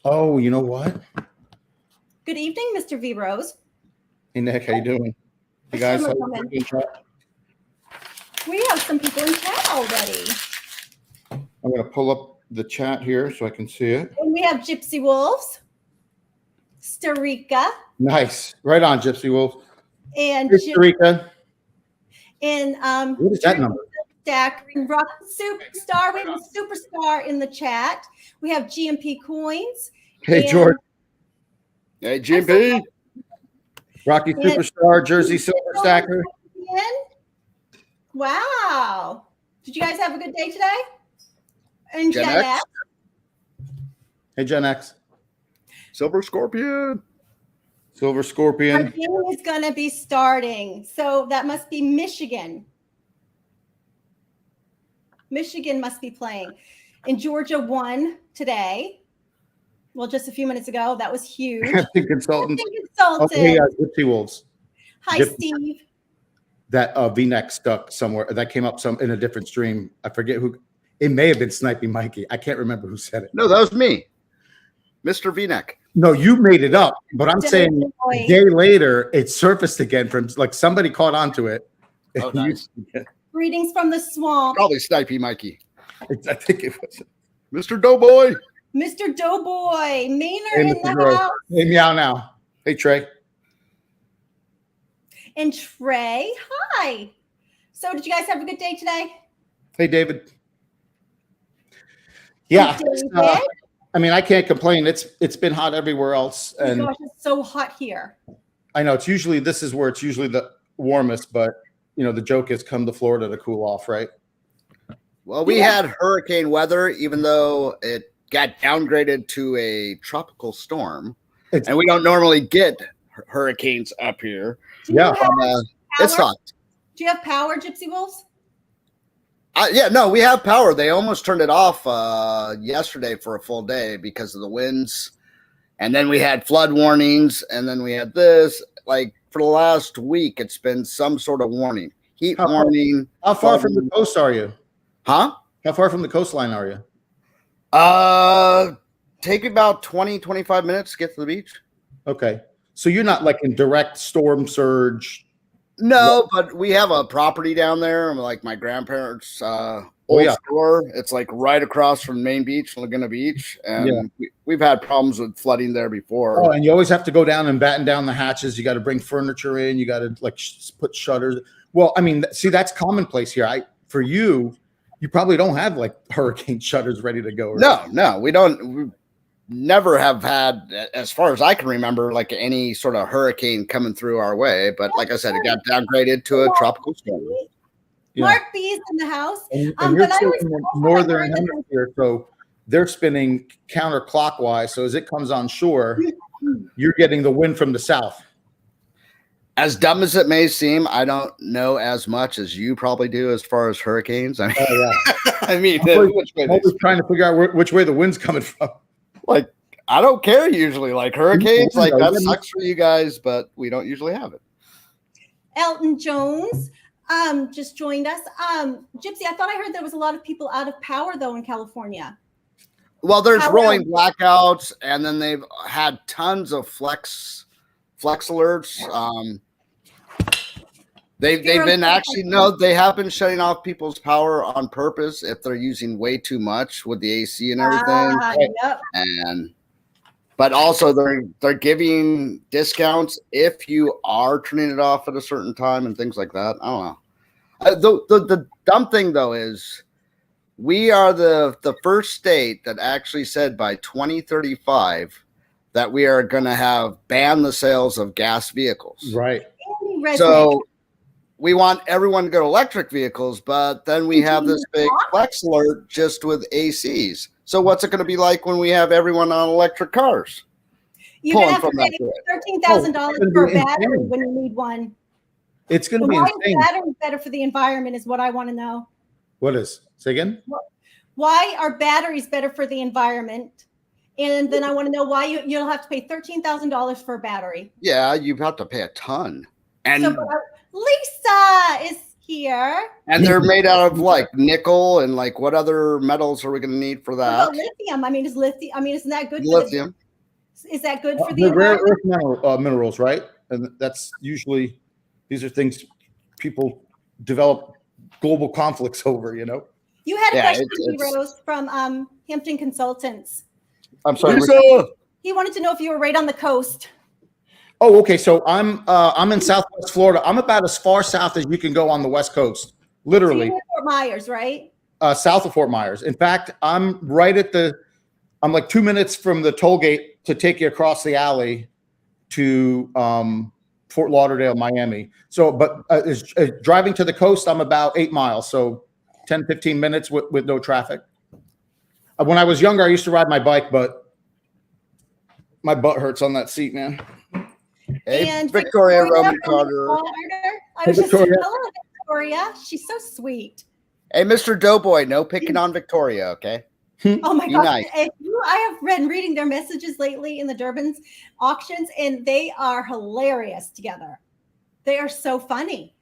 Oh, you know what? Good evening, Mr. V. Rose. Hey, Nick, how you doing? You guys, we have some people in chat already. I'm going to pull up the chat here so I can see it. And we have Gypsy Wolves, Starika. Nice. Right on, Gypsy Wolf. And Starika. And what is that number? Stack Rock Superstar. We have a superstar in the chat. We have GMP Coins. Hey, George. Hey, GMP. Rocky Superstar, Jersey Silver Stacker. Wow. Did you guys have a good day today? And Gen X. Hey, Gen X. Silver Scorpion. Silver Scorpion. Our game is going to be starting. So that must be Michigan. Michigan must be playing. And Georgia won today. Well, just a few minutes ago. That was huge. Consultant. Okay, Gypsy Wolves. Hi, Steve. That V-neck stuck somewhere. That came up in a different stream. I forget who. It may have been Snipey Mikey. I can't remember who said it. No, that was me. Mr. V-neck. No, you made it up. But I'm saying a day later, it surfaced again from like somebody caught onto it. Oh, nice. Greetings from the swamp. Probably Snipey Mikey. I think it was. Mr. Doughboy. Mr. Doughboy. Mainer in the house. Hey, meow now. Hey, Trey. And Trey, hi. So did you guys have a good day today? Hey, David. Yeah. I mean, I can't complain. It's been hot everywhere else. And oh my gosh, it's so hot here. I know this is where it's usually the warmest, but you know, the joke is come to Florida to cool off, right? Well, we had hurricane weather, even though it got downgraded to a tropical storm. And we don't normally get hurricanes up here. It's hot. Do you have power, Gypsy Wolves? No, we have power. They almost turned it off yesterday for a full day because of the winds. And then we had flood warnings. And then we had this. Like for the last week, it's been some sort of warning. Heat warning. How far from the coast are you? Huh? How far from the coastline are you? Take about 20, 25 minutes to get to the beach. Okay. So you're not like in direct storm surge. No, but we have a property down there. Like my grandparents' old store. It's like right across from Maine Beach, Laguna Beach. And we've had problems with flooding there before. Oh, and you always have to go down and batten down the hatches. You got to bring furniture in. You got to like put shutters. Well, I mean, see, that's commonplace here. For you probably don't have like hurricane shutters ready to go. Right? No, we don't. We never have had, as far as I can remember, like any sort of hurricane coming through our way. But like I said, it got downgraded to a tropical storm. Mark B's in the house. And you're in the northern hemisphere, so they're spinning counterclockwise. So as it comes on shore, you're getting the wind from the south. As dumb as it may seem, I don't know as much as you probably do as far as hurricanes. I mean, I mean, I'm always trying to figure out which way the wind's coming from. Like, I don't care usually. Like hurricanes, like that sucks for you guys, but we don't usually have it. Elton Jones just joined us. Gypsy, I thought I heard there was a lot of people out of power though in California. Well, there's rolling blackouts, and then they've had tons of flex alerts. They've been they have been shutting off people's power on purpose if they're using way too much with the AC and everything. But also they're giving discounts if you are turning it off at a certain time and things like that. I don't know. The dumb thing though is we are the first state that actually said by 2035 that we are going to have banned the sales of gas vehicles. Right. So we want everyone to go to electric vehicles, but then we have this big flex alert just with ACs. So what's it going to be like when we have everyone on electric cars? You're going to have to pay $13,000 for a battery when you need one. It's going to be insane. Why is batteries better for the environment is what I want to know. What is? Say again? Why are batteries better for the environment? And then I want to know why you'll have to pay $13,000 for a battery. Yeah, you have to pay a ton. And so, Lisa is here. And they're made out of like nickel and like what other metals are we going to need for What that? about lithium? I mean, is lithium? I mean, isn't that good? Lithium. Is that good for the The rare environment? earth minerals, right? And that's usually, these are things people develop global conflicts over, you know? You had a Yeah, question, it's- Rose, from Hampton Consultants. I'm sorry. Lisa! He wanted to know if you were right on the coast. Oh, okay. So I'm in Southwest Florida. I'm about as far south as you can go on the West Coast, So literally you're in Fort Myers, right? south of Fort Myers. In fact, I'm like 2 minutes from the toll gate to take you across the alley to Fort Lauderdale, Miami. So, but driving to the coast, I'm about 8 miles. So 10, 15 minutes with no traffic. When I was younger, I used to ride my bike, but my butt hurts on that seat, man. Hey, And Victoria Roman from Carter. I was just Victoria. hello, Victoria. She's so sweet. Hey, Mr. Doughboy, no picking on Victoria, okay? Oh my Be God. nice. I have been reading their messages lately in the Durban's auctions, and they are hilarious together. They are so funny.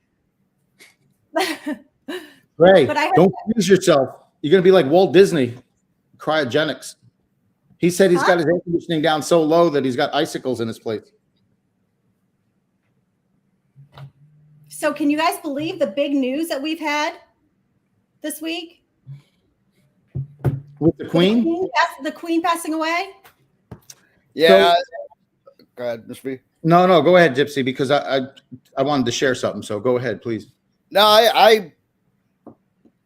Ray, But I heard don't use yourself. You're going to be like Walt Disney, cryogenics. He said he's got his air conditioning down so low that he's got icicles in his place. So can you guys believe the big news that we've had this week? With the Queen? The Queen passing away? Yeah. Go ahead, Mr. B. No, go ahead, Gypsy, because I wanted to share something. So go ahead, please. No, I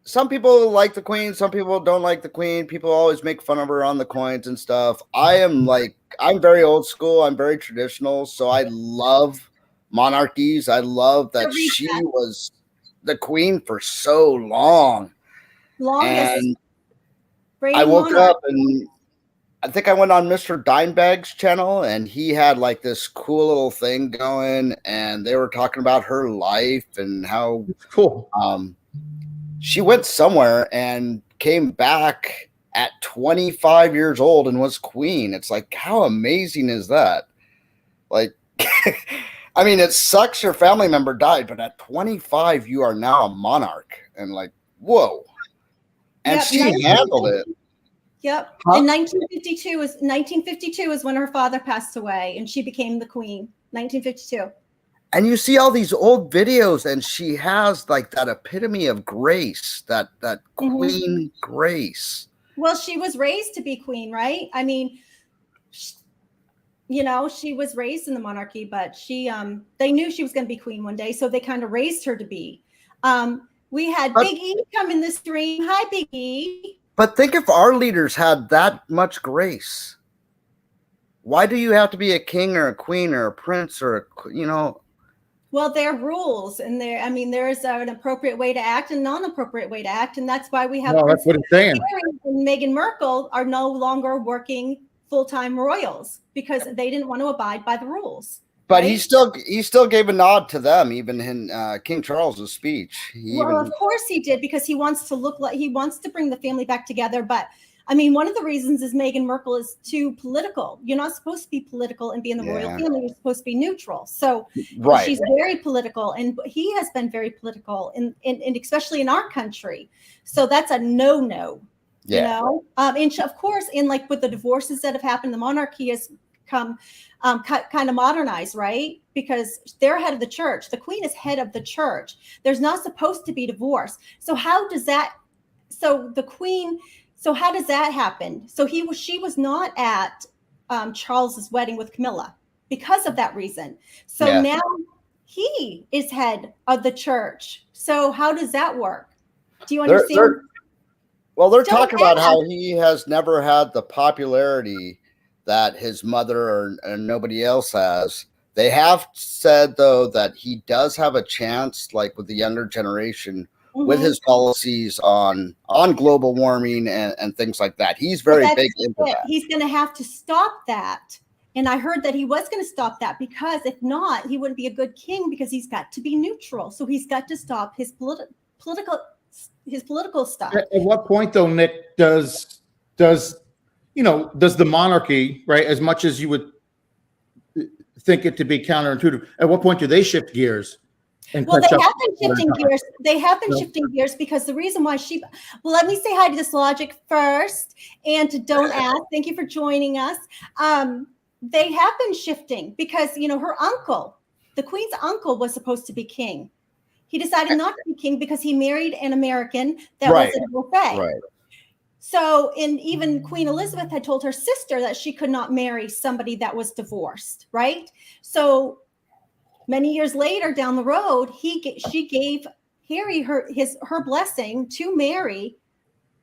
some people like the Queen, some people don't like the Queen. People always make fun of her on the coins and stuff. I'm very old school. I'm very traditional. So I love monarchies. I love that she was the Queen for so long. And I woke up and I think I went on Mr. Dimebag's channel and he had like this cool little thing going and they were talking about her life and how cool. She went somewhere and came back at 25 years old and was queen. It's like, how amazing is that? Like, I mean, it sucks your family member died, but at 25, you are now a monarch. And like, whoa. And Yep, she handled it. Yep. In 1952 is when her father passed away and she became the queen. 1952. And you see all these old videos and she has like that epitome of grace, that queen grace. Well, she was raised to be queen, right? I mean, she was raised in the monarchy, but they knew she was going to be queen one day. So they kind of raised her to be. We had Big E come in the stream. Hi, Big E. But think if our leaders had that much grace. Why do you have to be a king or a queen or a prince or Well, there are rules, and there is an appropriate way to act and non-appropriate way to act, and that's why we have. No, that's what it's saying. Harry and Meghan Markle are no longer working full-time royals because they didn't want to abide by the rules. But right? he still gave a nod to them, even in King Charles's speech. Of course he did, because he wants to bring the family back together, but. I mean, one of the reasons is Meghan Markle is too political. You're not supposed to be political and be in the royal family. You're supposed to be neutral. So she's very political, and he has been very political, and especially in our country. So that's a no-no. And of course, like with the divorces that have happened, the monarchy has come kind of modernized, right? Because they're head of the church. The Queen is head of the church. There's not supposed to be divorce. So how does that? So the Queen. So how does that happen? So she was not at Charles's wedding with Camilla because of that reason. So now he is head of the church. So how does that work? Do you understand? They're talking about how he has never had the popularity that his mother or nobody else has. They have said, though, that he does have a chance, like with the younger generation, with his policies on global warming and things like that. He's very big into that. He's going to have to stop that. And I heard that he was going to stop that, because if not, he wouldn't be a good king, because he's got to be neutral. So he's got to stop his political stuff. At what point, though, Nick, does the monarchy, right, as much as you would think it to be counterintuitive, at what point do they shift gears and Well, they catch up. have been shifting gears. They have been shifting gears because the reason why well, let me say hi to this Logic first and to Don't Ask. Thank you for joining us. They have been shifting because, her uncle, the Queen's uncle, was supposed to be king. He decided not to be king because he married an American that was a divorcee. Right. So, and even Queen Elizabeth had told her sister that she could not marry somebody that was divorced, right? So many years later down the road, she gave Harry her blessing to marry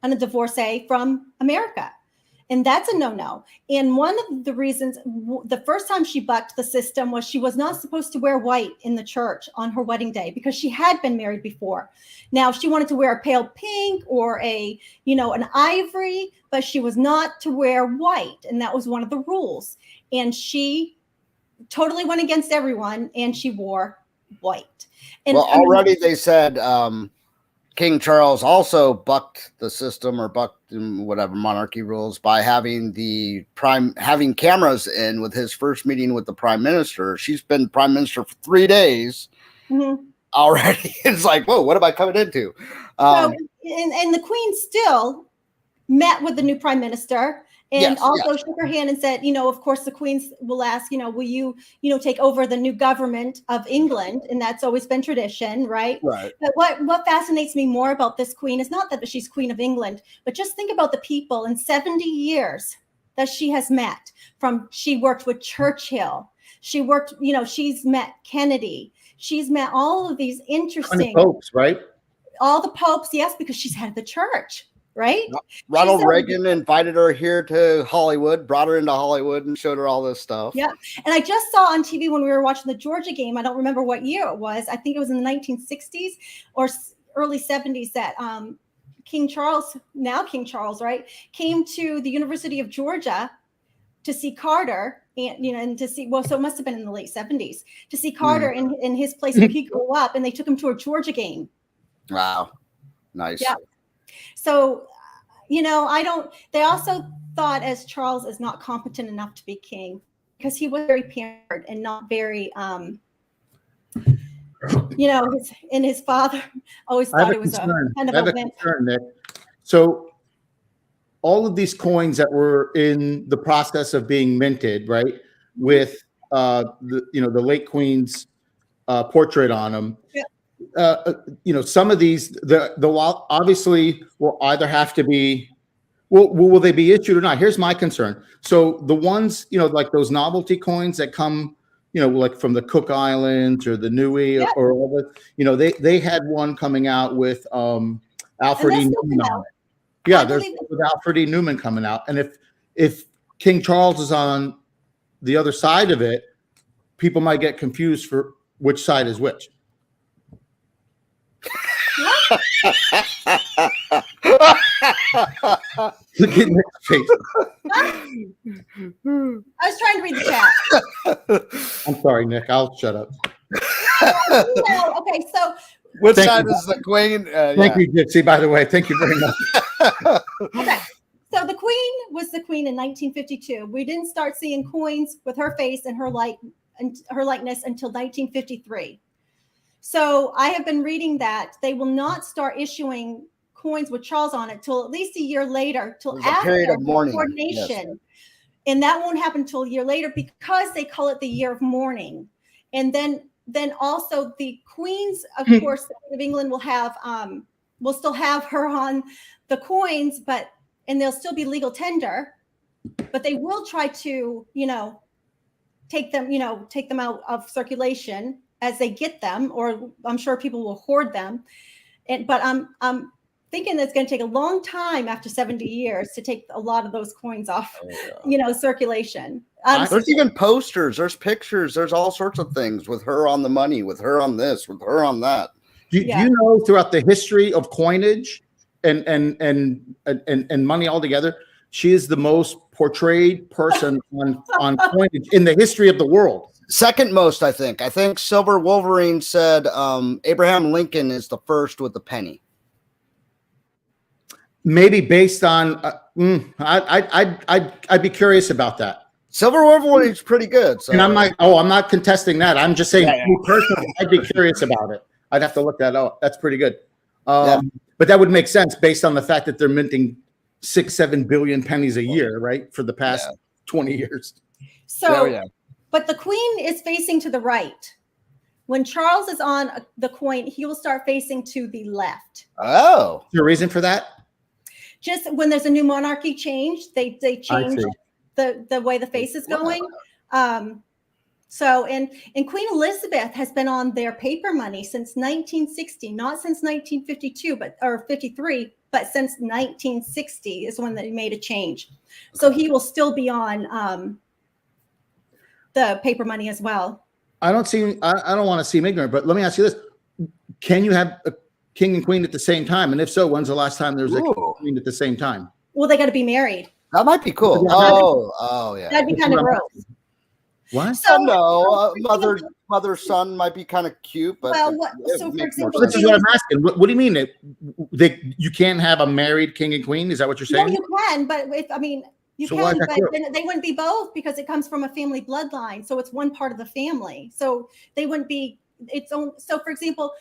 a divorcee from America. And that's a no-no. And one of the reasons, the first time she bucked the system was she was not supposed to wear white in the church on her wedding day because she had been married before. Now, she wanted to wear a pale pink or an ivory, but she was not to wear white. And that was one of the rules. And she totally went against everyone, and she wore white. And already they said King Charles also bucked the system or bucked whatever monarchy rules by having having cameras in with his first meeting with the prime minister. She's been prime minister for 3 days already. It's like, whoa, what am I coming into? And the Queen still met with the new prime minister and shook her hand and said, of course, the Queen will ask, will you, take over the new government of England? And that's always been tradition, right? Right. But what fascinates me more about this Queen is not that she's Queen of England, but just think about the people in 70 years that she has met. She worked with Churchill. She worked, she's met Kennedy. She's met all of these interesting popes, right? All the popes, yes, because she's head of the church. Right? Ronald Reagan invited her here to Hollywood, brought her into Hollywood and showed her all this stuff. Yeah. And I just saw on TV when we were watching the Georgia game, I don't remember what year it was. I think it was in the 1960s or early 70s that King Charles, right, came to the University of Georgia to see Carter and to see, so it must have been in the late 70s, to see Carter in his place where he grew up, and they took him to a Georgia game. Wow. Nice. Yeah. So, they also thought as Charles is not competent enough to be king because he was very pampered and not very, his father always thought it was a kind of a concern, Nick. So all of these coins that were in the process of being minted, right, with the late Queen's portrait on them. Yeah. Some of these, the obviously will either have to be, will they be issued or not? Here's my concern. So the ones, like those novelty coins that come, like from the Cook Islands or the Niue or all the, they had one coming out with Alfred E. Newman on it. Yeah, there's with Alfred E. Newman coming out. And if King Charles is on the other side of it, people might get confused for which side is which. Look at Nick's face. I was trying to read the chat. I'm sorry, Nick. I'll shut up. Okay, so which side is the Queen? Thank you, Gypsy, by the way. Thank you very much. Okay. So the Queen was the Queen in 1952. We didn't start seeing coins with her face and her likeness until 1953. So I have been reading that they will not start issuing coins with Charles on it till at least a year later, till after the coronation. Yes. And that won't happen till a year later because they call it the year of mourning. And then also the Queens, of course, the Queen of England will still have her on the coins, and they'll still be legal tender, but they will try to, take them out of circulation as they get them, or I'm sure people will hoard them. But I'm thinking that's going to take a long time after 70 years to take a lot of those coins off, circulation. There's even posters, there's pictures, there's all sorts of things with her on the money, with her on this, with her on that. Do you know throughout the history of coinage and money altogether, she is the most portrayed person on coinage in the history of the world. Second most, I think. I think Silver Wolverine said Abraham Lincoln is the first with the penny. Maybe based on, I'd be curious about that. Silver Wolverine is pretty good. So. And I'm like, I'm not contesting that. I'm just saying, Yeah. personally, I'd be curious about it. I'd have to look that up. That's pretty good. Yeah. But that would make sense based on the fact that they're minting 6-7 billion pennies a year, right? For the past 20 years. So, but the queen is facing to the right. When Charles is on the coin, he will start facing to the left. Oh. Is there a reason for that? Just when there's a new monarchy change, they change the way the face is going. So, and Queen Elizabeth has been on their paper money since 1960, not since 1952, or 53, but since 1960 is when they made a change. So he will still be on the paper money as well. I don't want to seem ignorant, but let me ask you this. Can you have a king and queen at the same time? And if so, when's the last time there was a king and queen at the same time? Well, they got to be married. That might be cool. Oh, yeah. That'd be kind of gross. What? So no, mother son might be kind of cute, but so for example, this is what I'm asking. What do you mean you can't have a married king and queen? Is that what you're saying? No, you can, but you can, but then they wouldn't be both because it comes from a family bloodline. So it's one part of the family. So they wouldn't be its own. So for example,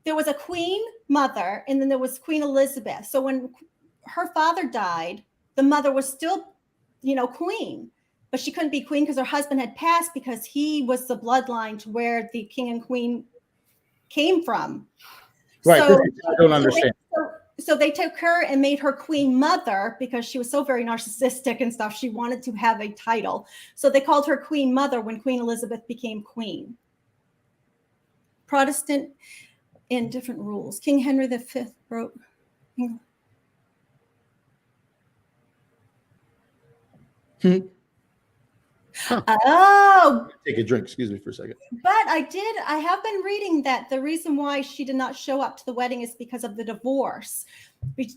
there was a queen mother and then there was Queen Elizabeth. So when her father died, the mother was still, queen, but she couldn't be queen because her husband had passed because he was the bloodline to where the king and queen came from. Right. So, I don't understand. So they took her and made her queen mother because she was so very narcissistic and stuff. She wanted to have a title. So they called her queen mother when Queen Elizabeth became queen. Protestant and different rules. King Henry V wrote. Oh, take a drink. Excuse me for a second. But I have been reading that the reason why she did not show up to the wedding is because of the divorce with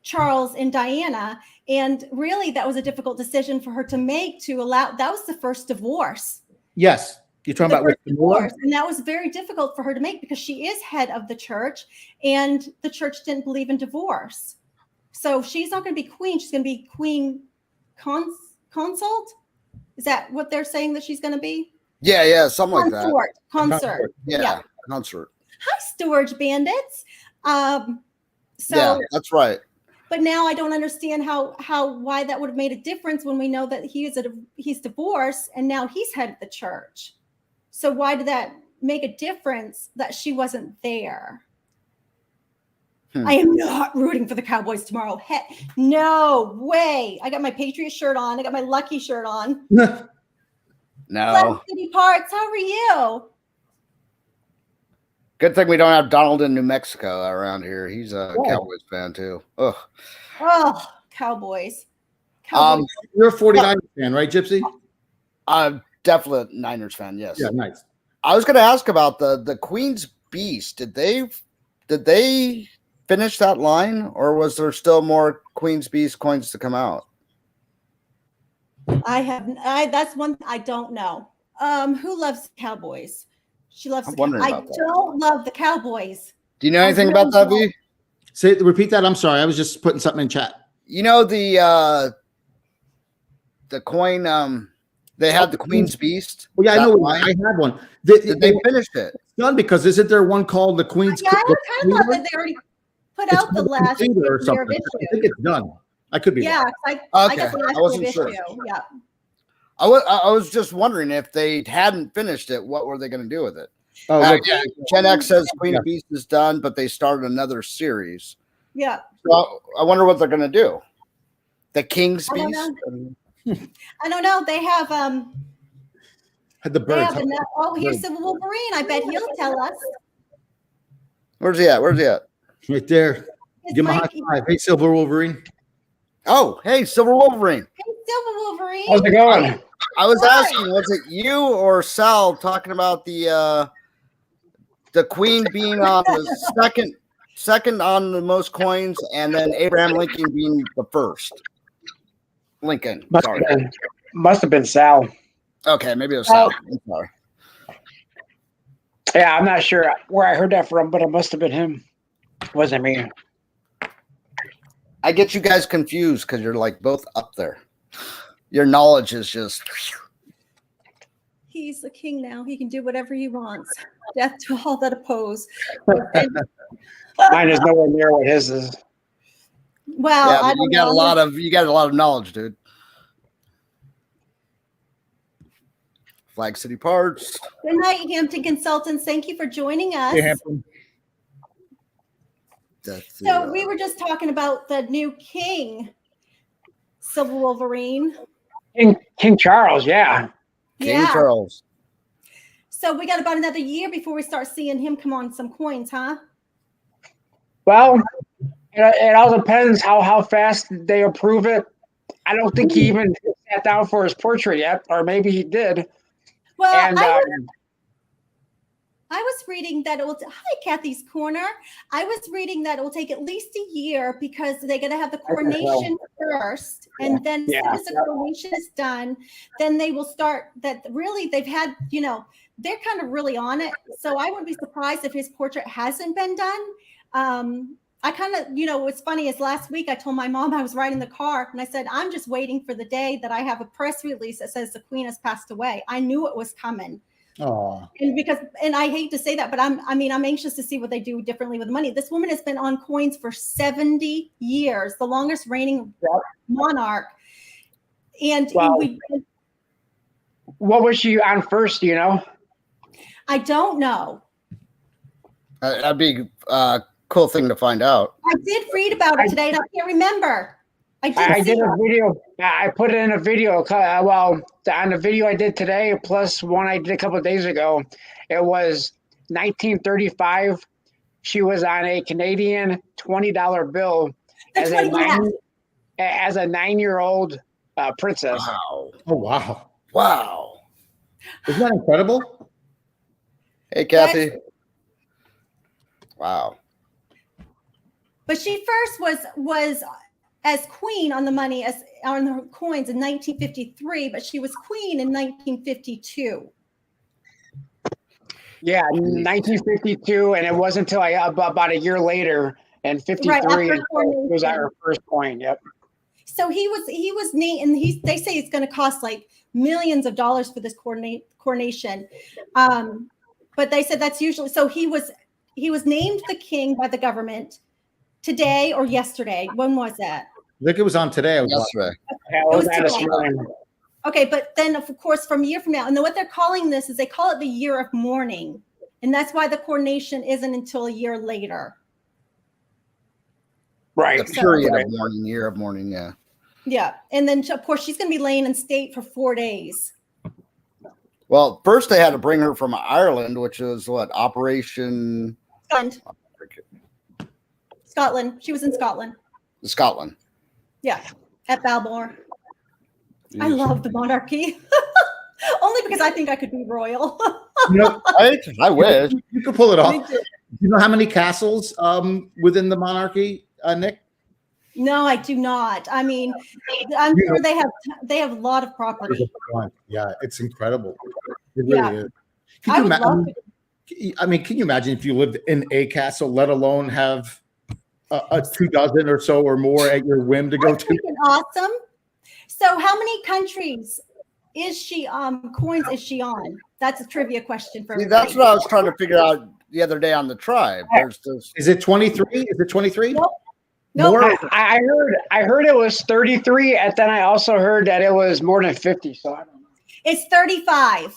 Charles and Diana. And really that was a difficult decision for her to make that was the first divorce. Yes. You're talking about divorce. And that was very difficult for her to make because she is head of the church and the church didn't believe in divorce. So she's not going to be queen. She's going to be queen consort. Is that what they're saying that she's going to be? Yeah, something like that. Consort. Yeah, consort. Hi, Storage Bandits. Yeah, that's right. But now I don't understand why that would have made a difference when we know that he's divorced and now he's head of the church. So why did that make a difference that she wasn't there? I am not rooting for the Cowboys tomorrow. Heck, no way. I got my Patriot shirt on. I got my Lucky shirt on. No. City Parts, how are you? Good thing we don't have Donald in New Mexico around here. He's a Cowboys fan too. Ugh. Oh, Cowboys. You're a 49ers fan, right, Gypsy? I'm definitely a Niners fan, yes. Yeah, nice. I was going to ask about the Queen's Beast. Did they finish that line, or was there still more Queen's Beast coins to come out? That's one I don't know. Who loves the Cowboys? She loves I don't love the Cowboys. Do you know anything about that, V? Repeat that. I'm sorry. I was just putting something in chat. You know the coin they had the Queen's Beast. Well, yeah, I know. I had one. They finished it. It's done because isn't there one called the Queen's? Yeah, I kind of thought that they already put out the last or something. I think it's done. I could be. Yeah, okay. I got the last I wasn't issue. sure. Yeah. I was just wondering if they hadn't finished it, what were they going to do with it? Oh, yeah. Gen X says Queen of Beast is done, but they started another series. Yeah. So I wonder what they're going to do. The King's Beast. I don't know. They have had the birds. Here's Civil Wolverine. I bet he'll tell us. Where's he at? Right there. Give him a high five. Hey, Silver Wolverine. Oh, hey, Silver Wolverine. Hey, Silver Wolverine. How's it going? I was asking, was it you or Sal talking about the Queen being on the second on the most coins, and then Abraham Lincoln being the first? Lincoln. Must have been Sal. Okay, maybe it was Sal. I'm sorry. Yeah, I'm not sure where I heard that from, but it must have been him. It wasn't me. I get you guys confused because you're like both up there. Your knowledge is just. He's the king now. He can do whatever he wants. Death to all that oppose. Mine is nowhere near what his is. Well, Yeah, I but don't you got know. you got a lot of knowledge, dude. Flag City Parts. Good night, Hampton Consultants. Thank you for joining us. Hey, Hampton. So we were just talking about the new king, Silver Wolverine. King Charles, yeah. King Charles. So we got about another year before we start seeing him come on some coins, huh? Well, it all depends how fast they approve it. I don't think he even sat down for his portrait yet, or maybe he did. Well, And I was reading that it will. Hi, Kathy's Corner. I was reading that it will take at least a year because they're going to have the coronation first, and then as soon as the coronation is done, then they will start. That really, they've had, they're kind of really on it. So I wouldn't be surprised if his portrait hasn't been done. I kind of, what's funny is last week I told my mom I was riding the car and I said, I'm just waiting for the day that I have a press release that says the queen has passed away. I knew it was coming. Oh, And I hate to say that, but I'm anxious to see what they do differently with money. This woman has been on coins for 70 years, the longest reigning monarch. And what was she on first, I don't know. That'd be a cool thing to find out. I did read about it today and I can't remember. I did a video. I put it in a video. On the video I did today, plus one I did a couple of days ago, it was 1935. She was on a Canadian $20 bill as a 9-year-old princess. Wow! oh, wow! Wow! Isn't that incredible? Hey, Kathy. Wow. But she first was as queen on the money as on the coins in 1953, but she was queen in 1952. Yeah, 1952, and it wasn't until about a year later, in 53, was our first coin. Yep. So he was named, and they say it's going to cost like millions of dollars for this coronation. But they said that's usually so. He was named the king by the government today or yesterday. When was that? I think it was on today. Yesterday. Yeah, it was today. Okay, but then of course from a year from now, and then what they're calling this is they call it the year of mourning, and that's why the coronation isn't until a year later. Right. The period of mourning, year of mourning, yeah. Yeah, and then of course she's going to be laying in state for 4 days. Well, first they had to bring her from Ireland, which was what, Operation Scotland. She was in Scotland. Scotland. Yeah, at Balmoral. I love the monarchy. Only because I think I could be royal. I wish. You could pull it off. You know how many castles within the monarchy, Nick? No, I do not. I mean, I'm sure they have a lot of property. Yeah, it's incredible. It really is. I would love to. I mean, can you imagine if you lived in a castle, let alone have a 24 or so or more at your whim to go to? Awesome. So how many countries is she coins is she on? That's a trivia question for everybody. That's what I was trying to figure out the other day on the tribe. Is it 23? Is it 23? Nope. Nope. I heard it was 33, and then I also heard that it was more than 50. So I don't know. It's 35.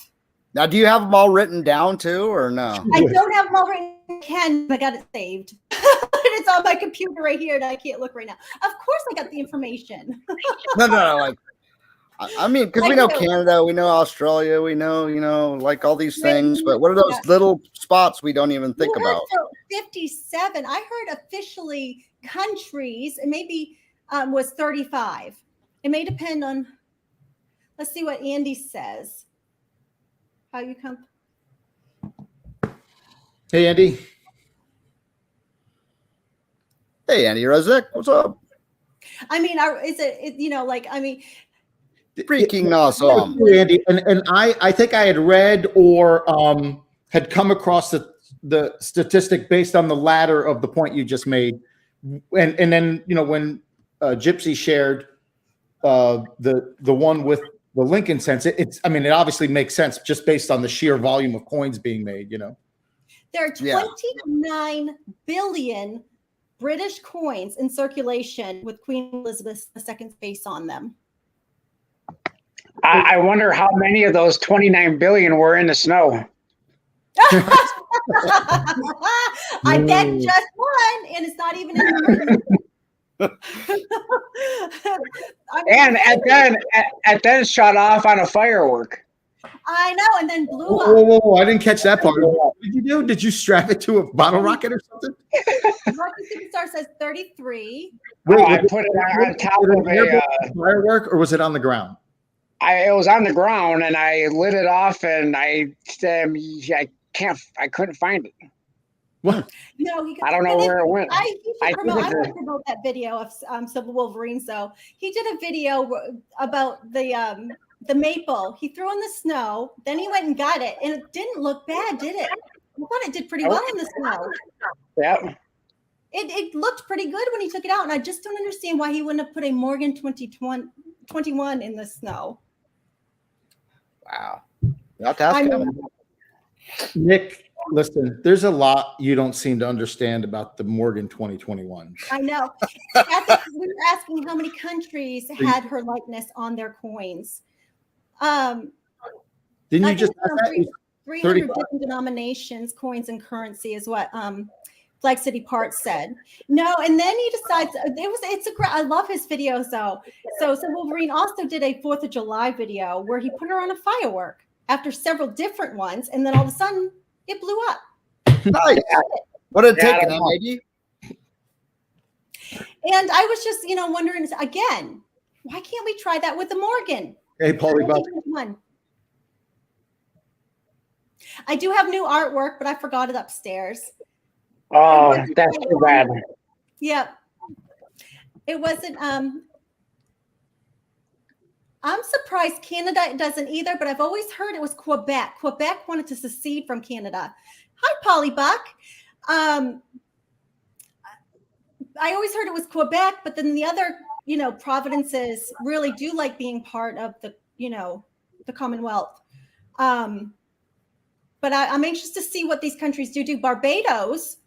Now, do you have them all written down too, or no? I don't have them all written. I got it saved. It's on my computer right here, and I can't look right now. Of course, I got the information. No. Like, I mean, because we know Canada, we know Australia, we know, like all these things. But what are those little spots we don't even think about? 57. I heard officially countries, and maybe was 35. It may depend on. Let's see what Andy says. How you come? Hey, Andy. Hey, Andy Rozek, what's up? I mean, is it Freaking awesome. Andy, and I think I had read or had come across the statistic based on the latter of the point you just made. And then, when Gypsy shared the one with the Lincoln cents. I mean, it obviously makes sense just based on the sheer volume of coins being made. You know, there are 29 billion British coins in circulation with Queen Elizabeth II's face on them. I wonder how many of those 29 billion were in the snow. I bet just one, and it's not even in Britain. And then shot off on a firework. I know, and then blew up. Whoa, I didn't catch that part. What did you do? Did you strap it to a bottle rocket or something? Rocket Superstar says 33. Wait, I put it on top of a firework, or was it on the ground? It was on the ground, and I lit it off, and I couldn't find it. What? No, I don't know where it went. I want to promote that video of Civil Wolverine. So he did a video about the maple. He threw in the snow, then he went and got it, and it didn't look bad, did it? I thought it did pretty well in the snow. Yeah. It looked pretty good when he took it out, and I just don't understand why he wouldn't have put a Morgan 2021 in the snow. Wow. You have to ask him. Nick, listen, there's a lot you don't seem to understand about the Morgan 2021. I know. We were asking how many countries had her likeness on their coins. Didn't you just ask that? 300 different denominations, coins, and currency is what Flag City Parts said. No, and then he decides I love his videos though. So Wolverine also did a 4th of July video where he put her on a firework after several different ones, and then all of a sudden it blew up. Nice. What did it take? An ID? And I was just, wondering again, why can't we try that with the Morgan? Hey, Paulie, I do have new artwork, but I forgot it upstairs. Oh, that's too bad. Yep. It wasn't, I'm surprised Canada doesn't either, but I've always heard it was Quebec. Quebec wanted to secede from Canada. Hi, Polly Buck. I always heard it was Quebec, but then the other, provinces really do like being part of the, the Commonwealth. But I'm anxious to see what these countries do. Barbados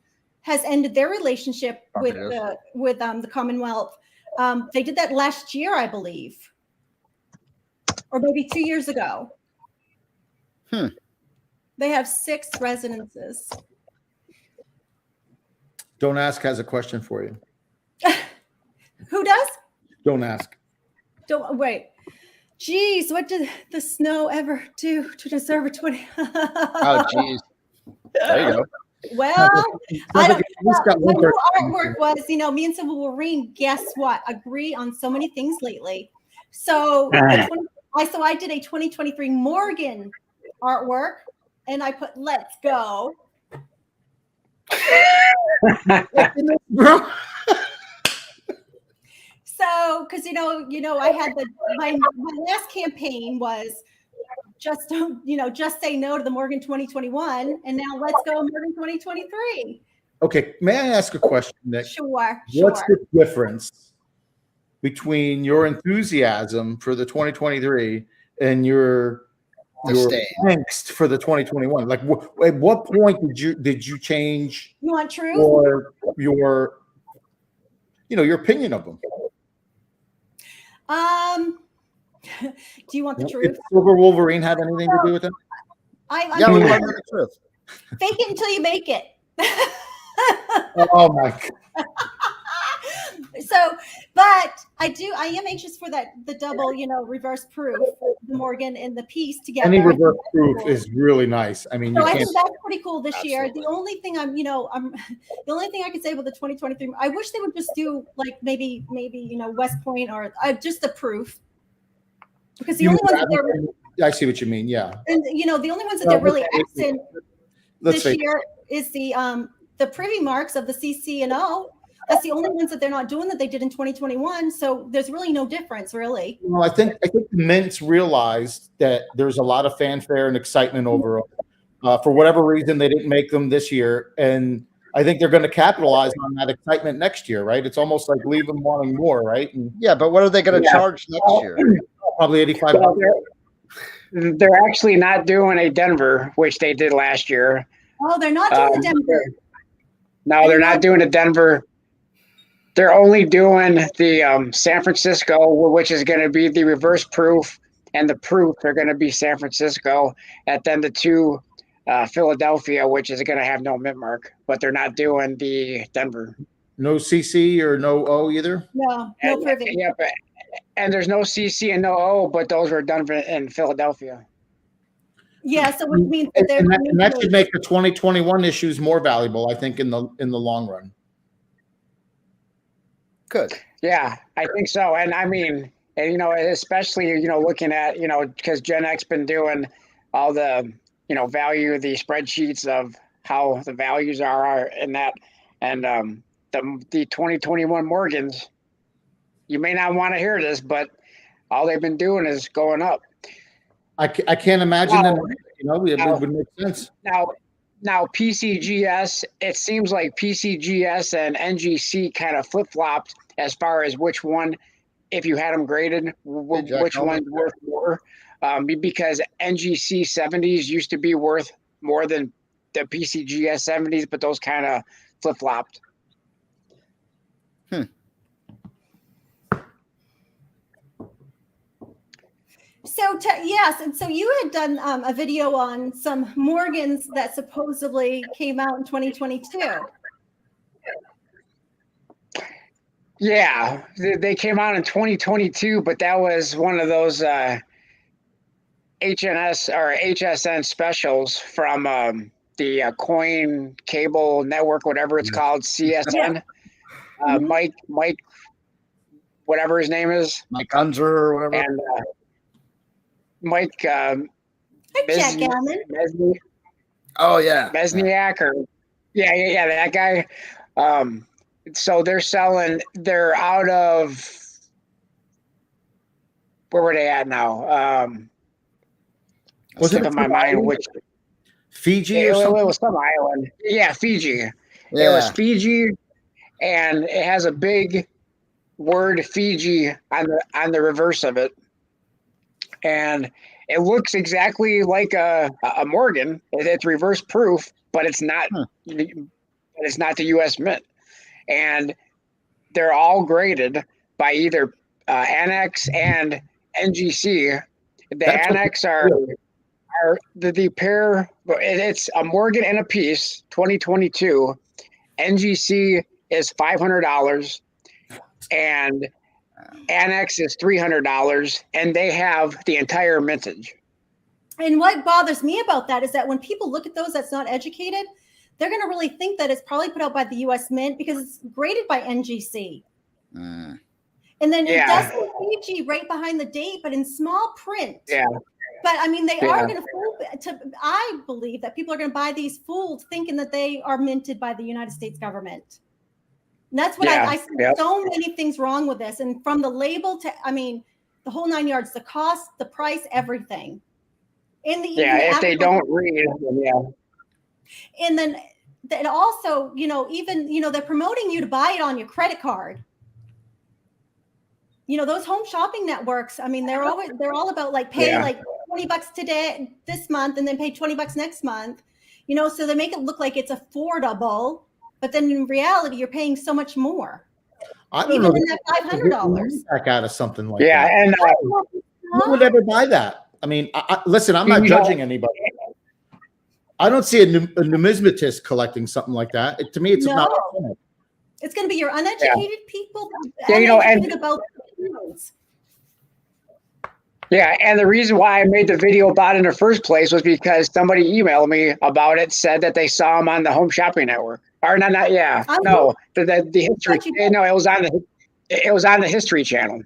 has ended their relationship with the Commonwealth. They did that last year, I believe, or maybe 2 years ago. They have 6 residences. Don't Ask has a question for you. Who does? Don't Ask. Don't wait. Geez, what did the snow ever do to deserve a 20? Oh, geez. There you go. Well, I don't know. My new artwork was, me and Civil Wolverine, guess what? Agree on so many things lately. So, I did a 2023 Morgan artwork, and I put "Let's go." So, because I had my last campaign was just say no to the Morgan 2021, and now let's go Morgan 2023. Okay, may I ask a question, Nick? Sure. What's the difference between your enthusiasm for the 2023 and your angst for the 2021? Like, at what point did you change? You want truth? Or your opinion of them? Do you want the truth? Did Silver Wolverine have anything to do with it? I we want the truth. Fake it until you make it. Oh my God. So, but I am anxious for the double, reverse proof, the Morgan and the piece together. Any reverse proof is really nice. I mean, so I think that's pretty cool this year. The only thing the only thing I could say about the 2023, I wish they would just do like maybe West Point or just the proof, because the only ones that I see what you mean. Yeah, and the only ones that they're really accent this year is the privy marks of the CC and O. That's the only ones that they're not doing that they did in 2021. So there's really no difference, really. Well, I think the mints realized that there's a lot of fanfare and excitement over them. For whatever reason, they didn't make them this year, and I think they're going to capitalize on that excitement next year, right? It's almost like leave them wanting more, right? And Yeah, but what are they going to charge next year? probably 85 Well, bucks. they're actually not doing a Denver, which they did last year. Oh, they're not doing the Denver. No, they're not doing a Denver. They're only doing the San Francisco, which is going to be the reverse proof, and the proof are going to be San Francisco, and then the two Philadelphia, which is going to have no mint mark, but they're not doing the Denver. No CC or no O either? No privy. Yep. And there's no CC and no O, but those were done in Philadelphia. Yeah, so which means that they're and that should make the 2021 issues more valuable, I think, in the long run. Good. Yeah, I think so. And I mean, and especially looking at because Gen X been doing all the value the spreadsheets of how the values are in that, and the 2021 Morgans. You may not want to hear this, but all they've been doing is going up. I can't imagine them. It would make sense. Now PCGS. It seems like PCGS and NGC kind of flip flopped as far as which one, if you had them graded, which one's worth more. Because NGC 70s used to be worth more than the PCGS 70s, but those kind of flip flopped. So yes, and so you had done a video on some Morgans that supposedly came out in 2022. Yeah, they came out in 2022, but that was one of those HNS or HSN specials from the Coin Cable Network, whatever it's called, CSN. Mike, whatever his name is, Mike Hunzer or whatever, and Mike. Jack Gammon. Oh yeah, Mesniak, or yeah, that guy. So they're out of, where were they at now? Was it on my mind, which Fiji or something? It was some island. Yeah, Fiji. Yeah. It was Fiji, and it has a big word Fiji on the reverse of it. And it looks exactly like a Morgan. It's reverse proof, but it's not. It's not the U.S. Mint, and they're all graded by either Annex and NGC. The Annex are the pair. It's a Morgan and a piece. 2022. NGC is $500, and Annex is $300, and they have the entire mintage. And what bothers me about that is that when people look at those that's not educated, they're going to really think that it's probably put out by the U.S. Mint because it's graded by NGC. And then it does say Fiji right behind the date, but in small print. Yeah. But I mean, they are going to. I believe that people are going to buy these fooled, thinking that they are minted by the United States government. And that's what I see so many things wrong with this. And from the label to, I mean, the whole 9 yards, the cost, the price, everything. If they don't read, And then also, they're promoting you to buy it on your credit card. Those home shopping networks, I mean, they're all about like pay like $20 today, this month, and then pay $20 next month, so they make it look like it's affordable, but then in reality, you're paying so much more. I don't know. That $500 back out of something like that. Yeah. And who would ever buy that? I mean, listen, I'm not judging anybody. I don't see a numismatist collecting something like that. To me, it's not. It's going to be your uneducated people. And about and the reason why I made the video about it in the first place was because somebody emailed me about it, said that they saw him on the Home Shopping Network. Or the history. No, it was on the History Channel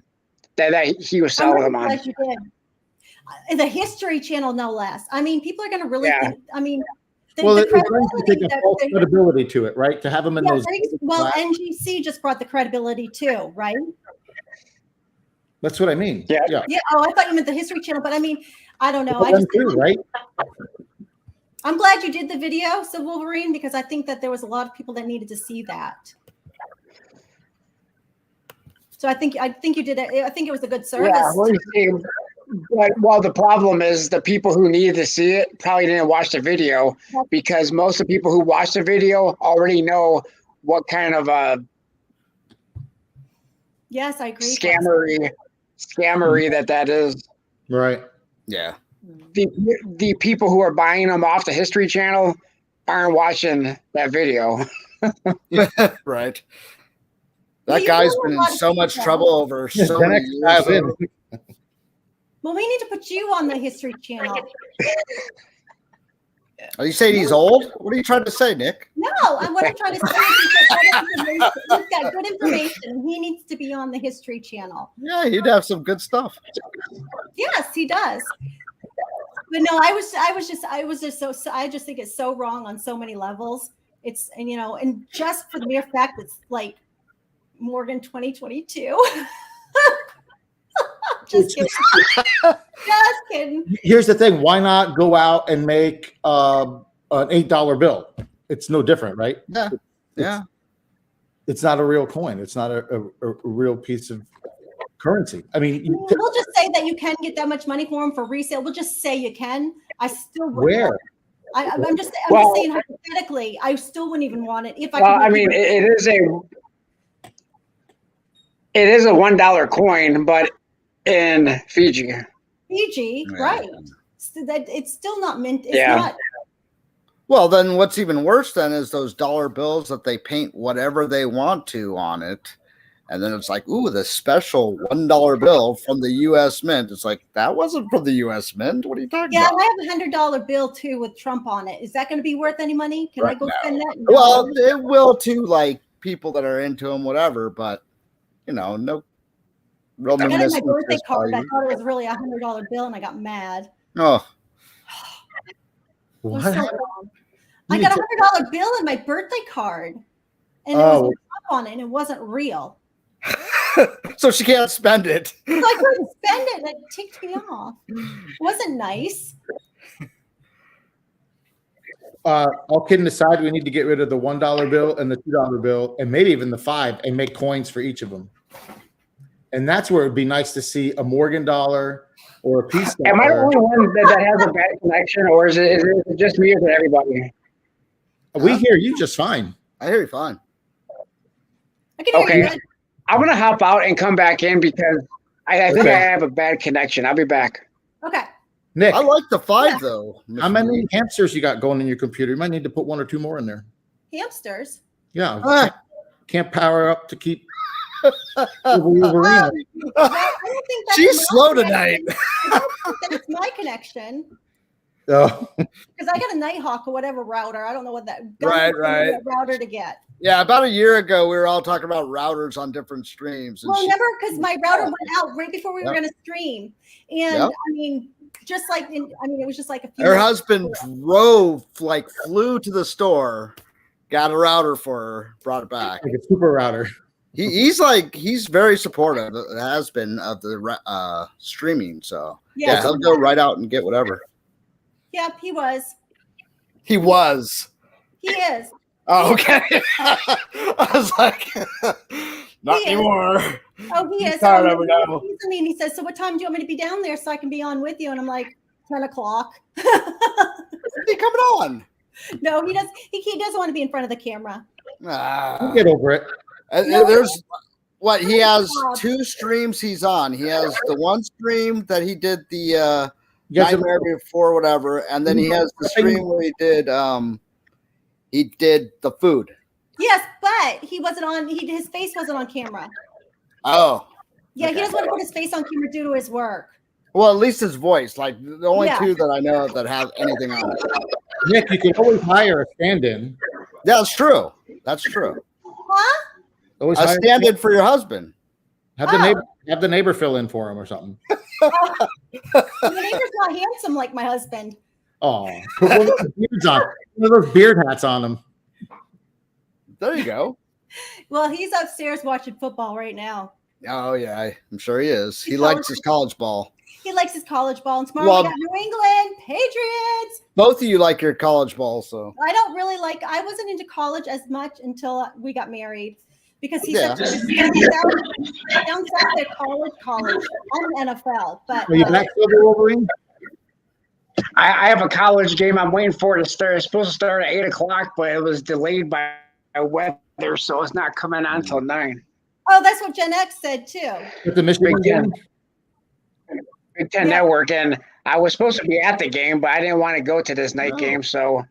that he was selling them on. The History Channel, no less. I mean, people are going to really think. I mean, credibility to it, right? To have them in those. Well, NGC just brought the credibility too, right? That's what I mean. Yeah. Oh, I thought you meant the History Channel, but I mean, I don't know. Right? I'm glad you did the video, so Wolverine, because I think that there was a lot of people that needed to see that. So I think you did it. I think it was a good service. Yeah, well, the problem is the people who needed to see it probably didn't watch the video, because most of the people who watch the video already know what kind of yes, I agree. Scammery that is. Right. Yeah. The people who are buying them off the History Channel aren't watching that video. Right. That guy's been in so much trouble over so many years. Well, we need to put you on the History Channel. Are you saying he's old? What are you trying to say, Nick? No, what I'm trying to say is he's got good information. He needs to be on the History Channel. Yeah, he'd have some good stuff. Yes, he does. But no, I just think it's so wrong on so many levels. It's, and just for the mere fact it's like Morgan 2022. Just kidding. Just kidding. Here's the thing. Why not go out and make an $8 bill? It's no different, right? Yeah. Yeah. It's not a real coin. It's not a real piece of currency. I mean, we'll just say that you can get that much money for them for resale. We'll just say you can. I still wouldn't. Where? I'm just saying hypothetically, I still wouldn't even want it if I. Well, I mean, it is a $1 coin, but in Fiji. Fiji, Yeah. right? So that it's still not mint. It's Yeah. not. Well, then what's even worse then is those dollar bills that they paint whatever they want to on it. And then it's like, ooh, the special $1 bill from the U.S. Mint. It's like, that wasn't from the U.S. Mint. What are you talking Yeah, about? I have $100 bill too with Trump on it. Is that going to be worth any money? Can I go spend that? No. Well, it will to like people that are into them, whatever. But no real. I got it in my birthday card. I thought it was really $100 bill, and I got mad. Oh, It was what? so wrong. I got a $100 bill in my birthday card, and it was Trump on it, and it wasn't real. so she can't spend it. So I couldn't spend it, and it ticked me off. It wasn't nice. All kidding aside, we need to get rid of the $1 bill and the $2 bill, and maybe even the $5, and make coins for each of them. And that's where it'd be nice to see a Morgan dollar or a peace dollar. Am I the only one that has a bad connection, or is it just me or is it everybody? We hear you just fine. I hear you fine. I can hear you. Okay. I'm going to hop out and come back in because I think I have a bad connection. I'll be back. Okay. Nick, I like the 5 though. how many hamsters you got going in your computer? You might need to put 1 or 2 more in there. Hamsters. Yeah. Can't power up to keep I Wolverine. don't think that's She's my slow connection. tonight. I don't think that's my connection. Oh. Because I got a Nighthawk or whatever router. I don't know what that Right. what router to get. Yeah, about a year ago, we were all talking about routers on different streams. And Well, never, because my router went out right before we were going to stream, and Yep. I mean, just like it was just like a few. her months husband before. flew to the store, got a router for her, brought it back. Like a super router. He's very supportive. Has been of the streaming. So Yeah, he'll go right out and get whatever. Yep, he was. He was. He is. Oh, okay. I was like, not He is. anymore. Oh, he is. tired of it now. He's me, and he says, "So, what time do you want me to be down there so I can be on with you?" And I'm like, 10 o'clock. When's he coming on? No, he does. He doesn't want to be in front of the camera. Ah. Get over it. There's what he has 2 streams he's on. He has the one stream that he did the Nightmare Before whatever, and then he has the stream where he did the food. Yes, but he wasn't on. His face wasn't on camera. Oh, Yeah, okay. he doesn't want to put his face on camera due to his work. Well, at least his voice. Like the only Yeah. 2 that I know that have anything on it. Nick, you can always hire a stand-in. Yeah, that's true. That's true. Huh? Always A hire stand-in for your husband. have the neighbor fill in for him or something. The neighbor's not handsome like my husband. Oh, put one of those beards on. One of those beard hats on him. There you go. Well, he's upstairs watching football right now. Oh yeah, I'm sure he is. He He's likes his college ball. He likes his college ball. And tomorrow we got New England Patriots. Both of you like your college ball, so. I don't really like. I wasn't into college as much until we got married, because he's down south. They're college. I'm NFL, but. Are you back to the Wolverine? I have a college game. I'm waiting for it to start. It's supposed to start at 8:00, but it was delayed by weather, so it's not coming on until 9. Oh, that's what Gen X said too. With the Michigan game? Big Ten Network, and I was supposed to be at the game, but I didn't want to go to this night game, so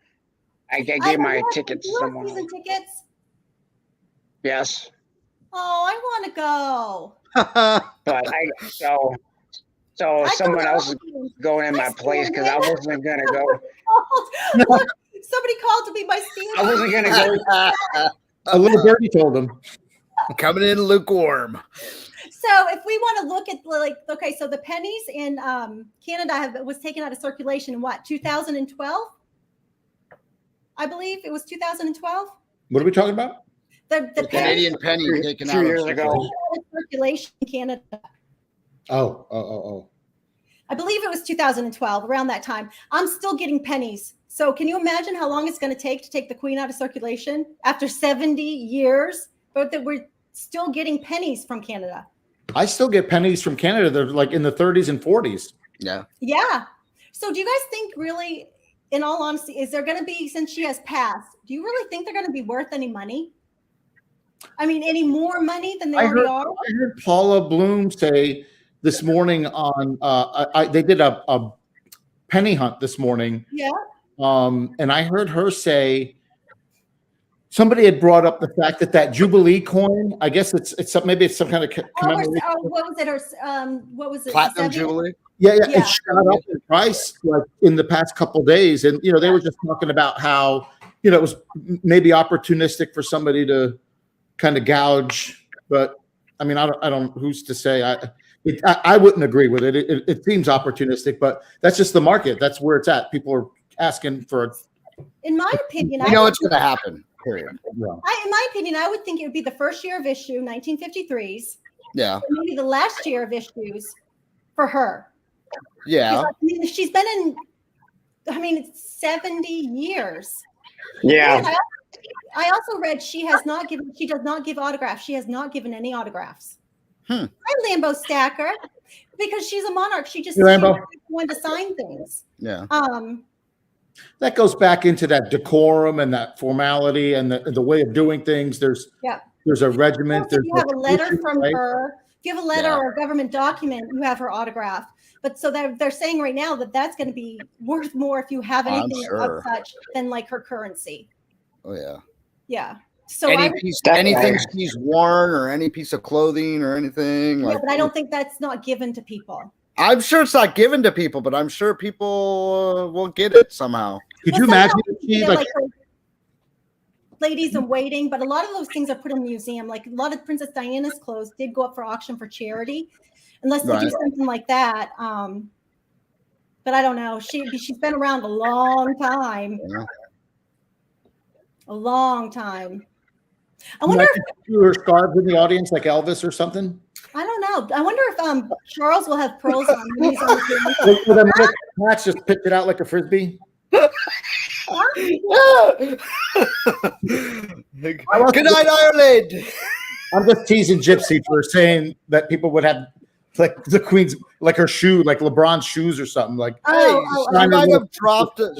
I gave my tickets to someone. Season tickets? Yes. Oh, I want to go. But so someone else is going in my place because I wasn't gonna go. Somebody called to be my Steelers. I wasn't gonna go. A little birdie told him. Coming in lukewarm. So if we want to look at okay, so the pennies in Canada was taken out of circulation in what, 2012? I believe it was 2012. What are we talking about? The Canadian penny taken out years ago. Circulation in Canada. Oh. I believe it was 2012, around that time. I'm still getting pennies. So can you imagine how long it's going to take the Queen out of circulation after 70 years? But that we're still getting pennies from Canada. I still get pennies from Canada. They're like in the 30s and 40s. Yeah. So do you guys think, really, in all honesty, is there going to be, since she has passed, do you really think they're going to be worth any money? I mean, any more money than they already are? I heard Paula Bloom say this morning on they did a penny hunt this morning. Yeah. And I heard her say somebody had brought up the fact that Jubilee coin, I guess it's some, maybe it's some kind of commemoration. What was it? What was it? Platinum Jubilee? Yeah. It shot up in price like in the past couple of days. And, they were just talking about how, it was maybe opportunistic for somebody to kind of gouge. But I mean, I don't, who's to say? I wouldn't agree with it. It seems opportunistic, but that's just the market. That's where it's at. People are asking for. In my opinion, it's going to happen. Period. Yeah. In my opinion, I would think it would be the first year of issue, 1953s. Yeah. Maybe the last year of issues for her. Yeah. I mean, she's been in, 70 years. Yeah. I also read she does not give autographs. She has not given any autographs. I'm Lambo Stacker, because she's a monarch. She just wanted to sign things. Yeah. That goes back into that decorum and that formality and the way of doing things. There's a regiment. If you have a letter from her, if you have a letter or a government document, you have her autograph. But so they're saying right now that that's going to be worth more if you have anything of such than like her currency. Oh yeah. Yeah. So anything she's worn or any piece of clothing or anything. But I don't think that's not given to people. I'm sure it's not given to people, but I'm sure people will get it somehow. Could you imagine if she like ladies in waiting? But a lot of those things are put in the museum. Like a lot of Princess Diana's clothes did go up for auction for charity, unless they do something like that. But I don't know. She's been around a long time. Yeah. A long time. I wonder if you were scarves in the audience like Elvis or something. I don't know. I wonder if Charles will have pearls on when he's on the Will them match just pitch it out like a frisbee? Good night, Ireland. I'm just teasing Gypsy for saying that people would have like the Queen's, like her shoe, like LeBron's shoes or something. Like, she might have dropped a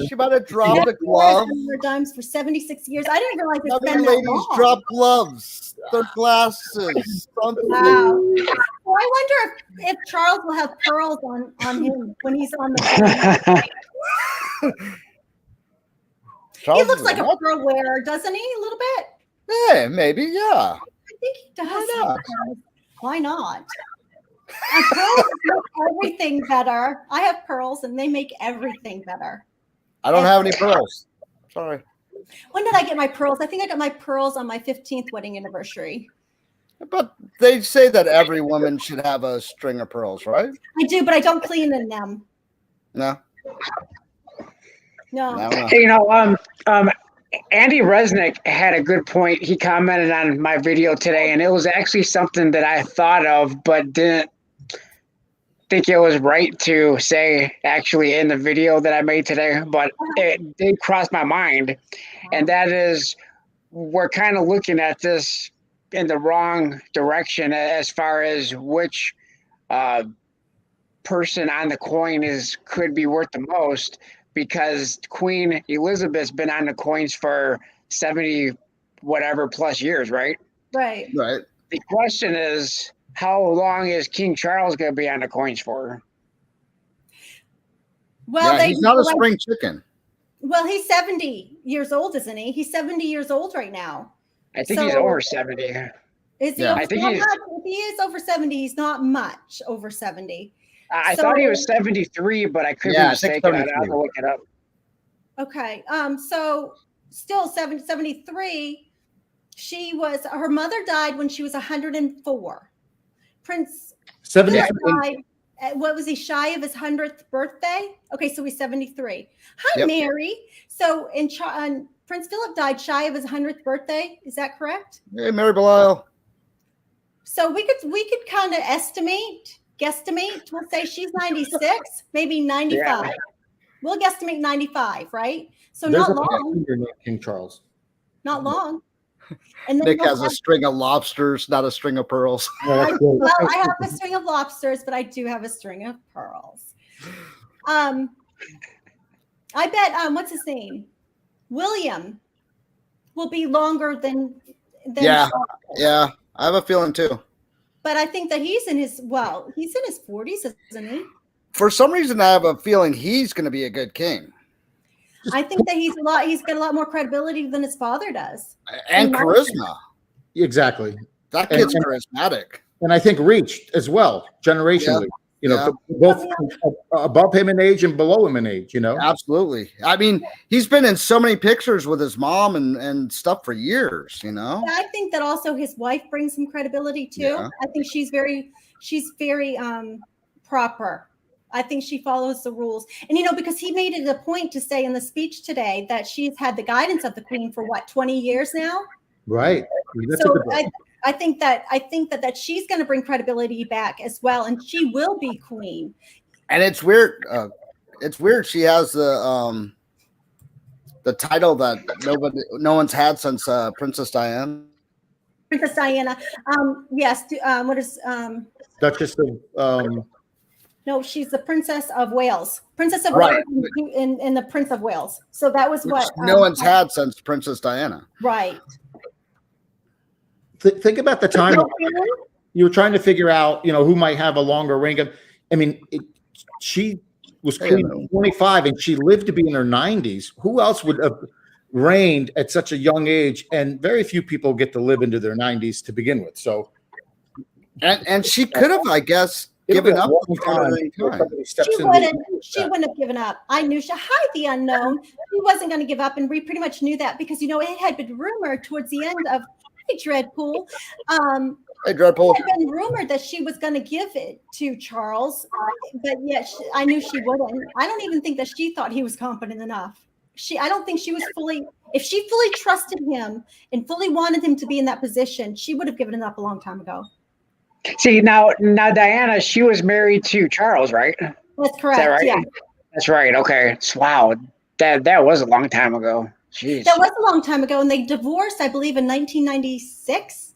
glove. Dimes for 76 years. I didn't realize it's been ladies that long. drop gloves, their glasses. Something. Wow. Well, I wonder if Charles will have pearls on him when he's on the. He looks like a pearl wearer, doesn't he? A little bit. Yeah, maybe. Yeah. I think he does. Why not? Pearls make everything better. I have pearls, and they make everything better. I don't have any pearls. Sorry. When did I get my pearls? I think I got my pearls on my 15th wedding anniversary. But they say that every woman should have a string of pearls, right? I do, but I don't clean in them. No. Andy Resnick had a good point. He commented on my video today, and it was actually something that I thought of but didn't think it was right to say actually in the video that I made today, but it did cross my mind. And that is, we're kind of looking at this in the wrong direction as far as which person on the coin could be worth the most, because Queen Elizabeth's been on the coins for 70 whatever plus years, right? Right. Right. The question is, how long is King Charles going to be on the coins for? Well, yeah, he's not a spring chicken. Well, he's 70 years old, isn't he? He's 70 years old right now. I think he's over 70. Is he? Yeah. I think if he is over 70, he's not much over 70. I thought he was 73, but I could be mistaken. I'd have to look it up. Okay. So still 73. Her mother died when she was 104. Prince 73. died. What was he, shy of his 100th birthday? Okay, so he's 73. Hi, Yep. Mary. So Prince Philip died shy of his 100th birthday. Is that correct? Hey, Mary Belial. So we could kind of guesstimate. We'll say she's 96, maybe 95. Yeah. We'll guesstimate 95, right? So There's not long. King Charles. Not long. And then Nick has a string of lobsters, not a string of pearls. I have a string of lobsters, but I do have a string of pearls. I bet what's his name? William will be longer than yeah. Charles. Yeah. I have a feeling too. But I think that he's in his 40s, isn't he? For some reason I have a feeling he's going to be a good king. I think that he's got a lot more credibility than his father does. And charisma. Exactly. That kid's charismatic. And I think reached as well, generationally. Both above him in age and below him in age, Absolutely. I mean, he's been in so many pictures with his mom and stuff for years, Yeah, I think that also his wife brings some credibility too. Yeah. I think she's very proper. I think she follows the rules. And, because he made it a point to say in the speech today that she's had the guidance of the Queen for 20 years now? Right. That's so I think that she's going to bring credibility back as well. And she will be Queen. And it's weird. She has the title that no one's had since Princess Diana. Princess Diana. Yes. What is Duchess of No, she's the Princess of Wales. Princess of Wales and the Prince of Wales. So that was what no one's had since Princess Diana. Right. Think about the time you were trying to figure out, who might have a longer reign. I mean, she was queen at 25 and she lived to be in her 90s. Who else would have reigned at such a young age? And very few people get to live into their 90s to begin with. So, and she could have, I guess, given up. She wouldn't have given up. I knew hi, the unknown. She wasn't going to give up, and we pretty much knew that because it had been rumored towards the end of Dreadpool. Hey, Dreadpool. It had been rumored that she was going to give it to Charles, but yet I knew she wouldn't. I don't even think that she thought he was competent enough. I don't think she was if she fully trusted him and fully wanted him to be in that position, she would have given it up a long time ago. See, now Diana, she was married to Charles, right? That's correct. Is that right? Yeah. That's right. Okay. Wow. That was a long time ago. Jeez. That was a long time ago, and they divorced, I believe, in 1996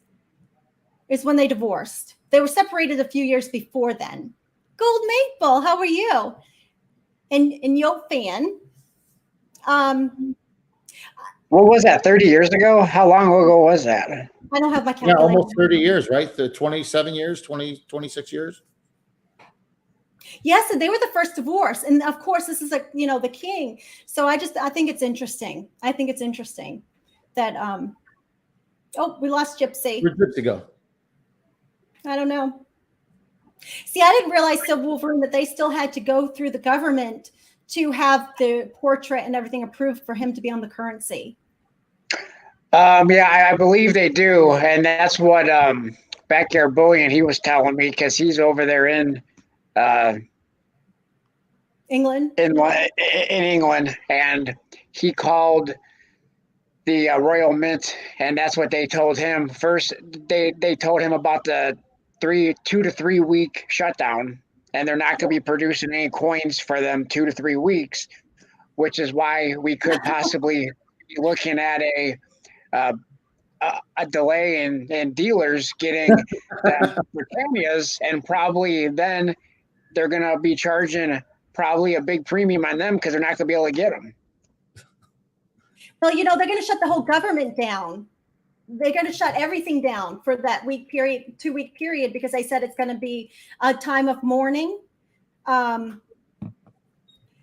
is when they divorced. They were separated a few years before then. Gold Maple, how are you? And yo fan. What was that, 30 years ago? How long ago was that? I don't have my calculator. Yeah, almost 30 years, right? The 27 years, 26 years. Yes, and they were the first divorce. And of course, this is the king. So I think it's interesting. I think it's interesting that we lost Gypsy. Where'd Gypsy go? I don't know. See, I didn't realize, Wolverine, that they still had to go through the government to have the portrait and everything approved for him to be on the currency. Yeah, I believe they do. And that's what Backyard Bullion, he was telling me, because he's over there in England. In England, and he called the Royal Mint, and that's what they told him. First, they told him about the 2 to 3 week shutdown, and they're not going to be producing any coins for them 2 to 3 weeks, which is why we could possibly be looking at a delay in dealers getting the Britannias, and probably then they're going to be charging probably a big premium on them because they're not going to be able to get them. Well, they're going to shut the whole government down. They're going to shut everything down for that 2-week period, because they said it's going to be a time of mourning. And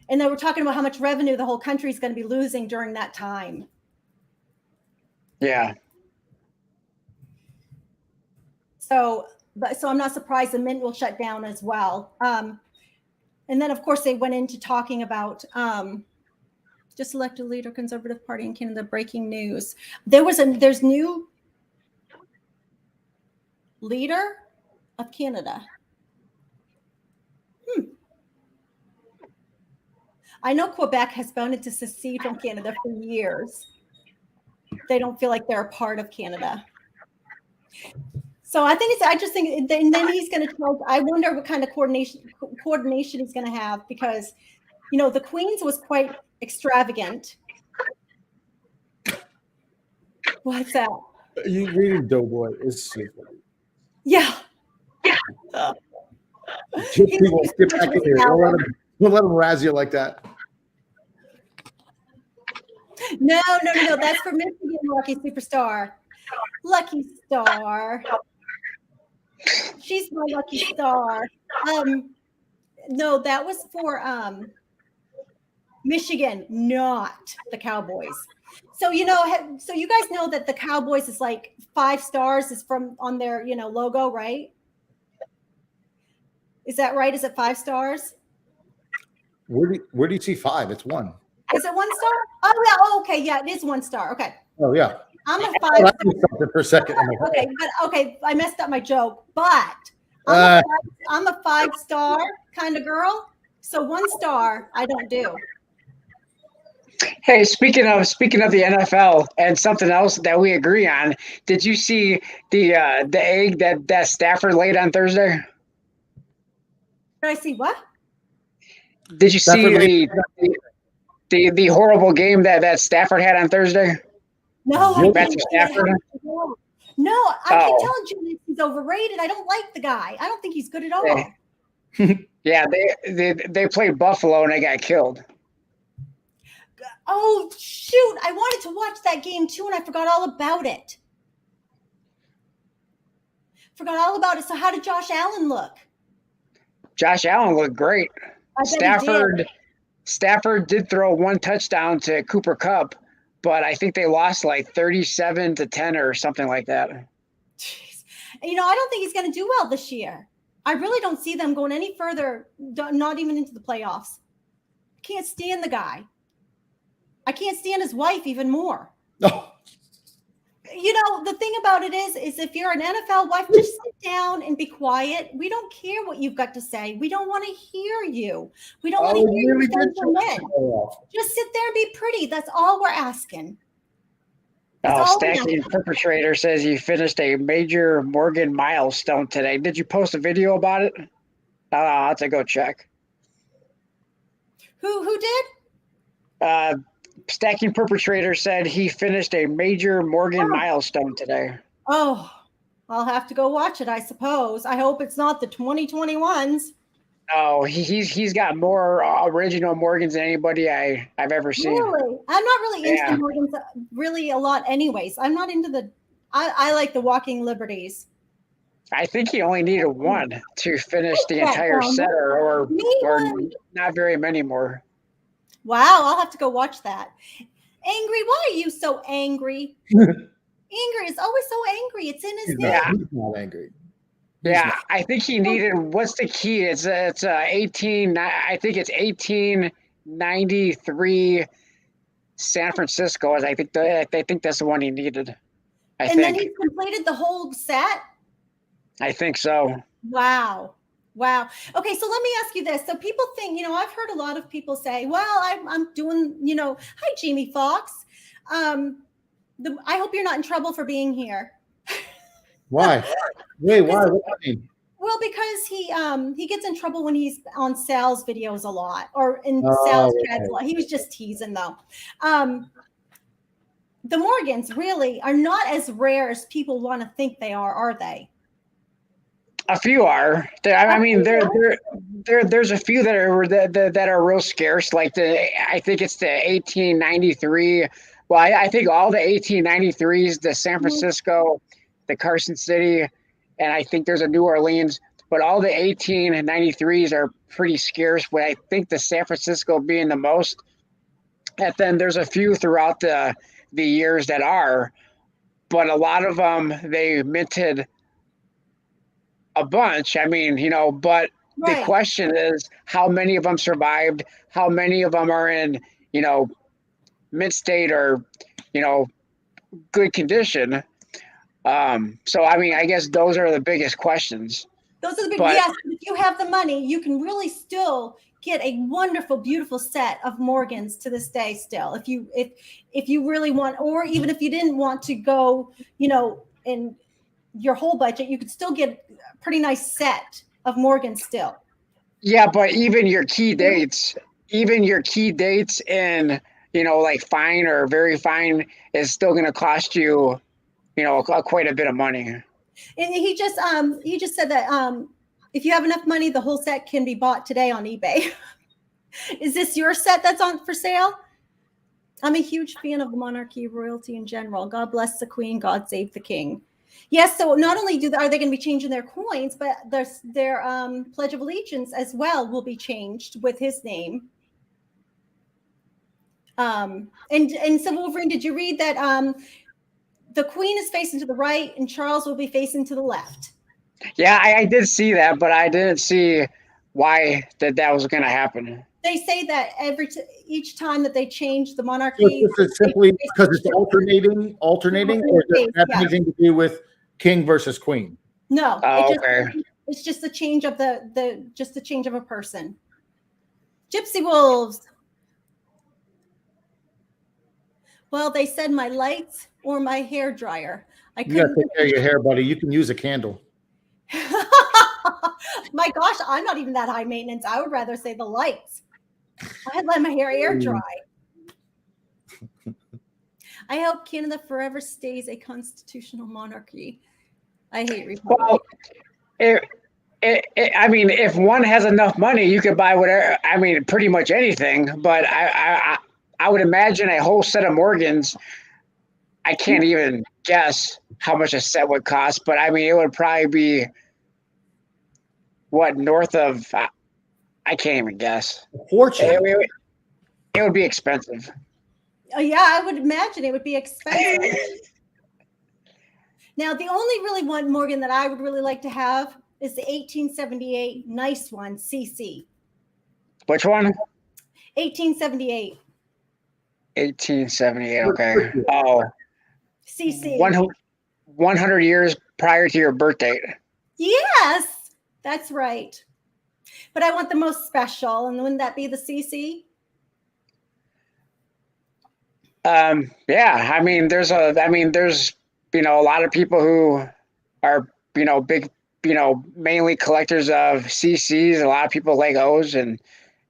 they were talking about how much revenue the whole country is going to be losing during that time. Yeah. So I'm not surprised the mint will shut down as well. And then, of course, they went into talking about just elected leader, Conservative Party in Canada, breaking news. There's new leader of Canada. I know Quebec has wanted to secede from Canada for years. They don't feel like they're a part of Canada. So I just think, and then he's going to tell, I wonder what kind of coordination he's going to have, because, the Queen's was quite extravagant. What's that? You reading Doughboy is super. Yeah. People get back in here. Don't let him razz you like that. No. That's for Michigan Lucky Superstar. Lucky Star. She's my lucky star. No, that was for Michigan, not the Cowboys. So so you guys know that the Cowboys is like 5 stars is from on their logo, right? Is that right? Is it 5 stars? Where do you see 5? It's 1. Is it 1 star? Oh yeah. Oh, okay. Yeah, it is 1 star. Okay. Oh yeah. I'm a 5 star. For a second. Okay. I messed up my joke, but I'm a 5-star kind of girl. So 1 star, I don't do. Hey, speaking of the NFL and something else that we agree on, did you see the egg that Stafford laid on Thursday? Did I see what? Did you see the horrible game that Stafford had on Thursday? No, Stafford. No, I keep telling you he's overrated. I don't like the guy. I don't think he's good at all. Yeah, they played Buffalo and they got killed. Oh shoot! I wanted to watch that game too, and I forgot all about it. So how did Josh Allen look? Josh Allen looked great. Stafford did throw 1 touchdown to Cooper Kupp, but I think they lost like 37-10 or something like that. Jeez. I don't think he's going to do well this year. I really don't see them going any further, not even into the playoffs. I can't stand the guy. I can't stand his wife even more. Oh. The thing about it is if you're an NFL wife, just sit down and be quiet. We don't care what you've got to say. We don't want to hear you. We don't want to hear you men. Just sit there and be pretty. That's all we're asking. Stacking Perpetrator says you finished a major Morgan milestone today. Did you post a video about it? I'll have to go check. Who did? Stacking Perpetrator said he finished a major Morgan milestone today. Oh, I'll have to go watch it, I suppose. I hope it's not the 2021s. Oh, he's got more original Morgans than anybody I've ever seen. Really? I'm not really into the Morgans really a lot anyways. I'm not into I like the Walking Liberties. I think he only needed 1 to finish the entire set or not very many more. Wow, I'll have to go watch that. Angry, why are you so angry? Angry is always so angry. It's in his name. He's not angry. Yeah, I think he needed. What's the key? It's 18. I think it's 1893 San Francisco. I think that's the one he needed. Then he completed the whole set. I think so. Wow. Okay, so let me ask you this. So people think, I've heard a lot of people say, "Well, I'm doing, hi Jamie Foxx. I hope you're not in trouble for being here." Why? Wait, why? What do you mean? Well, because he gets in trouble when he's on sales videos a lot or in Oh, sales okay. chats a lot. He was just teasing though. The Morgans really are not as rare as people want to think they are they? A few are. I mean, there's a few that are real scarce. Like I think it's the 1893. Well, I think all the 1893s, the San Francisco, the Carson City, and I think there's a New Orleans. But all the 1893s are pretty scarce. But I think the San Francisco being the most. And then there's a few throughout the years that are, but a lot of them they minted a bunch. I mean, but the Right. question is how many of them survived, how many of them are in, mint state or, good condition. So, I mean, I guess those are the biggest questions. Those are the big, But- yes, if you have the money, you can really still get a wonderful, beautiful set of Morgans to this day still. If you really want, or even if you didn't want to go, in your whole budget, you could still get a pretty nice set of Morgans still. Yeah, but even your key dates in, like fine or very fine is still going to cost you, quite a bit of money. And he just said that if you have enough money, the whole set can be bought today on eBay. Is this your set that's on for sale? I'm a huge fan of the monarchy, royalty in general. God bless the queen. God save the king. Yes. So not only are they going to be changing their coins, but their Pledge of Allegiance as well will be changed with his name. And so Wolverine, did you read that the queen is facing to the right and Charles will be facing to the left? Yeah, I did see that, but I didn't see why that was going to happen. They say that each time that they change the monarchy, So it's simply because it's alternating, or does it have anything to do with king versus queen? No, okay. It's just the change of the change of a person. Gypsy wolves. Well, they said my lights or my hair dryer. You gotta take care of your hair, buddy. You can use a candle. My gosh, I'm not even that high maintenance. I would rather say the lights. I'd let my hair air dry. I hope Canada forever stays a constitutional monarchy. I hate republic. Well, I mean, if one has enough money, you could buy whatever. I mean, pretty much anything. But I would imagine a whole set of Morgans. I can't even guess how much a set would cost, but I mean, it would probably be north of. I can't even guess. A fortune. It would be expensive. Yeah, I would imagine it would be expensive. Now, the only really one Morgan that I would really like to have is the 1878 nice one, CC. Which one? 1878. 1878. Okay. Oh. CC. 100 years prior to your birth date. Yes, that's right. But I want the most special, and wouldn't that be the CC? Yeah. I mean, there's a lot of people who are, big, mainly collectors of CCs. A lot of people like O's, and,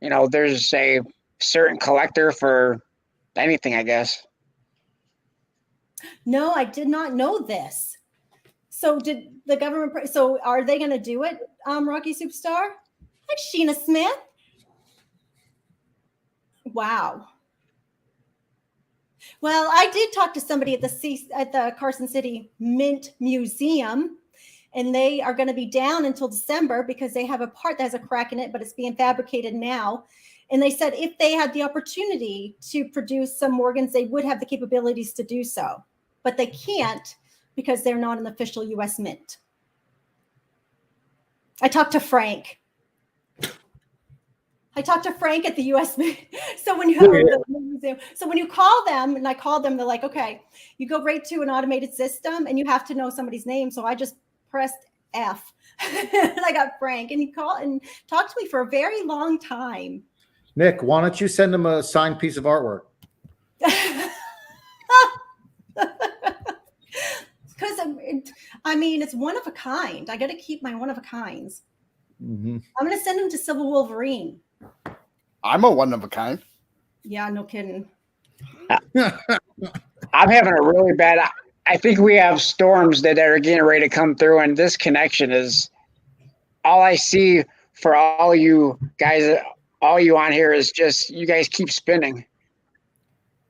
there's a certain collector for anything, I guess. No, I did not know this. So did the government, so are they going to do it, Rocky Superstar? Like Sheena Smith? Wow. Well, I did talk to somebody at the Carson City Mint Museum, and they are going to be down until December because they have a part that has a crack in it, but it's being fabricated now. And they said if they had the opportunity to produce some Morgans, they would have the capabilities to do so, but they can't because they're not an official U.S. mint. I talked to Frank. at the U.S. Mint. So when you call them, and I called them, they're like, okay, you go right to an automated system and you have to know somebody's name. So I just pressed F and I got Frank, and he called and talked to me for a very long time. Nick, why don't you send him a signed piece of artwork? Because I mean, it's one of a kind. I got to keep my one of a kinds. Mm-hmm. I'm going to send him to Civil Wolverine. I'm a one of a kind. Yeah, no kidding. I'm having a really bad. I think we have storms that are getting ready to come through, and this connection is all I see for all you guys. All you on here is just you guys keep spinning.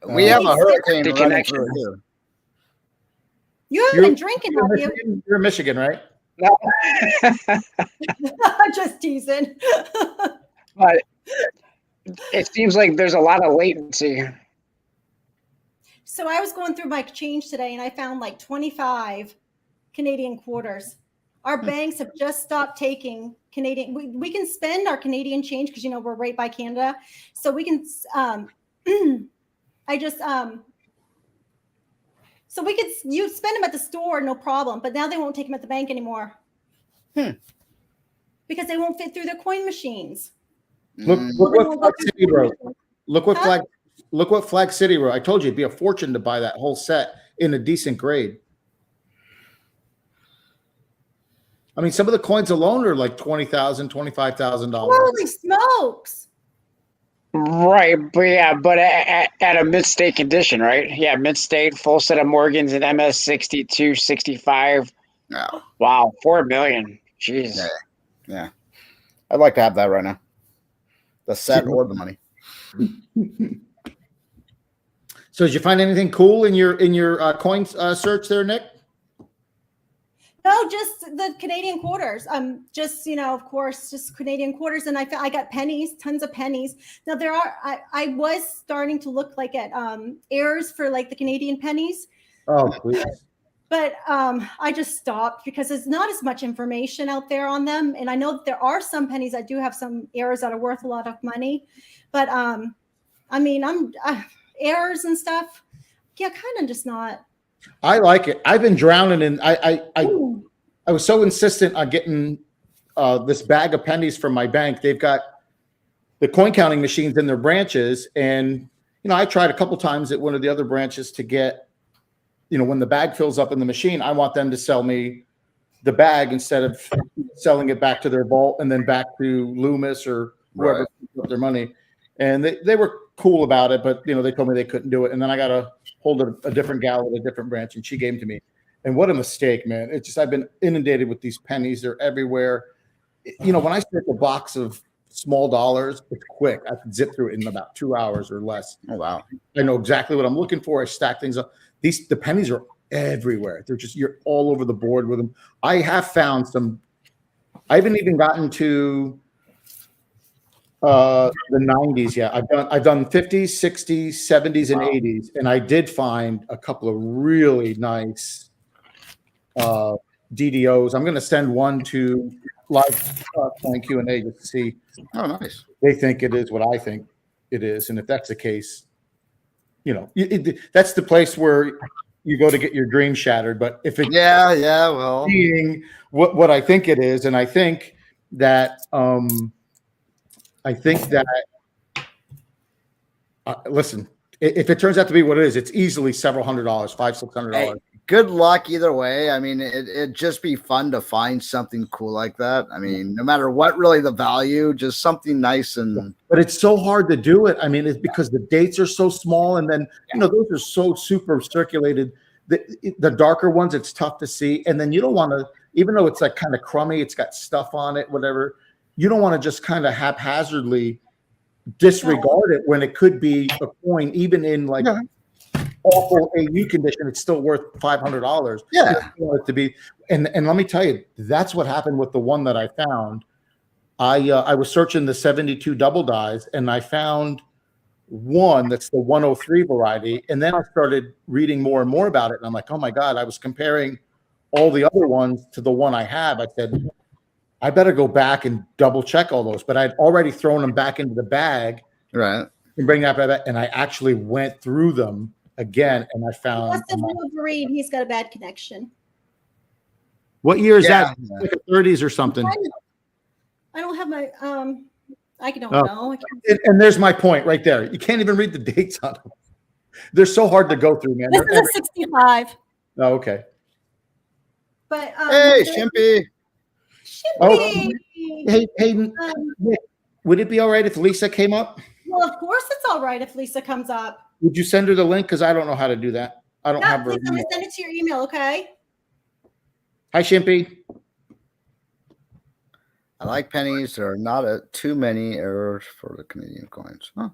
We have a hurricane The running connection. through here. You haven't been drinking, have you? You're in Michigan, right? No. Just teasing. But it seems like there's a lot of latency. So I was going through my change today, and I found like 25 Canadian quarters. Our banks have just stopped taking Canadian. We can spend our Canadian change because, you know, we're right by Canada. So we can, so we could, you spend them at the store, no problem. But now they won't take them at the bank anymore. Because they won't fit through their coin machines. Look what Flag City wrote. Look what Flag City wrote. I told you it'd be a fortune to buy that whole set in a decent grade. I mean, some of the coins alone are like $20,000, $25,000. Holy smokes! Right, but at a mid-state condition, right? Yeah, mid-state, full set of Morgans and MS 62, 65. No. Wow, $4 million. Jeez. Yeah. I'd like to have that right now. The set or the money. So did you find anything cool in your coin search there, Nick? No, just the Canadian quarters. Just, you know, of course, just Canadian quarters. And I got pennies, tons of pennies. Now there are, I was starting to look like at heirs for like the Canadian pennies. Oh, please. But I just stopped because there's not as much information out there on them. And I know that there are some pennies that do have some heirs that are worth a lot of money. But I mean, I'm heirs and stuff. Yeah, kind of just not. I like it. I've been drowning in. I was so insistent on getting this bag of pennies from my bank. They've got the coin counting machines in their branches, and you know, I tried a couple times at one of the other branches to get, you know, when the bag fills up in the machine, I want them to sell me the bag instead of selling it back to their vault and then back to Loomis or whoever put their money. And they were cool about it, but you know, they told me they couldn't do it. And then I got a hold of a different gal at a different branch, and she gave them to me. And what a mistake, man. It's just, I've been inundated with these pennies. They're everywhere. You know, when I stick a box of small dollars, it's quick. I can zip through it in about 2 hours or less. Oh, wow. I know exactly what I'm looking for. I stack things up. The pennies are everywhere. They're just, you're all over the board with them. I have found some, I haven't even gotten to the 90s yet. I've done 50s, 60s, 70s, and 80s, and I did find a couple of really nice DDOs. I'm going to send one to live coin Q&A just to see. Oh, nice. They think it is what I think it is, and if that's the case, you know, that's the place where you go to get your dream shattered. But if it's well, being what I think it is, and I think that listen, if it turns out to be what it is, it's easily several $100s, $500-$600. Hey, good luck either way. I mean, it'd just be fun to find something cool like that. I mean, no matter what really the value, just something nice. And but it's so hard to do it. I mean, it's because the dates are so small, and then you know, those are so super circulated. The darker ones, it's tough to see, and then you don't want to, even though it's like kind of crummy, it's got stuff on it, whatever. You don't want to just kind of haphazardly disregard it when it could be a coin, even in like awful AU condition, it's still worth $500. Yeah, it to be. And let me tell you, that's what happened with the one that I found. I was searching the 72 double dies, and I found one that's the 103 variety. And then I started reading more and more about it, and I'm like, oh my God, I was comparing all the other ones to the one I have. I said, I better go back and double check all those, but I'd already thrown them back into the bag, right? And bring that back. And I actually went through them again, and I found. He's got a bad connection. What year is that? Like the 30s or something. I don't have my I don't know. And there's my point right there. You can't even read the dates on them. They're so hard to go through, man. This is a 65. Oh, okay. But Hey, Shimpy. Shimpy. Hey, Nick, would it be all right if Lisa came up? Well, of course it's all right if Lisa comes up. Would you send her the link? Because I don't know how to do that. I don't have her. Please, I'm gonna send it to your email, okay? Hi, Shimpy. I like pennies. There are not too many errors for the Canadian coins. Huh.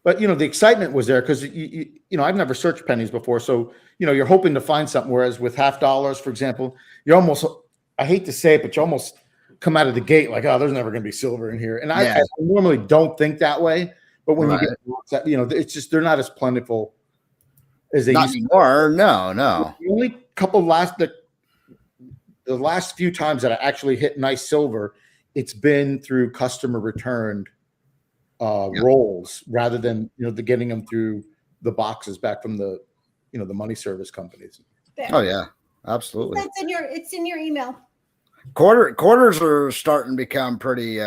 But the excitement was there because I've never searched pennies before, so you're hoping to find something. Whereas with $50, for example, you're almost, I hate to say it, but you almost come out of the gate like, oh, there's never going to be silver in here. And I normally don't think that way, but when you get, it's just they're not as plentiful as they used to. Anymore. No. The only couple the last few times that I actually hit nice silver, it's been through customer returned rolls rather than the getting them through the boxes back from the the money service companies. There. Oh yeah, absolutely. It's in your email. Quarters are starting to become pretty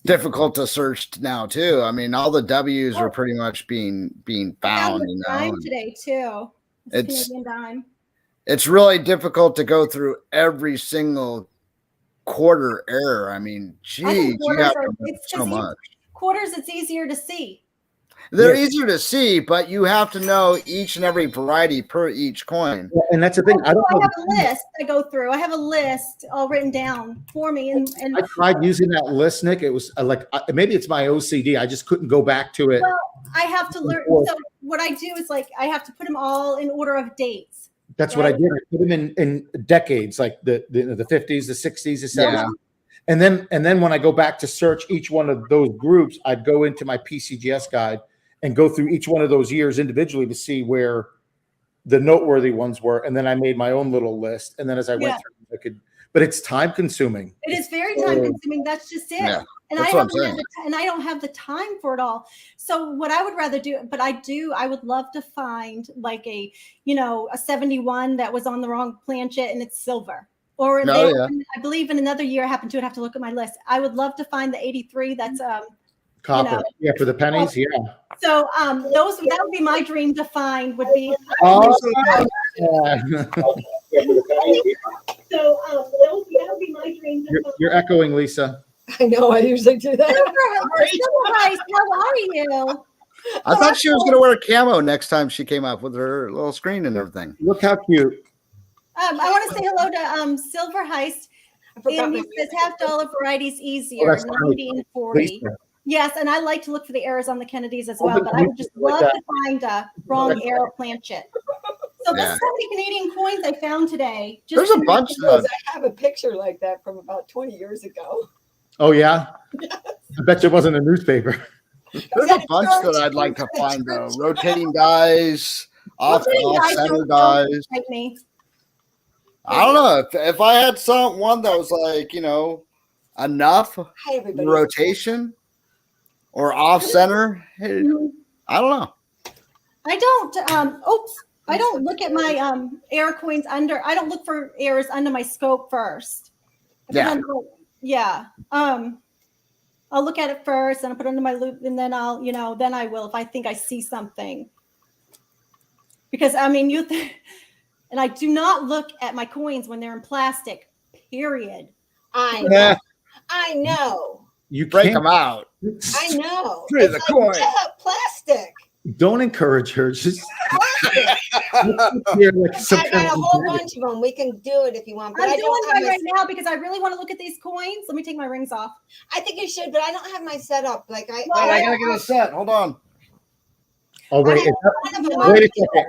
difficult to search now too. I mean, all the W's are pretty much being found. Dime today too. It's Canadian dime. It's really difficult to go through every single quarter error. I mean, geez, you have to do so much. Quarters, it's easier to see. They're easier to see, but you have to know each and every variety per each coin. Yeah, and that's the thing. I have a list I go through. I have a list all written down for me. And I tried using that list, Nick. It was maybe it's my OCD. I just couldn't go back to it. Well, I have to learn. So what I do is I have to put them all in order of dates. That's what I did. I put them in decades, like the 50s, the 60s, the 70s. Yeah. And then when I go back to search each one of those groups, I'd go into my PCGS guide and go through each one of those years individually to see where the noteworthy ones were. And then I made my own little list. And then as I went through, I could. But it's time consuming. It is very time consuming. That's just it. Yeah, and I don't have the time for it all. So what I would rather do, but I would love to find like a 71 that was on the wrong planchet and it's silver. Or I believe in another year I happen to have to look at my list. I would love to find the 83 that's copper. For the pennies. Yeah. So that would be my dream to find would be So that would be my dream. You're echoing, Lisa. I know. I usually do that. How are you? I thought she was going to wear a camo next time she came up with her little screen and everything. Look how cute. I want to say hello to Silver Heist. And he says $50 varieties easier, 90 and 40. Lisa. Yes, and I like to look for the errors on the Kennedys as well, but I would just love to find a wrong error planchet. So this is how many Canadian coins I found today. There's a bunch of those. I have a picture like that from about 20 years ago. Oh, yeah? Yes. I bet it wasn't a newspaper. There's a bunch that I'd like to find, though. Rotating dies, off-center dies. I don't know. If I had one that was like, enough rotation or off-center, I don't know. I don't look at my error coins under. I don't look for errors under my scope first. I'll look at it first and I'll put it under my loop, and then then I will if I think I see something. Because and I do not look at my coins when they're in plastic. Period. I know. You break them out. I know. It's the coin. Plastic. Don't encourage her. Just I got a whole bunch of them. We can do it if you want. But I'm doing one right now because I really want to look at these coins. Let me take my rings off. I think you should, but I don't have my setup. I gotta get a set. Hold on. Oh wait! Wait a second.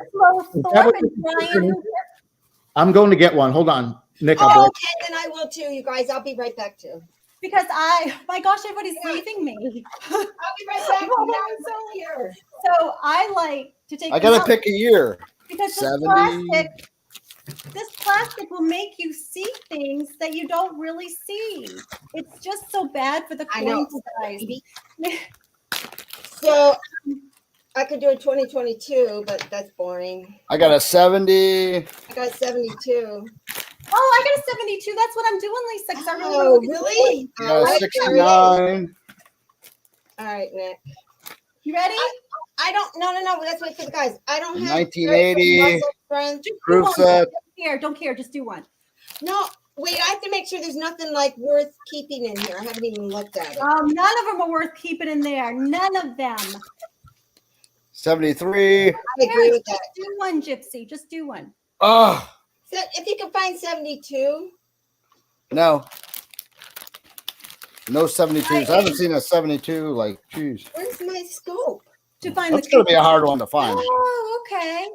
I'm going to get one. Hold on, Nick. Okay, then I will too, you guys. I'll be right back too. Because my gosh, everybody's leaving me. I'll be right back. So I like to take. I gotta pick a year. Because this plastic will make you see things that you don't really see. It's just so bad for the coin size. So I could do a 2022, but that's boring. I got a 70. I got 72. Oh, I got a 72. That's what I'm doing, Lisa. Really? I got a 69. All right, Nick. You ready? I don't. No. Let's wait for the guys. I don't have 1980. muscle strength. Just do Proof one. set. Don't care. Just do one. No, wait. I have to make sure there's nothing like worth keeping in here. I haven't even looked at it. None of them are worth keeping in there. None of them. 73. I agree with that. Just do one, Gypsy. Just do one. Oh, So if you can find 72, no. No 72s. I haven't seen a 72. Like, geez. where's my scope? To find That's the going to be a hard one to find. Oh, okay.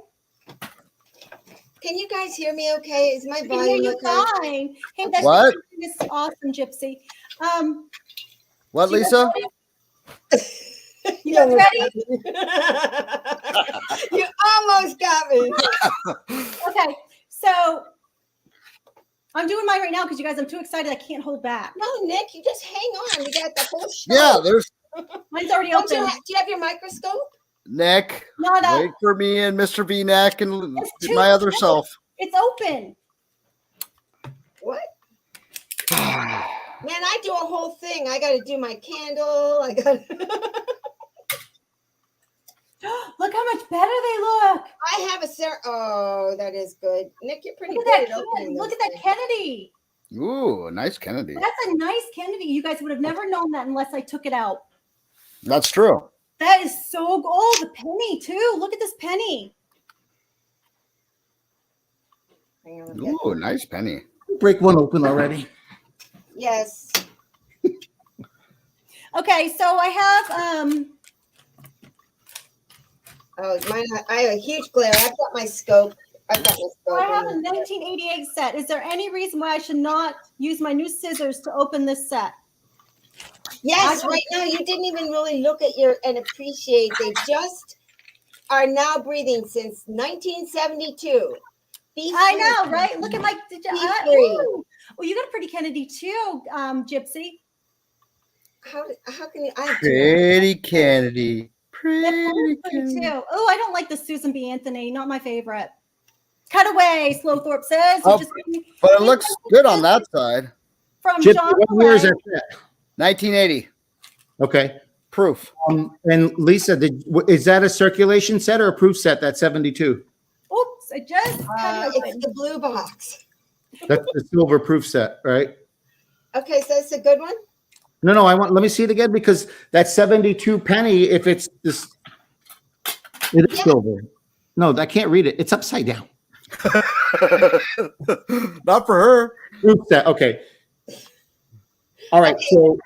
Can you guys hear me? Okay, is my I can hear volume you okay? fine. Hey, that's What? awesome, Gypsy. What, so you guys Lisa? ready? You guys ready? You almost got me. Okay, so I'm doing mine right now because you guys, I'm too excited. I can't hold back. No, Nick, you just hang on. We got the whole show. Yeah, there's Mine's already Don't you open. do you have your microscope? Nick. Not up. Wait for me and Mr. V-Neck and It's too my other close. self. It's open. What? Man, I do a whole thing. I got to do my candle. I got. Look how much better they look. I have a Oh, that is good. Nick, you're pretty Look good at at opening that. Look those at that things. Kennedy. Ooh, a nice Kennedy. That's a nice Kennedy. You guys would have never known that unless I took it out. That's true. That is so gold. The penny too. Look at this penny. Hang on, let me get- Ooh, nice penny. Break one open already. Yes. Okay, so I have Oh, mine. I have a huge glare. I've got my scope. I've got my so I scope. have a 1988 set. Is there any reason why I should not use my new scissors to open this set? Yes, right now you didn't even really look at your and appreciate. They just are now breathing since 1972. Be I free. know, right? Look at my. free. Ooh. Well, you got a pretty Kennedy too, Gypsy. How can you? I have Pretty Kennedy. That's Pretty pretty Kennedy. too. Oh, I don't like the Susan B. Anthony. Not my favorite. Cut away, Slowthorpe says. Oh, but it looks good on that side. From Gypsy, John what year is Millay. that set? 1980. Okay. Proof. And Lisa, is that a circulation set or a proof set? That's 72. Oops, I just cut it it's open. the blue box. That's the silver proof set, right? Okay, so it's a good one. No, let me see it again because that 72 penny, if it's this, it is Yeah. silver. No, I can't read it. It's upside down. Not for her. Proof set. Okay. All right. So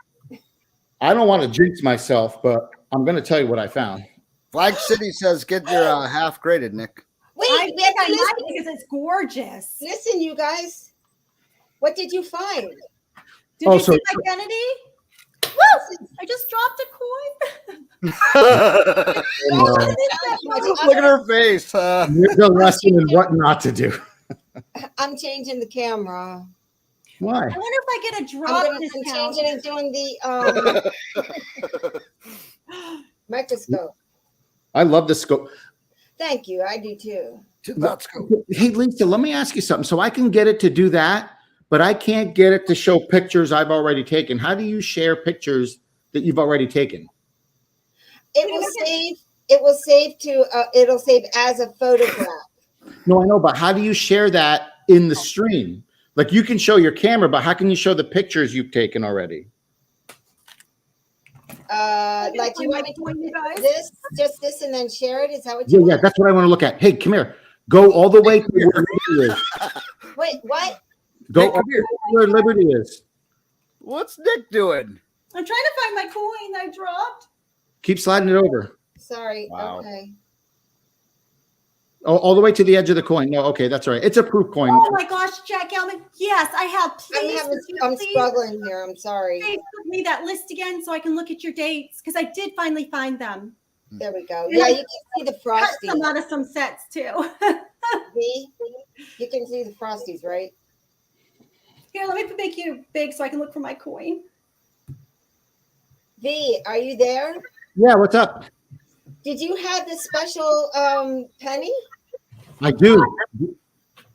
I don't want to jinx myself, but I'm going to tell you what I found. Flag City says get your half graded, Nick. Wait, I we think have I to like listen. it because it's gorgeous. Listen, you guys. What did you find? Did Oh, you so- see my Kennedy? Woo! I just dropped a coin. Look at her face. Here's a lesson in what not to do. I'm changing the camera. Why? I wonder if I get a I'm drop discount. changing and doing the microscope. I love the scope. Thank you. I do too. Let's go. Hey, Lisa, let me ask you something. So I can get it to do that, but I can't get it to show pictures I've already taken. How do you share pictures that you've already taken? It will save. It will save to. It'll save as a photograph. No, I know, but how do you share that in the stream? Like you can show your camera, but how can you show the pictures you've taken already? Like you want me to you guys? this, just this, and then share it. Is that what Yeah, you yeah, want? that's what I want to look at. Hey, come here. Go all the way to where Liberty is. Wait, what? Go Hey, all come the here. way to where Liberty is. What's Nick doing? I'm trying to find my coin I dropped. Keep sliding it over. Sorry. Wow. Okay. Oh, all the way to the edge of the coin. No, okay, that's all right. It's a proof coin. Oh my gosh, Jack Elman. Yes, I have. Please, I'm please, struggling here. I'm sorry. please give me that list again so I can look at your dates because I did finally find them. There we go. Yeah, you can see the Cut some frosties. out of some sets too. See? You can see the frosties, right? Here, let me make you big so I can look for my coin. V, are you there? Yeah, what's up? Did you have this special penny? I do.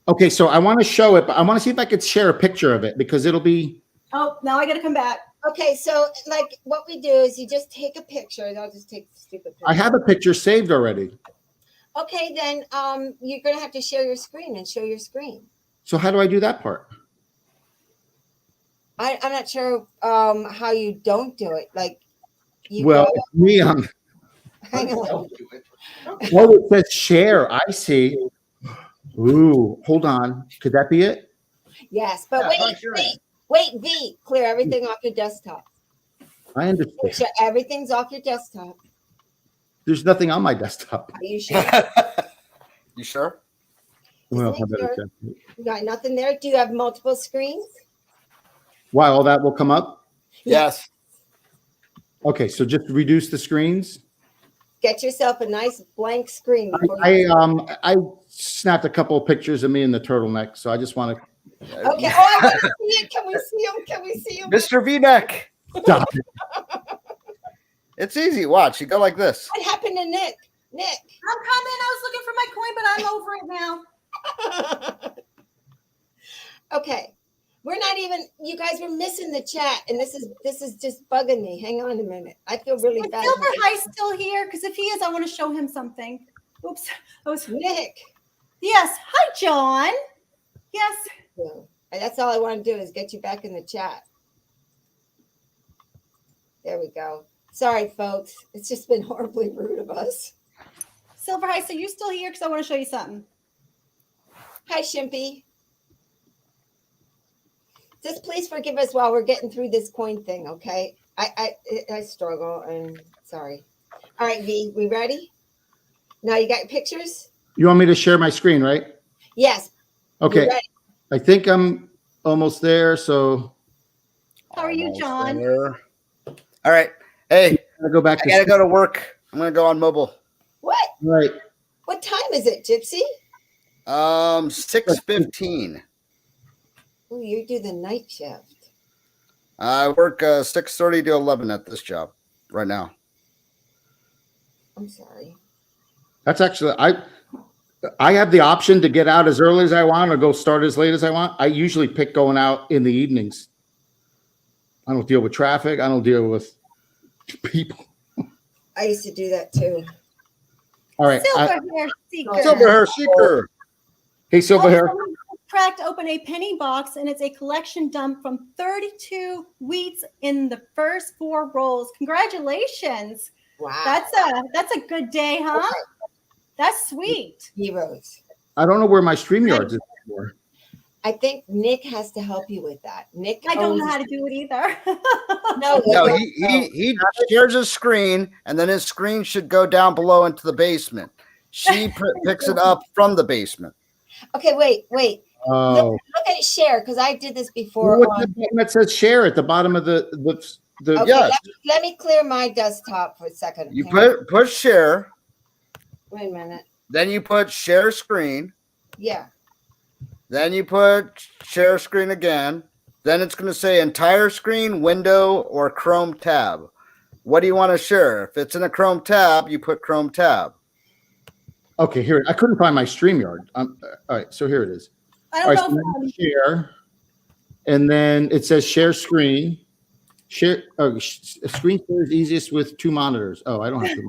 Okay, so I want to show it, but I want to see if I could share a picture of it because it'll be. Oh, now I got to come back. Okay, so like what we do is you just take a picture. I'll just take the stupid picture. I have a picture saved already. Okay, then you're gonna have to share your screen and show your screen. So how do I do that part? I'm not sure how you don't do it. Like you Well, go, me, hang on. oh, it says share. I see. Ooh, hold on. Could that be it? Yes, but wait, V, clear everything off your desktop. I Make understand. sure everything's off your desktop. There's nothing on my desktop. Are you sure? You sure? Well, Just I make better sure. check. You got nothing there? Do you have multiple screens? Why, all that will come up? Yes. Okay, so just reduce the screens. Get yourself a nice blank screen. Before you I snapped a couple of pictures of me in the turtleneck, so I just want to Okay. Oh, I want to see it. Can we see him? Can we see him? Mr. V-neck. stop it. It's easy. Watch. You go like this. What happened to Nick? Nick. I'm coming. I was looking for my coin, but I'm over it now. Okay. We're not even, you guys were missing the chat, and this is just bugging me. Hang on a minute. I feel really Is bad. Silver High still here? Because if he is, I want to show him something. Oops. I was Nick. Yes. Hi, John. Yes. Yeah. And that's all I want to do is get you back in the chat. There we go. Sorry, folks. It's just been horribly rude of us. Silver High, so you still here? Because I want to show you something. Hi, Shimpy. Just please forgive us while we're getting through this coin thing, okay? I struggle, and sorry. All right, V, we ready? Now you got your pictures? You want me to share my screen, right? Yes. Okay. We're ready. I think I'm almost there, so How are you, Almost John? there. All right. Hey, I go back I to gotta go to work. I'm gonna go on mobile. What? right. What time is it, Gypsy? 6:15. Oh, you do the night shift. I work 6:30 to 11 at this job right now. I'm sorry. That's actually I have the option to get out as early as I want or go start as late as I want. I usually pick going out in the evenings. I don't deal with traffic. I don't deal with people. I used to do that too. All right. Silver Hair Seeker. Silver hair seeker. Hey, Silver Hair. Cracked open a penny box, and it's a collection dump from 32 wheats in the first 4 rolls. Congratulations. Wow. That's a good day, huh? Okay. That's sweet. Heroes. I don't know where my StreamYards is for. I think Nick has to help you with that. Nick, I don't know how to do it either. No, No, he shares his screen, and then his screen should go down below into the basement. She picks it up from the basement. Okay, wait. Oh, Look at share because I did this before. what's the button that says share at the bottom of the Okay, Yes. let me clear my desktop for a second. You Hang on. push share, Wait a minute. then you put share screen, Yeah. then you put share screen again. Then it's going to say entire screen, window, or Chrome tab. What do you want to share? If it's in a Chrome tab, you put Chrome tab. Okay, here. I couldn't find my StreamYard. All right, so here it is. I All don't right, know. so share, and then it says share screen. Share screen share is easiest with 2 monitors. Oh, I don't have to.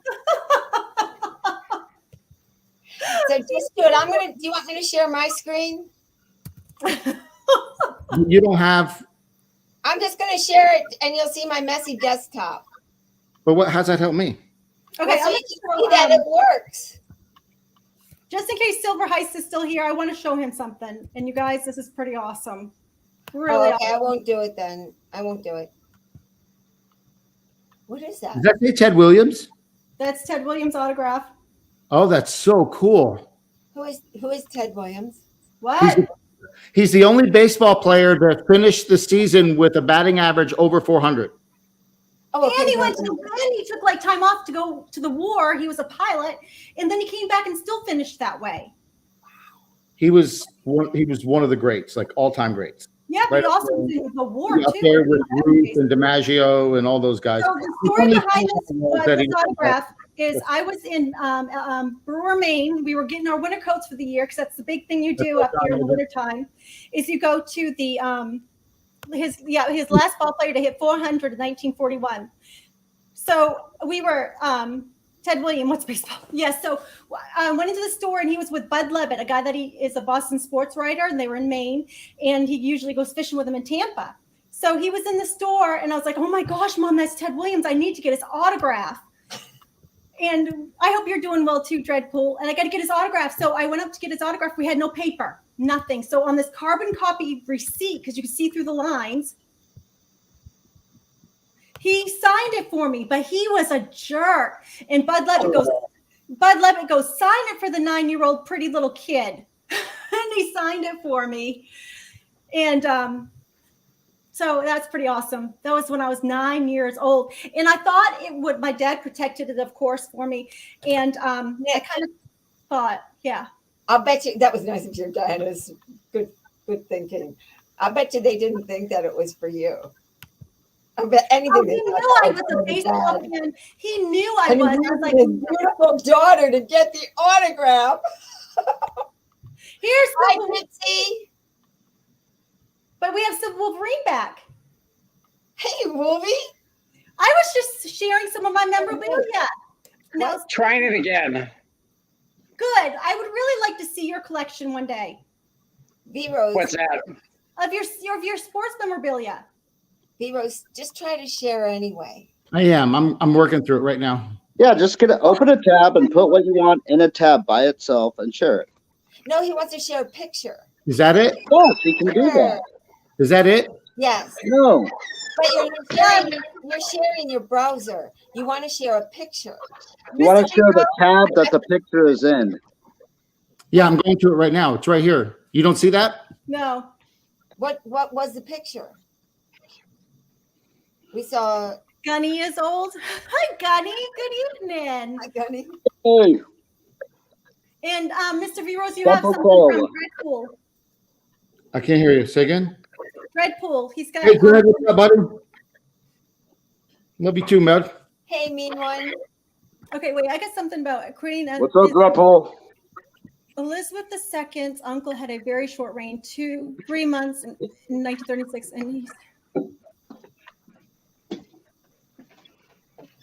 So just do it. Do you want me to share my screen? You don't have. I'm just going to share it, and you'll see my messy desktop. But how's that help me? Okay, So I'm you gonna can see that it works. just in case Silver Heist is still here, I want to show him something. And you guys, this is pretty awesome. Really Oh, okay, I awesome. won't do it then. I won't do it. What is that? Does that say Ted Williams? That's Ted Williams' autograph. Oh, that's so cool. Who is Ted Williams? What? He's the only baseball player that finished the season with a batting average over 400. Oh, okay. And he went to and he took like time off to go to the war. He was a pilot, and then he came back and still finished that way. He was one of the greats, like all-time greats. Yeah, but Right he up also there. was in the war Up too. there with Ruth and DiMaggio and all those guys. So the story behind That this he- autograph is I was in Brewer, Maine. We were getting our winter coats for the year because that's the big thing you do up here in the wintertime is you go to the his last ball player to hit 400 in 1941. So we were Ted Williams. What's baseball? Yes. So went into the store and he was with Bud Levitt, a guy that he is a Boston sports writer, and they were in Maine, and he usually goes fishing with him in Tampa. So he was in the store, and I was like, "Oh my gosh, Mom, that's Ted Williams. I need to get his autograph." And I hope you're doing well too, Dreadpool. And I got to get his autograph. So I went up to get his autograph. We had no paper, nothing. So on this carbon copy receipt, because you can see through the lines, he signed it for me, but he was a jerk. And Bud Levitt goes, sign it for the 9-year-old pretty little kid. And he signed it for me. And so that's pretty awesome. That was when I was 9 years old. And I thought it would, my dad protected it, of course, for me. And I kind of thought, yeah. I'll bet you that was nice of your dad. It was good thinking. I bet you they didn't think that it was for you. I bet anything. He knew I was a baseball fan. He knew I was. I was like, his beautiful daughter to get the autograph. Here's Hi, the Mitzi. But we have some Wolverine back. Hey, Wolvie. I was just sharing some of my memorabilia. No, Trying it again. good. I would really like to see your collection one day V-Rose. What's that? of your sports memorabilia. V-Rose, just try to share anyway. I am. I'm working through it right now. Yeah, just open a tab and put what you want in a tab by itself and share it. No, he wants to share a picture. Is that it? Yes, you can do that. Is that it? Yes. No. But you're sharing your browser. You want to share a picture. You want to share the tab that the picture is in. Yeah, I'm going through it right now. It's right here. You don't see that? No. What was the picture? We saw Gunny is old. Hi, Gunny. Good evening. Hi, Gunny. Hey, And Mr. V-Rose, you Double have something cola. from Dreadpool. I can't hear you. Say again. Dreadpool. He's got. Hey, Greg, what's up, buddy? Love you too, man. Hey, mean one. Okay, wait. I got something about creating. what's up, Grandpa? Elizabeth II's uncle had a very short reign, 3 months in 1936, and he's.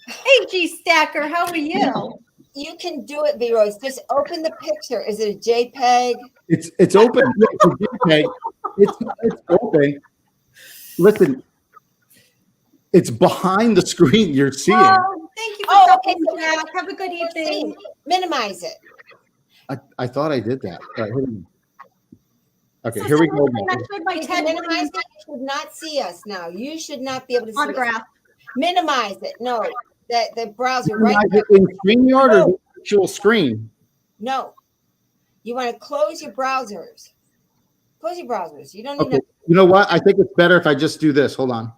Hey, G Stacker, how are you? You can do it, V-Rose. Just open the picture. Is it a JPEG? It's open. Yeah, it's open. Listen, it's behind the screen. You're seeing. Oh, thank you for okay. stopping, Jack. Have a good evening. Minimize it. I thought I did that. All right, okay, So here we go. I showed my You Ted minimize Williams it. You should not see us now. You should not be able to see us. autograph. Minimize it. No, the browser right Is there. it in StreamYard or the actual screen? No. You want to close your browsers. Close your browsers. You don't Okay. need You know what? I think it's better if I just do this. Hold on.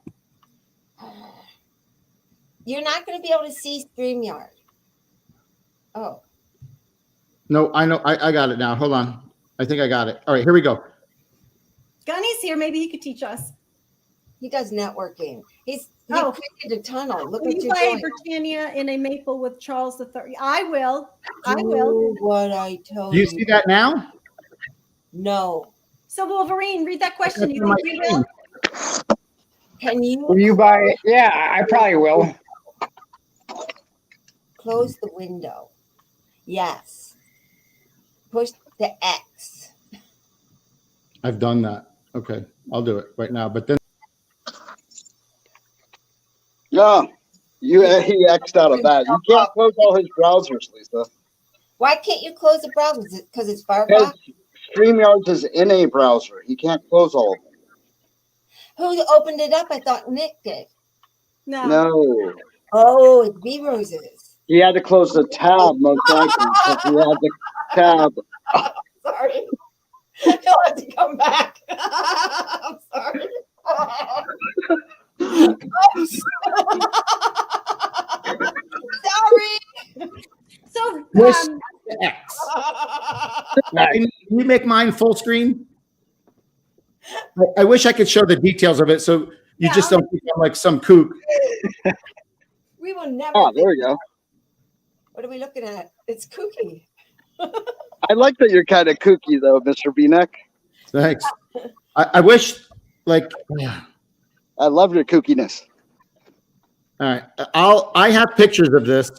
You're not going to be able to see StreamYard. Oh. No, I know. I got it now. Hold on. I think I got it. All right, here we go. Gunny's here. Maybe he could teach us. He does networking. He Oh. created a tunnel. Look Will what you you're buy doing. Britannia in a maple with Charles III? I will. I will. Do what I told Do you see that now? No. So Wolverine, read that question. That's You on think my you will? Can Will you you buy it? Yeah, I probably will. close the window? Yes. Push the X. I've done that. Okay, I'll do it right now. But then Yeah, he X'd out of that. You can't close all his browsers, Lisa. Why can't you close the browser? Because it's Because Firefox? StreamYard is in a browser. He can't close all of them. Who opened it up? I thought Nick did. No. No. Oh, it's V-Rose's. He had to close the tab most likely because he had the tab. Sorry. He'll have to come back. I'm sorry. Sorry. So Push X. Can you make mine full screen? I wish I could show the details of it so you just don't think I'm like some kook. We will never. Oh, there we go. What are we looking at? It's kooky. I like that you're kind of kooky, though, Mr. B-Neck. Thanks. I wish, like, I love your kookiness. All right. I have pictures of this.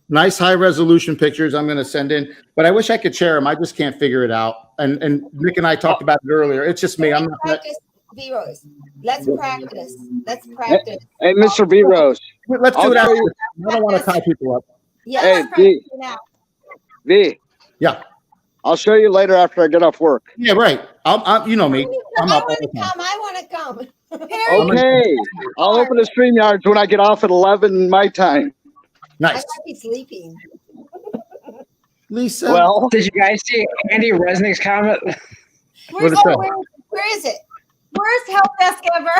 Nice high resolution pictures I'm going to send in, but I wish I could share them. I just can't figure it out. And Nick and I talked about it earlier. It's just me. I'm not that. Practice, V-Rose. Let's practice. Let's practice. Hey, Mr. V Rose. Let's do I'll it show after. you. I don't want to tie people up. Yeah, Hey, let's V. practice now. V. Yeah. I'll show you later after I get off work. Yeah, right. You know me. I'm I up all want the to time. come. I want to come. Okay. I'll open the StreamYards when I get off at 11 my time. I Nice. might be sleeping. Lisa. Well, Did you guys see Andy Resnick's comment? Where's, is that? Where is it? where's help desk ever?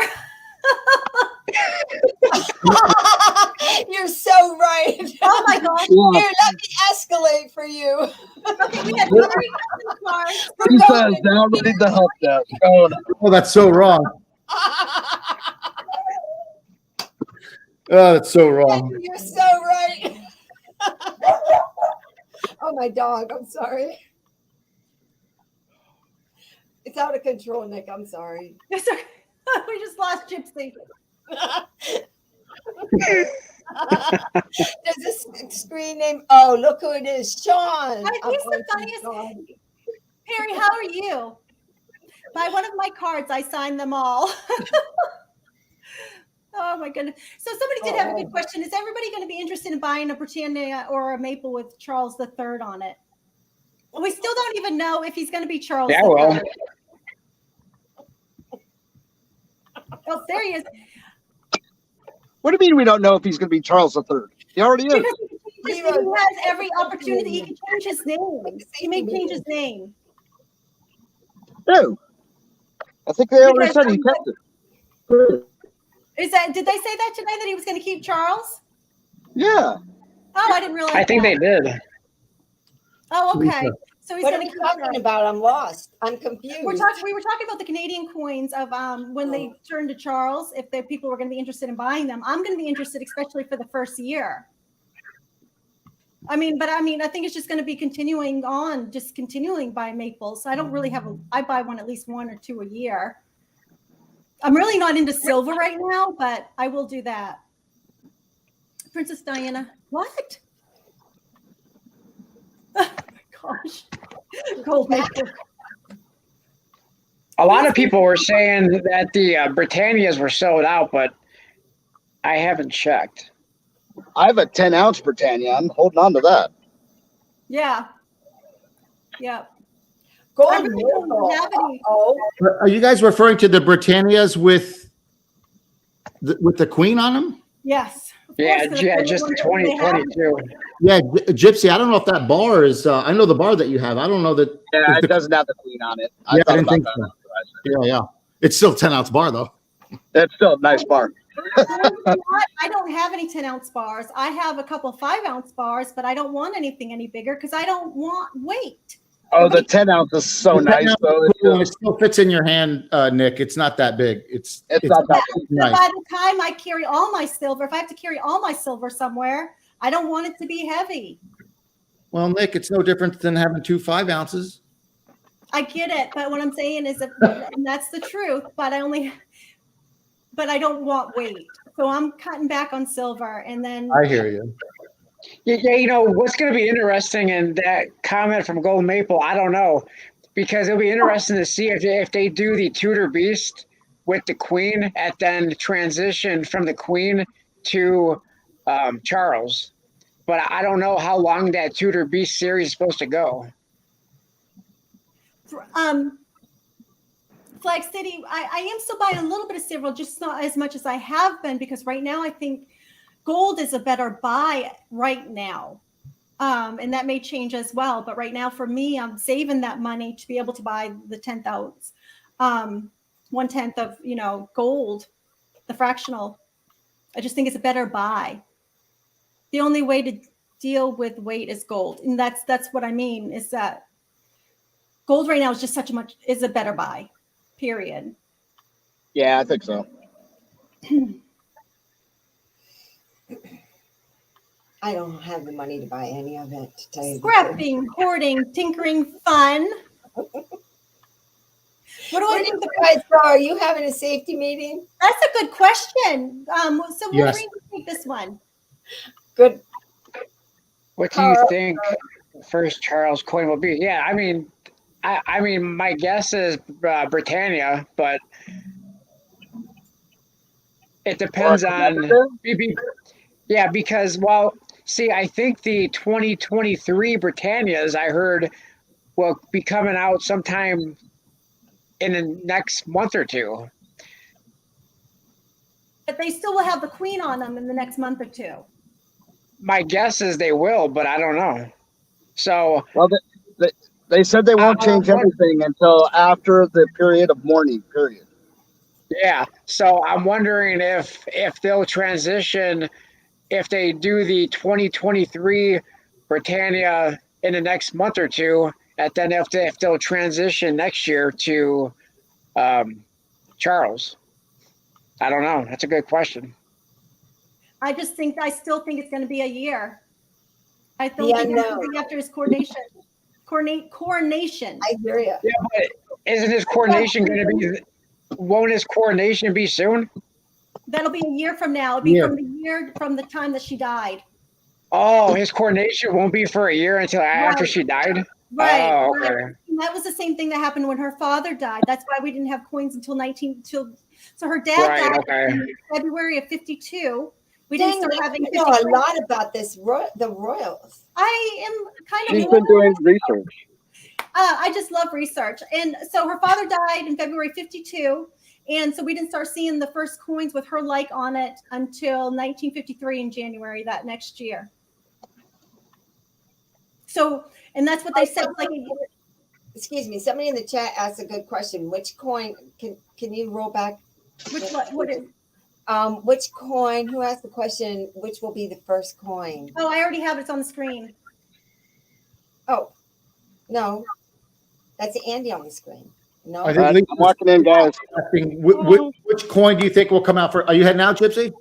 You're so right. Oh my gosh. yeah, Here, let me escalate for you. Okay, we had 3 cards. he says now ready to help desk. Oh, no. Oh, that's so wrong. Oh, that's so wrong. You're so right. Oh, my dog. I'm sorry. It's out of control, Nick. I'm sorry. Yes, sir. We just lost Gypsy. There's this screen name. Oh, look who it is. Sean. He's the funniest. Perry, how are you? By one of my cards, I signed them all. Oh my goodness. So somebody did have a good question. Is everybody going to be interested in buying a Britannia or a maple with Charles III on it? We still don't even know if he's going to be Charles Yeah, III. well. Oh, there he is. What do you mean we don't know if he's going to be Charles III? He already is. Because he has every opportunity. He can change his name. He may change his name. No. I think they already said he kept it. Did they say that today that he was going to keep Charles? Yeah. Oh, I didn't realize. I think that. they did. Oh, okay. So he's What are going we to keep talking Charles. about? I'm lost. I'm confused. We were talking about the Canadian coins of when they turned to Charles. If the people were going to be interested in buying them, I'm going to be interested, especially for the first year. I think it's just going to be continuing on, just continuing by maples. I don't really have I buy one at least 1 or 2 a year. I'm really not into silver right now, but I will do that. Princess Diana, what? Oh my gosh, gold maple. A lot of people were saying that the Britannias were sold out, but I haven't checked. I have a 10-ounce Britannia. I'm holding on to that. Yeah. Yeah. Gold I really don't have any. Are you guys referring to the Britannias with the Queen on them? Yes. Yeah, just 2022. Yeah, Gypsy. I don't know if that bar is. I know the bar that you have. I don't know that. Yeah, it doesn't have the Queen on it. I didn't think so. Yeah. It's still 10-ounce bar though. That's still a nice bar. I don't have any 10-ounce bars. I have a couple 5-ounce bars, but I don't want anything any bigger because I don't want weight. Oh, the 10-ounce is so nice though. It still fits in your hand, Nick. It's not that big. It's not that big. Nice. By the time I carry all my silver, if I have to carry all my silver somewhere, I don't want it to be heavy. Well, Nick, it's no different than having 2 5-ounces. I get it, but what I'm saying is and that's the truth, but I don't want weight. So I'm cutting back on silver and then I hear you. Yeah, what's going to be interesting in that comment from Gold Maple, I don't know, because it'll be interesting to see if they do the Tudor Beast with the Queen and then transition from the Queen to Charles. But I don't know how long that Tudor Beast series is supposed to go. Flag City, I am still buying a little bit of silver, just not as much as I have been, because right now I think gold is a better buy right now. And that may change as well. But right now for me, I'm saving that money to be able to buy the 10th ounce, 1/10 of, gold, the fractional. I just think it's a better buy. The only way to deal with weight is gold. And that's what I mean is that gold right now is just is a better buy, period. Yeah, I think so. I don't have the money to buy any of it, to tell you the truth. Scrapping, hoarding, tinkering, fun. What do I think? You guys go? Are you having a safety meeting? That's a good question. So we'll Yes. take this one. Good. What do you think the first Charles coin will be? Yeah, I mean, my guess is Britannia, but it depends on. Yeah, because see, I think the 2023 Britannias I heard will be coming out sometime in the next month or two. But they still will have the queen on them in the next month or two. My guess is they will, but I don't know. So, well, they said they won't change anything until after the period of mourning. Period. yeah. So I'm wondering if they'll transition, if they do the 2023 Britannia in the next month or two, and then if they'll transition next year to Charles. I don't know. That's a good question. I still think it's going to be a year. I don't think it's after his coronation. Coronation. I hear you. Yeah, but isn't his coronation going to be? Won't his coronation be soon? That'll be a year from now. It'll be from the time that she died. Oh, his coronation won't be for a year until after she died? Right. Oh, okay. Right. And that was the same thing that happened when her father died. That's why we didn't have coins until so her dad died in February of 52. We didn't start having. You know a lot about this, the royals. I am kind of. She's been doing research. I just love research, and so her father died in February 52, and so we didn't start seeing the first coins with her like on it until 1953 in January that next year. So, and that's what they said. Like, excuse me, somebody in the chat asked a good question. Which coin can you roll back? What is? Which coin? Who asked the question? Which will be the first coin? Oh, I already have it. It's on the screen. Oh, no, that's Andy on the screen. No, I think I'm walking in, guys. Which coin do you think will come out for? Are you heading out, Gypsy?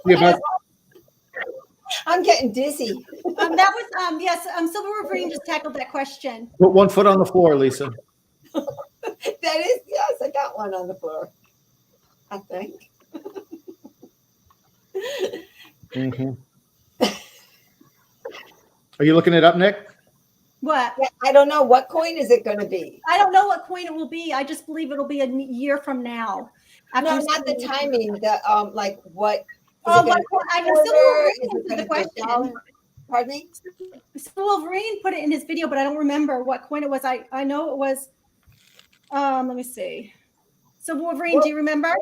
Yeah, I'm getting dizzy. That was yes. Silver Wolverine just tackled that question. put one foot on the floor, Lisa. That is, yes, I got one on the floor, I think. Mm-hmm. Are you looking it up, Nick? What? Yeah, I don't know. What coin is it going to be? I don't know what coin it will be. I just believe it'll be a year from now. No, not the timing. The like what? Oh, what coin? I know Silver Wolverine answered the question. Pardon me? Silver Wolverine put it in his video, but I don't remember what coin it was. I know it was. Let me see. So Wolverine, do you remember?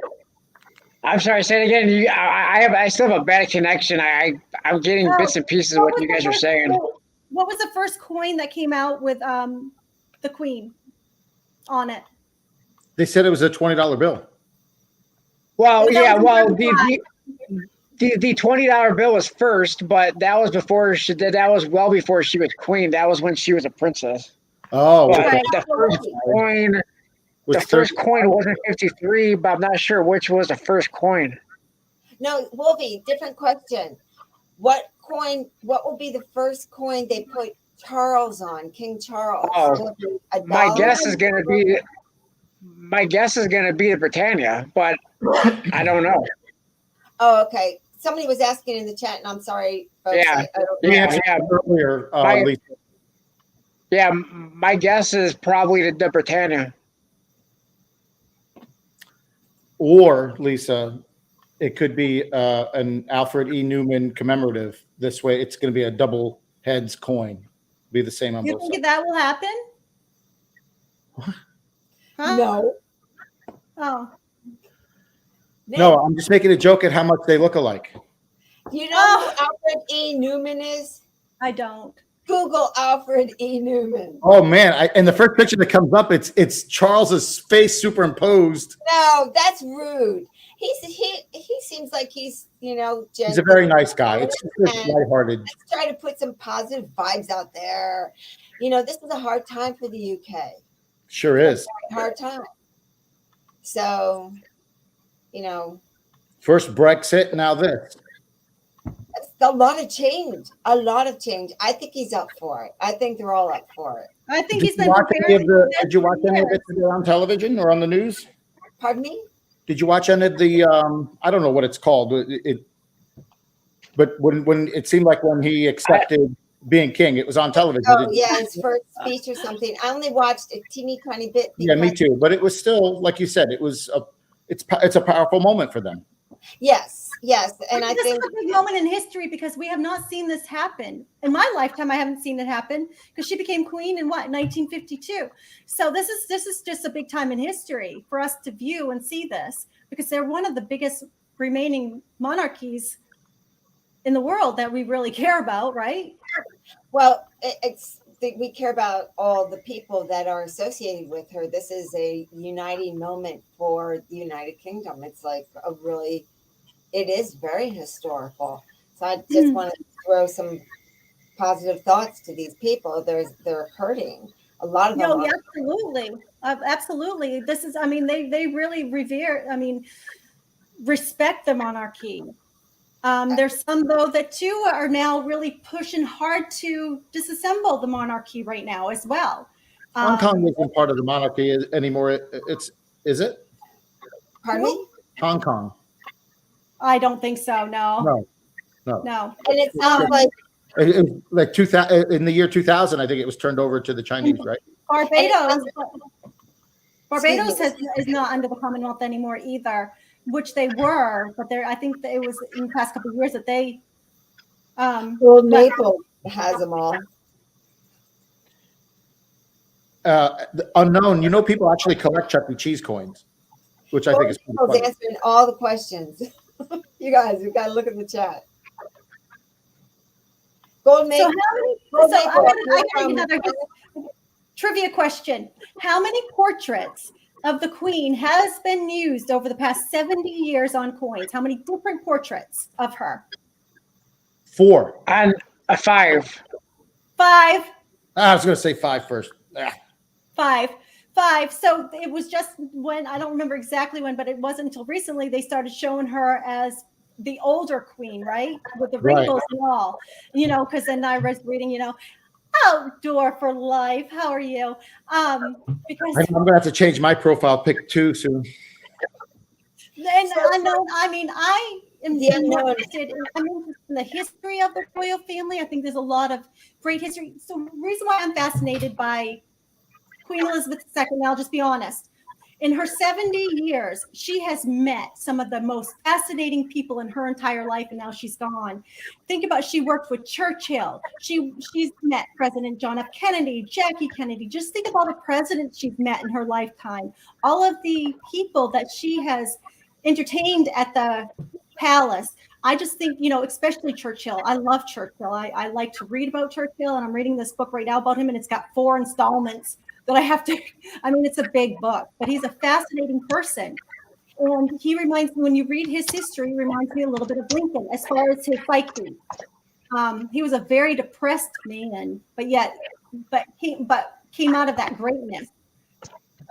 I'm sorry. Say it again. I still have a bad connection. I'm getting bits and pieces of what you guys are saying. What was the first coin that came out with the Queen on it? They said it was a $20 bill. Well, yeah. Well, the $20 bill was first, but that was before that was well before she was queen. That was when she was a princess. Oh, but okay. the first coin wasn't 53, but I'm not sure which was the first coin. No, Wolfie, different question. What will be the first coin they put Charles on, King Charles? Oh, my guess is going to be the Britannia, but I don't know. Oh, okay. Somebody was asking in the chat, and I'm sorry, folks. Yeah, earlier, yeah. My guess is probably the Britannia. Or Lisa, it could be an Alfred E. Newman commemorative. This way, it's going to be a double heads coin. Be the same on both sides. You think that will happen? What? Huh? No. Oh. No, I'm just making a joke at how much they look alike. You know who Alfred E. Newman is? I don't. Google Alfred E. Newman. Oh man! And the first picture that comes up, it's Charles's face superimposed. No, that's rude. He seems like he's he's a very nice guy. It's lighthearted. Let's try to put some positive vibes out there. This is a hard time for the UK. Sure is. Hard time. So, first Brexit, now this. That's a lot of change. I think he's up for it. I think they're all up for it. I think Did he's you been watch any of preparing. Did you watch any of it today on television or on the news? Pardon me? Did you watch any of the? I don't know what it's called. But when it seemed like when he accepted being king, it was on television. Oh, yeah, his first speech or something. I only watched a teeny tiny bit. Yeah, me too. But it was still, like you said, it's a powerful moment for them. Yes, and I this think is a big moment in history because we have not seen this happen in my lifetime. I haven't seen it happen because she became queen in 1952. So this is just a big time in history for us to view and see this because they're one of the biggest remaining monarchies in the world that we really care about, right? Well, we care about all the people that are associated with her. This is a uniting moment for the United Kingdom. It's like it is very historical. So I just want to throw some positive thoughts to these people. They're hurting. A lot of them. No, yeah, absolutely. This is, I mean, they really respect the monarchy. There's some though that too are now really pushing hard to disassemble the monarchy right now as well. Hong Kong isn't part of the monarchy anymore. Is it? Pardon me? Hong Kong. I don't think so. No. And it sounds like 2000 in the year 2000. I think it was turned over to the Chinese, right? Barbados is not under the Commonwealth anymore either, which they were, but I think that it was in the past couple of years that they. Well, Naples has them all. Unknown. You know, people actually collect Chuck E. Cheese coins, which I think is pretty funny. Answering all the questions. You guys, you've got to look at the chat. I got another trivia question. How many portraits of the Queen has been used over the past 70 years on coins? How many different portraits of her? 4. And a 5. 5. I was going to say 5 first. 5. So it was just when, I don't remember exactly when, but it wasn't until recently they started showing her as the older queen, right? With the wrinkles and all, because then I was reading, outdoor for life. How are you? Because I'm going to have to change my profile pic too soon. And I am interested in the history of the royal family. I think there's a lot of great history. So the reason why I'm fascinated by Queen Elizabeth II, and I'll just be honest, in her 70 years, she has met some of the most fascinating people in her entire life, and now she's gone. Think about, she worked with Churchill. She's met President John F. Kennedy, Jackie Kennedy. Just think of all the presidents she's met in her lifetime. All of the people that she has entertained at the palace. I just think, especially Churchill. I love Churchill. I like to read about Churchill, and I'm reading this book right now about him, and it's got 4 installments that I have to, it's a big book, but he's a fascinating person. And he reminds me, when you read his history, he reminds me a little bit of Lincoln as far as his psyche. He was a very depressed man, but came out of that greatness.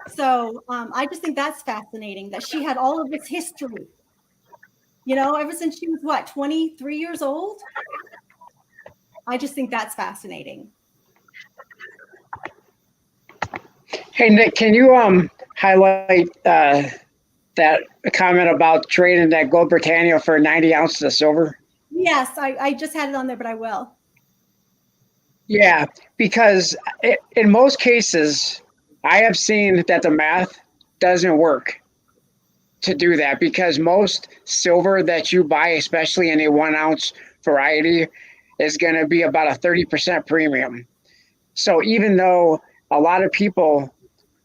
So I just think that's fascinating that she had all of this history, ever since she was 23 years old. I just think that's fascinating. Hey, Nick, can you highlight that comment about trading that gold Britannia for 90 ounces of silver? Yes, I just had it on there, but I will. Yeah, because in most cases, I have seen that the math doesn't work to do that, because most silver that you buy, especially in a 1 ounce variety, is going to be about a 30% premium. So even though a lot of people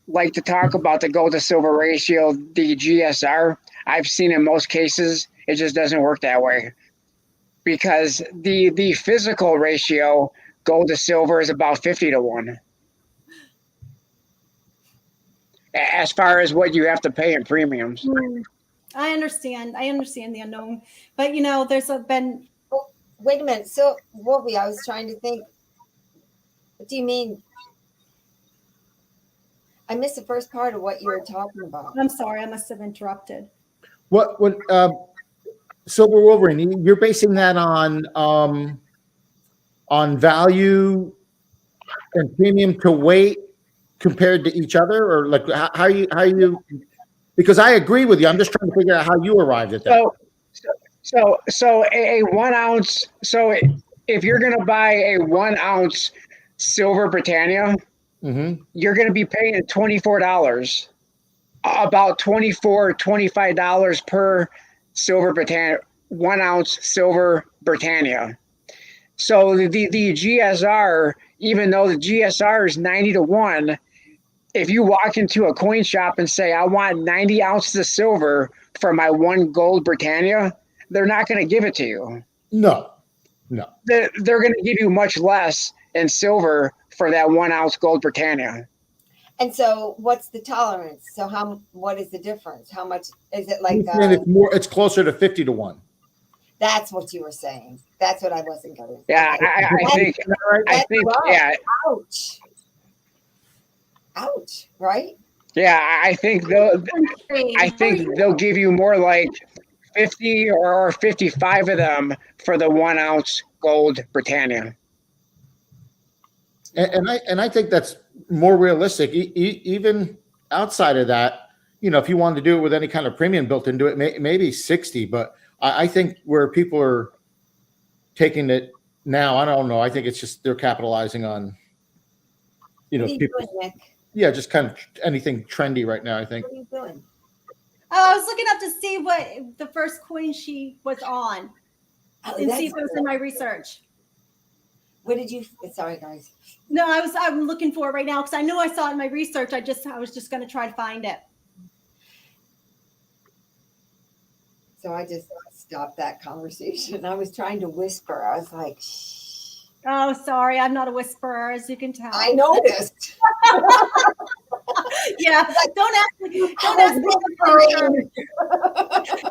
like to talk about the gold to silver ratio, the GSR, I've seen in most cases, it just doesn't work that way, because the physical ratio, gold to silver, is about 50 to 1. As far as what you have to pay in premiums. I understand the unknown, but there's been. Oh, wait a minute. So, Wolfie, I was trying to think. What do you mean? I missed the first part of what you were talking about. I'm sorry, I must have interrupted. What Silver Wolverine? You're basing that on value and premium to weight compared to each other, or like how you? Because I agree with you. I'm just trying to figure out how you arrived at that. So a 1 ounce. So if you're gonna buy a 1 ounce silver Britannia, you're gonna be paying $24, about $25 per silver Britannia, 1 ounce silver Britannia. So the GSR, even though the GSR is 90-1, if you walk into a coin shop and say, I want 90 ounces of silver for my 1 gold Britannia, they're not going to give it to you. No. They're going to give you much less in silver for that 1 ounce gold Britannia. And so what's the tolerance? So what is the difference? How much is it like? It's closer to 50-1. That's what you were saying. That's what I wasn't going. Yeah, okay. I think, yeah. Ouch, right? Yeah, I think they'll give you more like 50 or 55 of them for the 1 ounce gold Britannia. And I think that's more realistic. Even outside of that, if you wanted to do it with any kind of premium built into it, maybe 60. But I think where people are taking it now, I don't know. I think it's just they're capitalizing on, people. Doing, Nick? Yeah, just kind of anything trendy right now, I think. What are you doing? Oh, I was looking up to see what the first coin she was on and see if it was in my research. What did you? Sorry, guys. No, I'm looking for it right now because I know I saw it in my research. I was just going to try to find it. So I just stopped that conversation. I was trying to whisper. I was like, shh. Oh, sorry. I'm not a whisperer, as you can tell. I noticed. Yeah. Don't ask me. Don't ask me.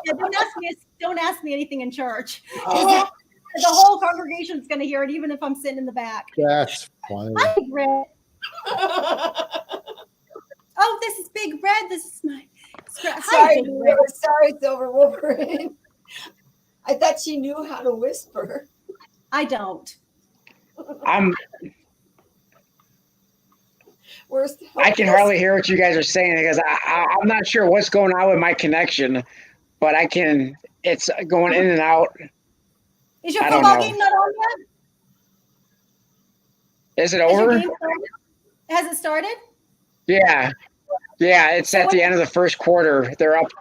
Yeah, don't ask me anything in church. The whole congregation is going to hear it, even if I'm sitting in the back. That's funny. Hi, Red. Oh, this is Big Red. This is my. Sorry, Silver Wolverine. I thought she knew how to whisper. I don't. I can hardly hear what you guys are saying because I'm not sure what's going on with my connection, but it's going in and out. Is your football game not on yet? Is it over? Has it started? Yeah. It's at the end of the first quarter. They're up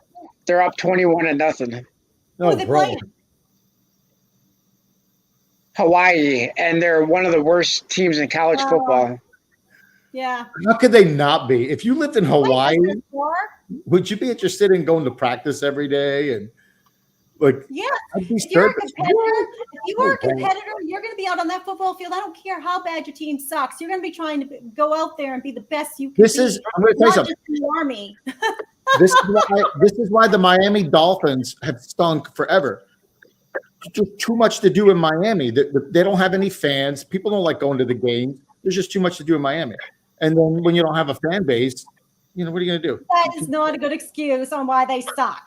21-0. Who are they playing? Hawaii, and they're one of the worst teams in college football. Yeah. How could they not be? If you lived in Hawaii, would you be interested in going to practice every day and Yeah. If you're a competitor, you're going to be out on that football field. I don't care how bad your team sucks. You're going to be trying to go out there and be the best you can. I'm going to tell you something. Just the Army. This is why the Miami Dolphins have stunk forever. Just too much to do in Miami. They don't have any fans. People don't like going to the games. There's just too much to do in Miami. And then when you don't have a fan base, what are you going to do? That is not a good excuse on why they suck.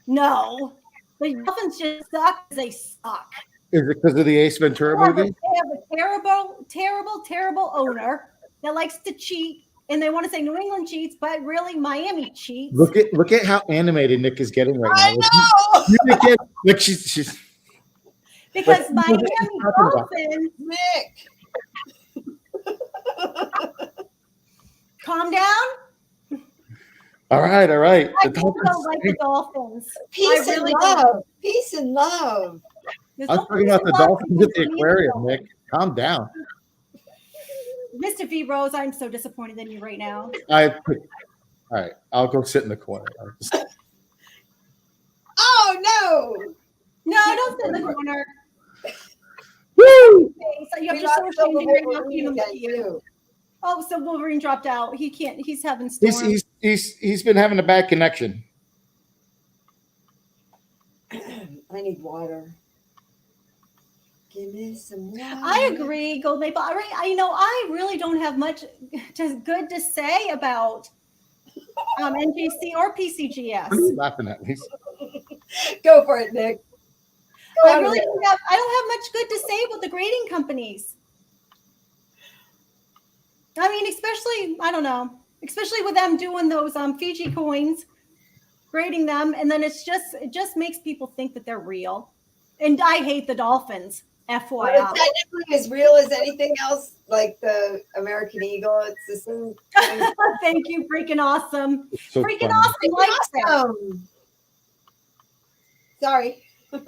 No. The Dolphins just suck because they suck. Is it because of the Ace Ventura movie? They have a terrible owner that likes to cheat. And they want to say New England cheats, but really Miami cheats. Look at how animated Nick is getting right now. I know. Look, she's because Miami Dolphins. Nick. Calm down. All right. I don't like the Dolphins. Peace and love. Peace and love. I was talking about the Dolphins at the aquarium, Nick. Calm down. Mr. V. Rose, I'm so disappointed in you right now. All right. I'll go sit in the corner. Oh, no. No, don't sit in the corner. Woo! Okay, so you have to social media right now. Oh, so Wolverine dropped out. He can't. He's having storms. He's been having a bad connection. I need water. Give me some water. I agree, Gold Maple. I really don't have much good to say about NJC or PCGS. What are you laughing at, Lisa? Go for it, Nick. I don't have much good to say about the grading companies. I mean, especially, I don't know, especially with them doing those Fiji coins, grading them, and then it just makes people think that they're real. And I hate the dolphins, Well, FYI. it's technically as real as anything else, like the American eagle. It's the same. Thank you, freaking awesome. So Freaking funny. awesome. Like that. Awesome. Sorry. All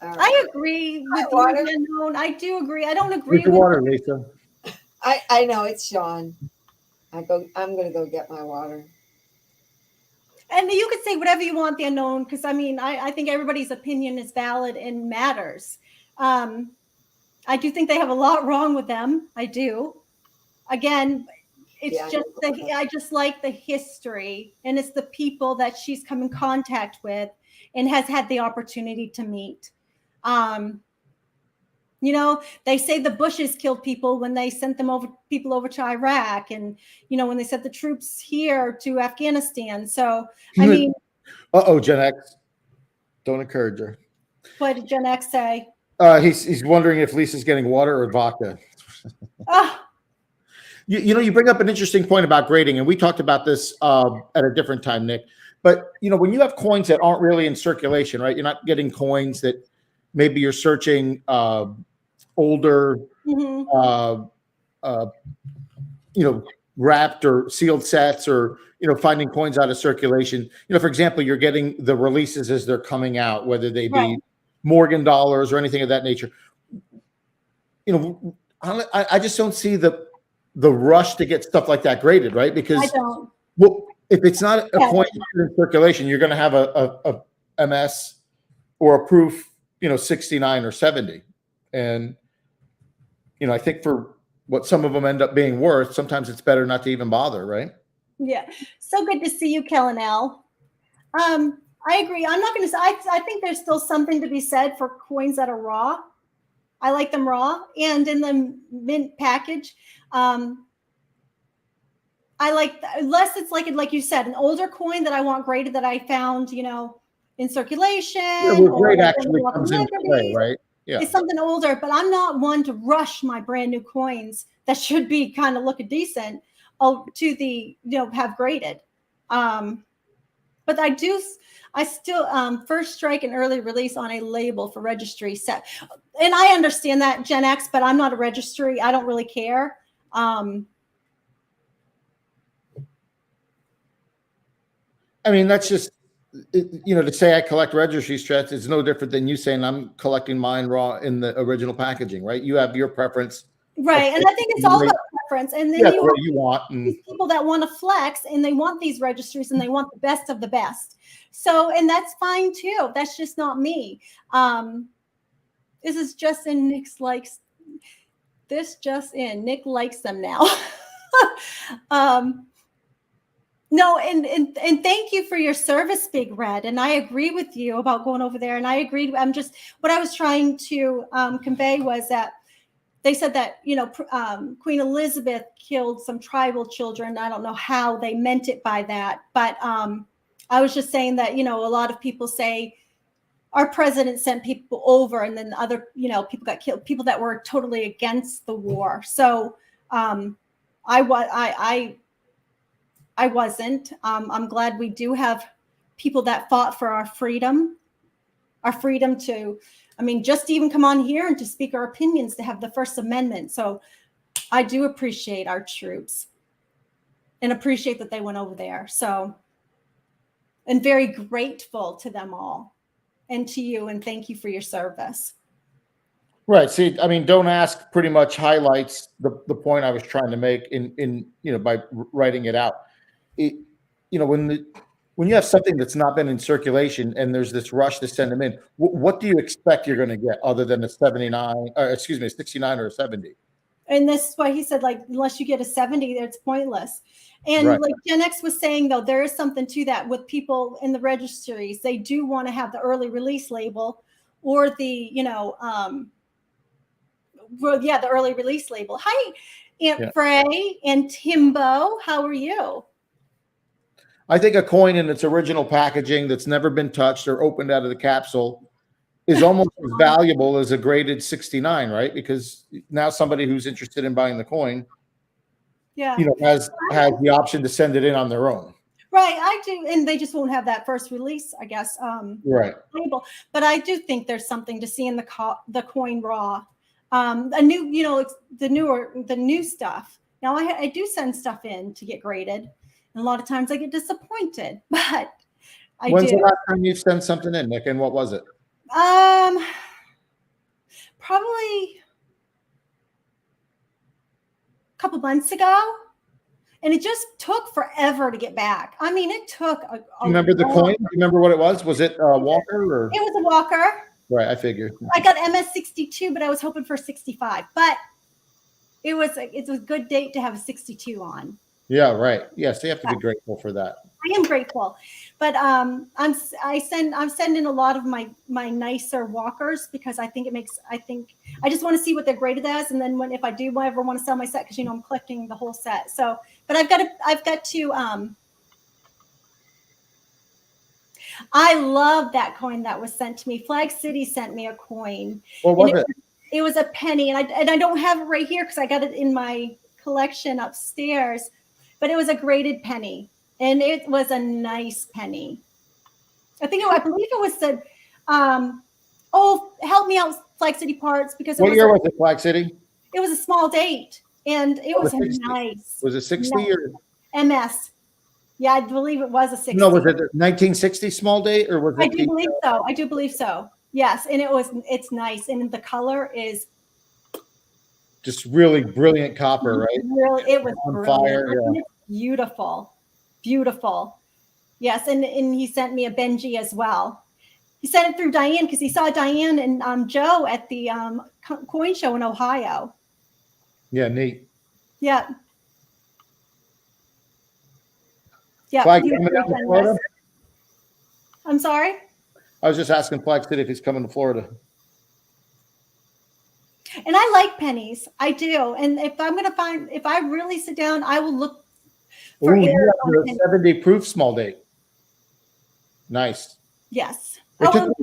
right. I agree with water. you, Unknown. I do agree. I don't agree Drink your with water, Lisa. I know it's Sean. I'm gonna go get my water. And you could say whatever you want, the Unknown, because I mean, I think everybody's opinion is valid and matters. I do think they have a lot wrong with them. I do. Again, it's I just like the history, and it's the people that she's come in contact with and has had the opportunity to meet. You know, they say the Bushes killed people when they sent people over to Iraq, and you know, when they sent the troops here to Afghanistan. So I mean, Gen X, don't encourage her. What did Gen X say? He's wondering if Lisa's getting water or vodka. Oh. You know, you bring up an interesting point about grading, and we talked about this at a different time, Nick. But you know, when you have coins that aren't really in circulation, right? You're not getting coins that maybe you're searching older, you know, wrapped or sealed sets, or you know, finding coins out of circulation. You know, for example, you're getting the releases as they're coming out, whether they be Morgan dollars or anything of that nature. You know, I just don't see the rush to get stuff like that graded, right? Because I don't. Well, if it's not a coin in circulation, you're going to have a MS or a proof, you know, 69 or 70. And, you know, I think for what some of them end up being worth, sometimes it's better not to even bother, right? Yeah. So good to see you, Kellen L. I agree. I'm not going to say, I think there's still something to be said for coins that are raw. I like them raw and in the mint package. I like, unless it's like you said, an older coin that I want graded that I found, you know, in circulation. Yeah, well, grade actually comes into play, right? Yeah. It's something older, but I'm not one to rush my brand new coins that should be kind of looking decent to the, you know, have graded. But I still first strike and early release on a label for registry set. And I understand that, Gen X, but I'm not a registry. I don't really care. I mean, that's just, you know, to say I collect registry sets is no different than you saying I'm collecting mine raw in the original packaging, right? You have your preference. Right. And I think it's all about preference. And then you want these people that want to flex and they want these registries and they want the best of the best. So, and that's fine too. That's just not me. This is just in Nick's likes. This just in. Nick likes them now. No, and thank you for your service, Big Red. And I agree with you about going over there. And I agreed. What I was trying to convey was that they said that, you know, Queen Elizabeth killed some tribal children. I don't know how they meant it by that, but I was just saying that, you know, a lot of people say our president sent people over, and then other, you know, people got killed, people that were totally against the war. So I wasn't. I'm glad we do have people that fought for our freedom to, I mean, just to even come on here and to speak our opinions, to have the First Amendment. So I do appreciate our troops and appreciate that they went over there. So, and very grateful to them all and to you. And thank you for your service. Right. See, I mean, Don't Ask pretty much highlights the point I was trying to make in you know, by writing it out. You know, when you have something that's not been in circulation and there's this rush to send them in, what do you expect you're going to get other than a 69 or 69 or a 70? And this is why he said, like, unless you get a 70, it's pointless. And like Gen X was saying, though, there is something to that with people in the registries. They do want to have the early release label or the, you know, the early release label. Hi, Aunt Frey and Timbo. How are you? I think a coin in its original packaging that's never been touched or opened out of the capsule is almost as valuable as a graded 69, right? Because now somebody who's interested in buying the coin, Yeah. has the option to send it in on their own. Right, I do, and they just won't have that first release, I guess. Right. Label, but I do think there's something to see in the coin raw. A new, the new stuff. Now I do send stuff in to get graded, and a lot of times I get disappointed, but When's the last time you sent something in, Nick, and what was it? Probably a couple months ago. And it just took forever to get back. I mean, it took Do you remember the coin? Do you remember what it was? Was it Walker or? It was a Walker. Right, I figured. I got MS62, but I was hoping for 65. But it was a good date to have a 62 on. Yeah, right. Yes, you have to be grateful for that. I am grateful, but I'm sending a lot of my nicer walkers because I just want to see what they're graded as, and then if I do ever want to sell my set, because I'm collecting the whole set. So, but I've got to I love that coin that was sent to me. Flag City sent me a coin. What was it? It was a penny, and I don't have it right here because I got it in my collection upstairs, but it was a graded penny. And it was a nice penny. I believe it was the, help me out, Flag City Parts, because what year was it, Flag City? It was a small date, and it was nice. Was it 60 or? MS. Yeah, I believe it was a 60. No, was it 1960 small date or was it? I do believe so. Yes, and it's nice, and the color is just really brilliant copper, right? Really, it was on brilliant. fire. Yeah. It's beautiful. Beautiful. Yes. And he sent me a Benji as well. He sent it through Diane because he saw Diane and Joe at the coin show in Ohio. Yeah, neat. Yeah. Yeah. Flag coming down to Florida? I'm sorry? I was just asking Flag City if he's coming to Florida. And I like pennies. I do. And if I really sit down, I will look for you have a 70 proof small date. Nice. Yes. It took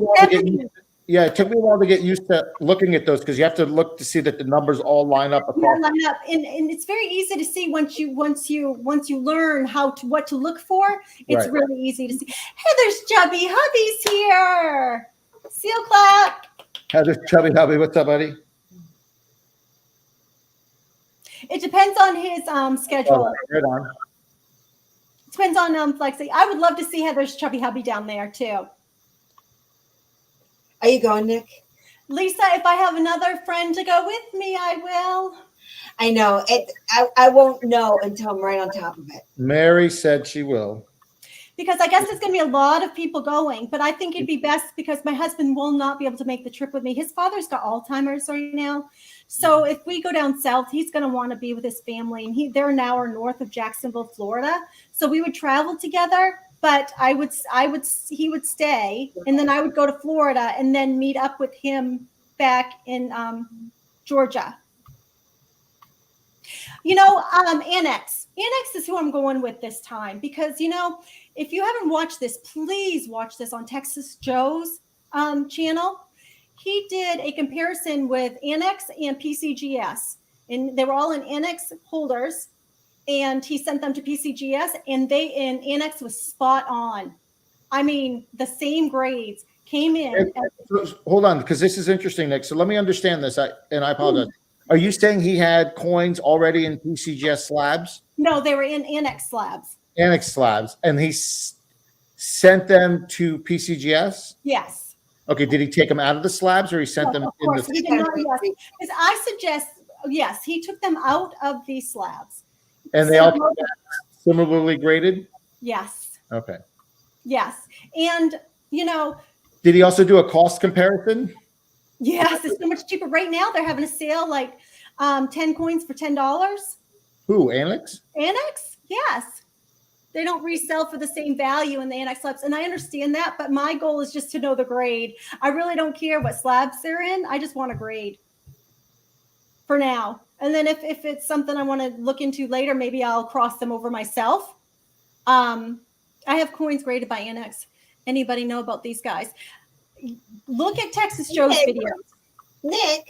me a while to get used to looking at those because you have to look to see that the numbers all line up. And it's very easy to see once you learn what to look for. It's really easy to see. Hey, there's Chubby Hubby's here. Seal clap. Hey, there's Chubby Hubby. What's up, buddy? It depends on his schedule. Right on. It depends on Flexi. I would love to see Heather's Chubby Hubby down there too. Are you going, Nick? Lisa, if I have another friend to go with me, I will. I know. I won't know until I'm right on top of it. Mary said she will. Because I guess there's going to be a lot of people going, but I think it'd be best because my husband will not be able to make the trip with me. His father's got Alzheimer's right now. So if we go down south, he's going to want to be with his family. And they're an hour north of Jacksonville, Florida. So we would travel together, but he would stay, and then I would go to Florida and then meet up with him back in Georgia. Annex. Annex is who I'm going with this time because, if you haven't watched this, please watch this on Texas Joe's channel. He did a comparison with Annex and PCGS, and they were all in Annex holders, and he sent them to PCGS, and Annex was spot on. I mean, the same grades came in. Hold on, because this is interesting, Nick. So let me understand this, and I apologize. Are you saying he had coins already in PCGS slabs? No, they were in Annex slabs. Annex slabs, and he sent them to PCGS? Yes. Okay, did he take them out of the slabs or he sent them in the? He did not, yes. Because I suggest, yes, he took them out of the slabs. And they all come back similarly graded? Yes. Okay. Yes. And, did he also do a cost comparison? Yes, it's so much cheaper. Right now, they're having a sale, like 10 coins for $10. Who, Annex? Annex? Yes. They don't resell for the same value in the Annex slabs. And I understand that, but my goal is just to know the grade. I really don't care what slabs they're in. I just want a grade for now. And then if it's something I want to look into later, maybe I'll cross them over myself. I have coins graded by Annex. Anybody know about these guys? Look at Texas Joe's videos. Nick,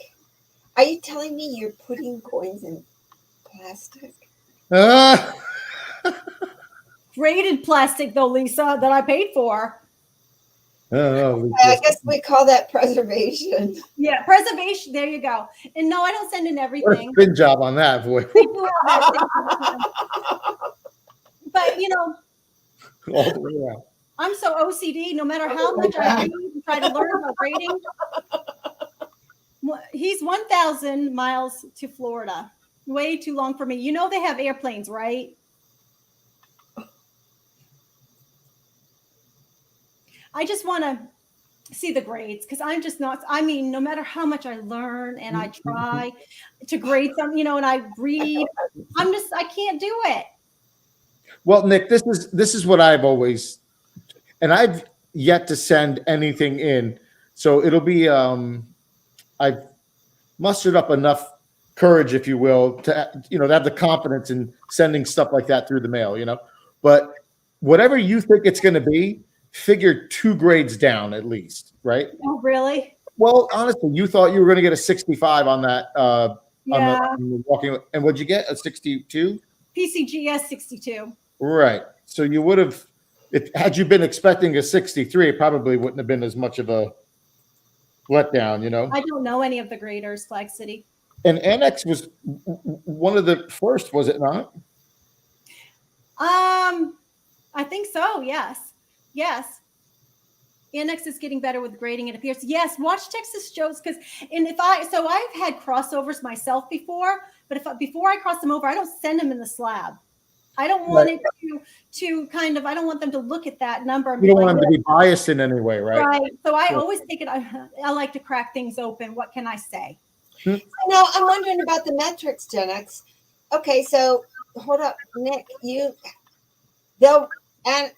are you telling me you're putting coins in plastic? Graded plastic, though, Lisa, that I paid for. I guess we call that preservation. Yeah, preservation. There you go. And no, I don't send in everything. Good job on that, boy. They do have that. But you know, All the way around. I'm so OCD. No matter how much I read and try to learn about grading, he's 1,000 miles to Florida. Way too long for me. You know they have airplanes, right? I just want to see the grades because I'm just not. I mean, no matter how much I learn and I try to grade some, you know, and I read, I can't do it. Well, Nick, this is what I've always, and I've yet to send anything in, so it'll be I've mustered up enough courage, if you will, to to have the confidence in sending stuff like that through the mail, But whatever you think it's going to be, figure 2 grades down at least, right? Oh, really? Well, honestly, you thought you were going to get a 65 on that Yeah. on the walking, and what'd you get? A 62? PCGS 62. Right. So you would have, had you been expecting a 63, it probably wouldn't have been as much of a letdown, I don't know any of the graders, Flag City. And Annex was one of the first, was it not? I think so. Yes. Yes. Annex is getting better with grading, it appears. Yes, watch Texas Joe's I've had crossovers myself before, but before I cross them over, I don't send them in the slab. I don't want it to kind of, I don't want them to look at that number. And you don't want them to be biased in any way, right? Right. So I always take it, I like to crack things open. What can I say? So now I'm wondering about the metrics, Gen X. Okay, so hold up, Nick, and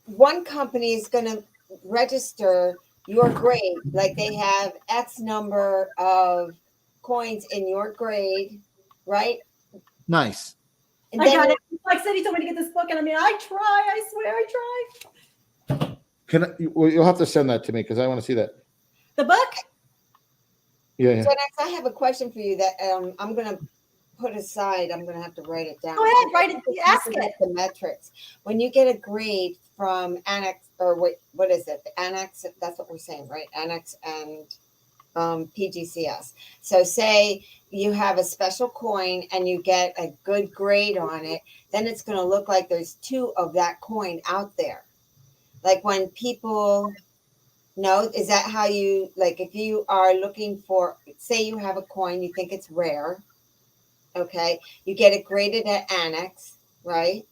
one company is going to register your grade, like they have X number of coins in your grade, right? Nice. And I got it. Like said, he told me to get this book, and I try. I swear, I try. You'll have to send that to me because I want to see that. The book? Yeah. Gen X, I have a question for you that I'm going to put aside. I'm going to have to write it down. Go ahead, write it. Ask it. The metrics. When you get a grade from Annex, or what is it? Annex, that's what we're saying, right? Annex and PGCS. So say you have a special coin and you get a good grade on it, then it's going to look like there's 2 of that coin out there. Like when people know, is that how you, like if you are looking for, say you have a coin, you think it's rare, okay, you get it graded at Annex, right?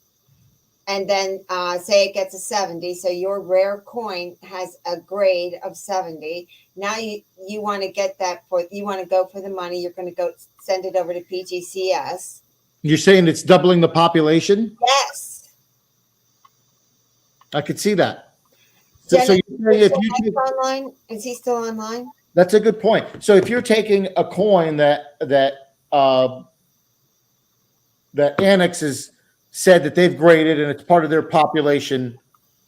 And then say it gets a 70, so your rare coin has a grade of 70. Now you want to get that you want to go for the money. You're going to go send it over to PGCS. You're saying it's doubling the population? Yes. I could see that. So you say if you take, online, is he still online? That's a good point. So if you're taking a coin that Annex is said that they've graded and it's part of their population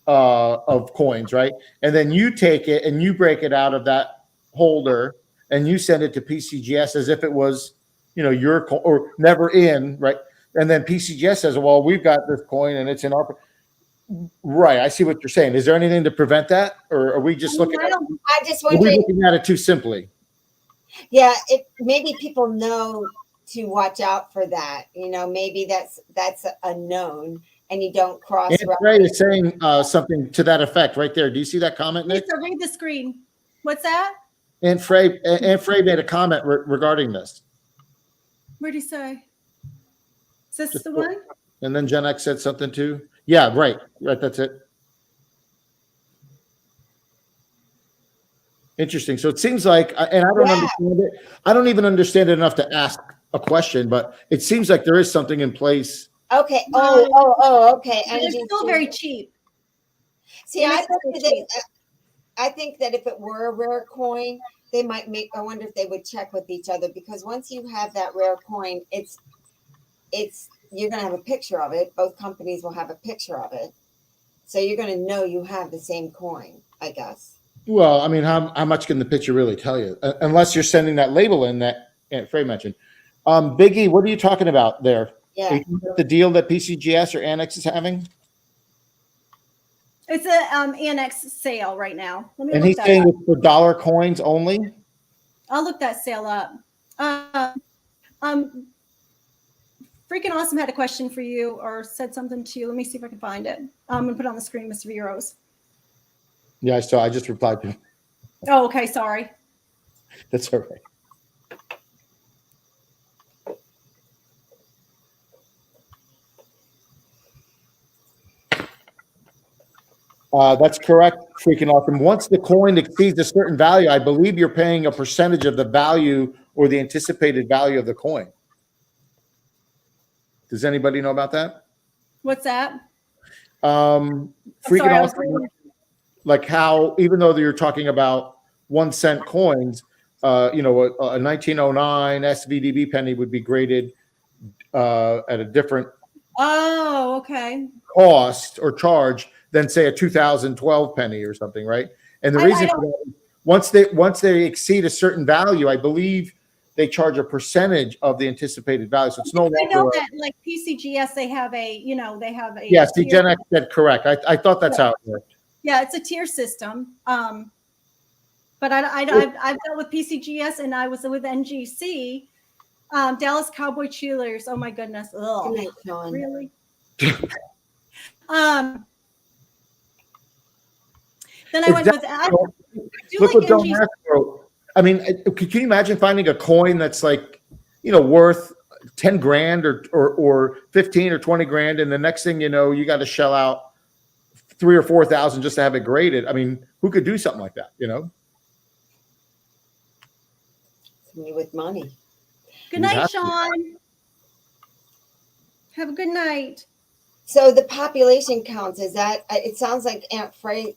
of coins, right? And then you take it and you break it out of that holder and you send it to PCGS as if it was, your or never in, right? And then PCGS says, well, we've got this coin and it's in our, right. I see what you're saying. Is there anything to prevent that? Or are we just looking at it too simply? Yeah, maybe people know to watch out for that. Maybe that's a known, and you don't cross. And Ray is saying something to that effect right there. Do you see that comment, Nick? Lisa, read the screen. What's that? And Frey made a comment regarding this. What did he say? Is this the one? And then Gen X said something too. Yeah, right. That's it. Interesting. So it seems like, and I don't understand it. I don't even understand it enough to ask a question, but it seems like there is something in place. Okay. Oh, okay. And it's still very cheap. See, I think that if it were a rare coin, they might I wonder if they would check with each other, because once you have that rare coin, you're going to have a picture of it. Both companies will have a picture of it. So you're going to know you have the same coin, I guess. Well, I mean, how much can the picture really tell you? Unless you're sending that label in that Aunt Frey mentioned. Biggie, what are you talking about there? Yeah. Are you talking about the deal that PCGS or Annex is having? It's a Annex sale right now. Let me And look he's that saying up. it's for dollar coins only? I'll look that sale up. Freaking Awesome had a question for you or said something to you. Let me see if I can find it. I'm gonna put it on the screen, Mr. Viros. Yeah, I saw. I just replied to him. Oh, okay, sorry. That's all right. That's correct, freaking awesome. Once the coin exceeds a certain value, I believe you're paying a percentage of the value or the anticipated value of the coin. Does anybody know about that? What's that? Freaking sorry, awesome. Like how, even though you're talking about 1 cent coins, you know, a 1909 SVDB penny would be graded at a different Oh, okay. cost or charge than say a 2012 penny or something, right? And the reason for that, once they exceed a certain value, I believe they charge a percentage of the anticipated value. So it's no longer. I know that like PCGS, they have a, you know, they have a. Yes, the Gen X said correct. I thought that's how it worked. Yeah, it's a tier system. But I've dealt with PCGS and I was with NGC. Dallas Cowboy Cheerleaders. Oh my goodness. Ugh. Good night, Sean. Really? Then I went with Look what Don Mack wrote. I mean, can you imagine finding a coin that's like, you know, worth 10 grand or 15 or 20 grand, and the next thing you know, you got to shell out 3,000 or 4,000 just to have it graded? I mean, who could do something like that? You know. Me with money. Good night, Sean. Have a good night. So the population counts, is that, it sounds like Aunt Frey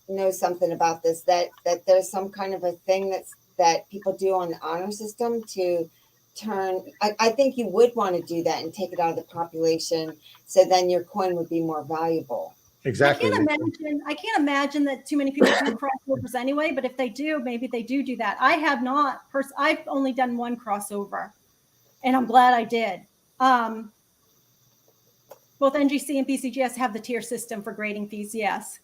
knows something about this, that there's some kind of a thing that people do on the honor system to turn, I think you would want to do that and take it out of the population, so then your coin would be more valuable. Exactly. I can't imagine that too many people do crossovers anyway, but if they do, maybe they do that. I have not. I've only done one crossover, and I'm glad I did. Both NGC and PCGS have the tier system for grading fees, yes.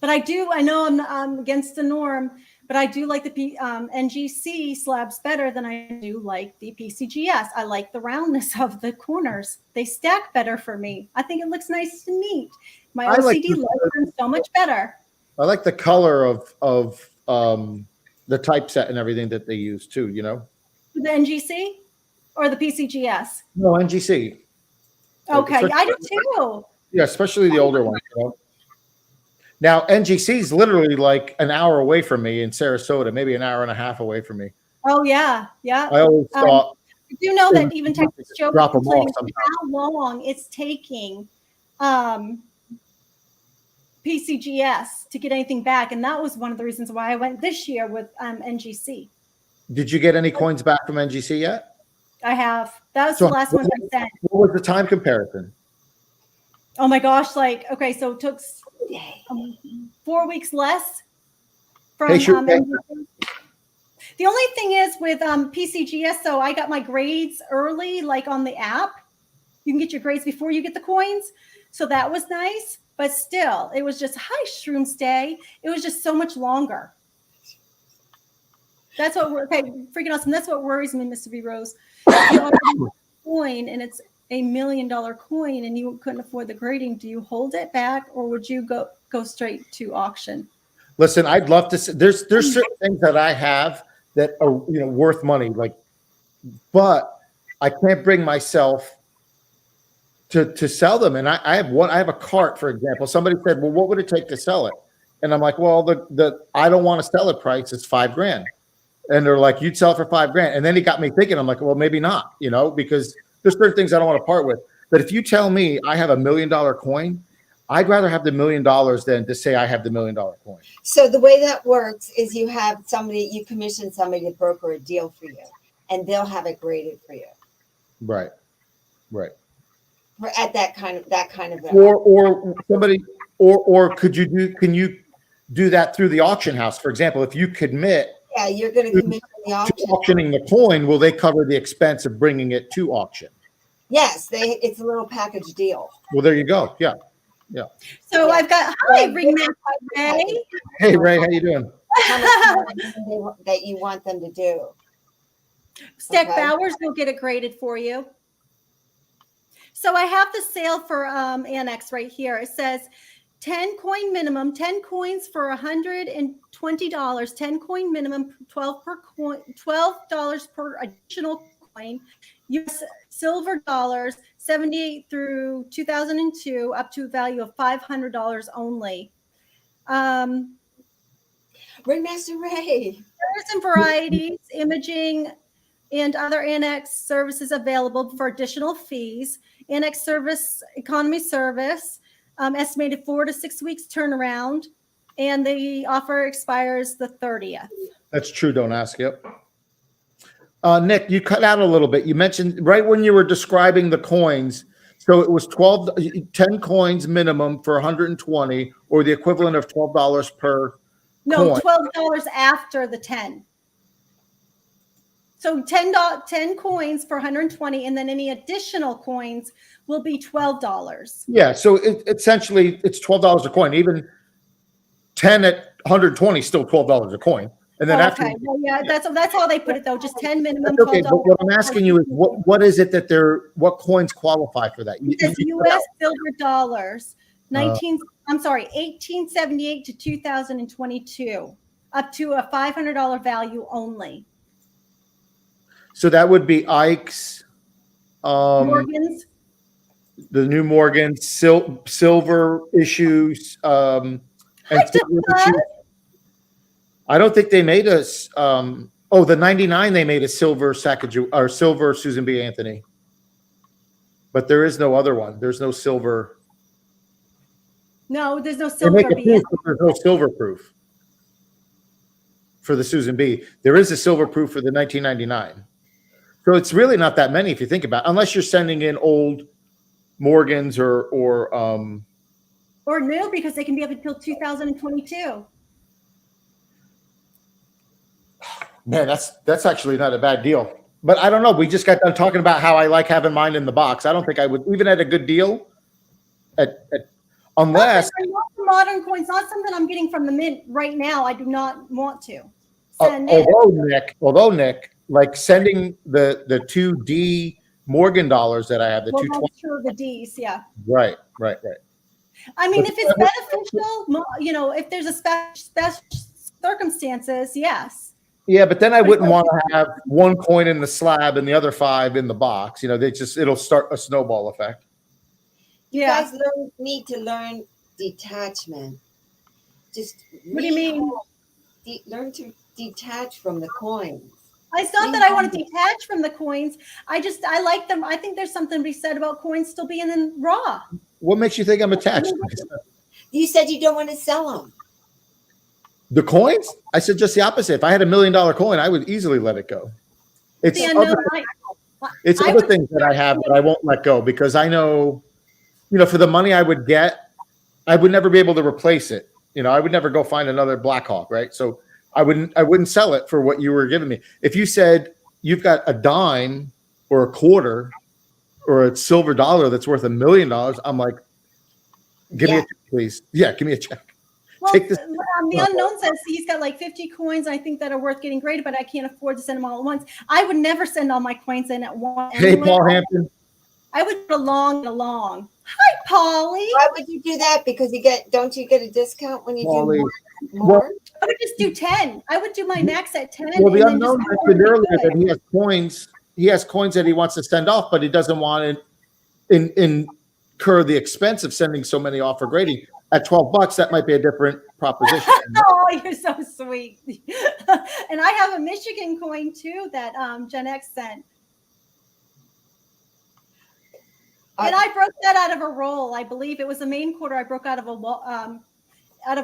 But I know I'm against the norm, but I do like the NGC slabs better than I do like the PCGS. I like the roundness of the corners. They stack better for me. I think it looks nice and neat. My OCD looks them so much better. I like the color of the typeset and everything that they use too, you know? The NGC or the PCGS? No, NGC. Okay, I do too. Yeah, especially the older ones. You know? Now, NGC is literally like an hour away from me in Sarasota, maybe an hour and a half away from me. Oh, yeah, yeah. I always thought. I do know that even Texas Joe drop them off how long it's taking PCGS to get anything back. And that was one of the reasons why I went this year with NGC. Did you get any coins back from NGC yet? I have. That was the last one I sent. What was the time comparison? Oh my gosh! Like, okay, so it took 4 weeks less from NGC. The only thing is with PCGS, so I got my grades early, like on the app. You can get your grades before you get the coins, so that was nice. But still, it was just hi Shrooms Day. It was just so much longer. That's what freaking awesome. That's what worries me, Mr. B Rose. Coin and it's $1 million coin, and you couldn't afford the grading. Do you hold it back, or would you go straight to auction? Listen, I'd love to. There's certain things that I have that are worth money, but I can't bring myself to sell them. And I have a cart, for example. Somebody said, "Well, what would it take to sell it?" And I'm like, "Well, the I don't want to sell it price. It's $5,000." And they're like, "You'd sell it for $5,000." And then he got me thinking. I'm like, "Well, maybe not," because there's certain things I don't want to part with. But if you tell me I have $1 million coin, I'd rather have the $1 million than to say I have the $1 million coin. So the way that works is you commission somebody to broker a deal for you, and they'll have it graded for you. Right. At that kind of. Or somebody or can you do that through the auction house? For example, if you commit Yeah, you're going to commit to the to auction. auctioning the coin, will they cover the expense of bringing it to auction? Yes, it's a little package deal. Well, there you go. Yeah. So Yeah. I've got Ringmaster Ray. Hey, Ray, how you doing? How much money that you want them to do. Stack Okay. Bowers will get it graded for you. So I have the sale for Annex right here. It says 10 coin minimum, 10 coins for $120, 10 coin minimum, 12 per coin, $12 per additional coin. US silver dollars, 78 through 2002, up to a value of $500 only. Ringmaster Ray. Colors and varieties, imaging, and other Annex services available for additional fees. Annex service, economy service, estimated 4 to 6 weeks turnaround, and the offer expires the 30th. That's true. Don't ask. Yep. Nick, you cut out a little bit. You mentioned right when you were describing the coins. So it was 10 coins minimum for 120, or the equivalent of $12 per No, coin. $12 after the 10. So 10 coins for 120, and then any additional coins will be $12. Yeah. So essentially, it's $12 a coin. Even 10 at 120 is still $12 a coin. And then after, Okay, well, yeah, that's how they put it though. Just 10 minimum. that's okay. $12. But what I'm asking you is, what is it that what coins qualify for that? It says U.S. silver dollars, 1878 to 2022, up to a $500 value only. So that would be Ike's, Morgan's. the new Morgan silver issues, and silver issues. I don't think they made us. The 99 they made a silver Sacagawea or silver Susan B. Anthony, but there is no other one. There's no silver. No, there's no They silver. make a proof, but there's no silver proof for the Susan B. There is a silver proof for the 1999. So it's really not that many if you think about it, unless you're sending in old Morgans or new, because they can be up until 2022. Man, that's actually not a bad deal. But I don't know. We just got done talking about how I like having mine in the box. I don't think I would, even at a good deal, unless Modern coins, not something I'm getting from the mint right now. I do not want to send although Nick, like sending the 2D Morgan dollars that I have, the well, 220. I'm sure the D's, yeah. Right. I mean, if it's beneficial, if there's a special circumstances, yes. Yeah, but then I wouldn't want to have one coin in the slab and the other 5 in the box. It'll start a snowball effect. You guys need to learn detachment. What do you mean? Learn to detach from the coins. It's not that I want to detach from the coins. I like them. I think there's something to be said about coins still being in raw. What makes you think I'm attached? You said you don't want to sell them. The coins? I said just the opposite. If I had $1 million coin, I would easily let it go. It's other things that I have that I won't let go, because I know, for the money I would get, I would never be able to replace it. I would never go find another Blackhawk, right? So I wouldn't sell it for what you were giving me. If you said you've got a dime or a quarter or a silver dollar that's worth $1 million, I'm like, give me a check, please. Yeah, give me a check. Well, the unknown says he's got like 50 coins, I think, that are worth getting graded, but I can't afford to send them all at once. I would never send all my coins in at once. Hey, Paul Hampton. I would go along. Hi, Paulie. Why would you do that? Because don't you get a discount when you do more? Well, I would just do 10. I would do my max at 10. Well, the unknown mentioned earlier that he has coins. He has coins that he wants to send off, but he doesn't want to incur the expense of sending so many off for grading. At $12, that might be a different proposition. Oh, you're so sweet. And I have a Michigan coin too that Gen X sent. And I broke that out of a roll. I believe it was a Maine quarter. I broke out of a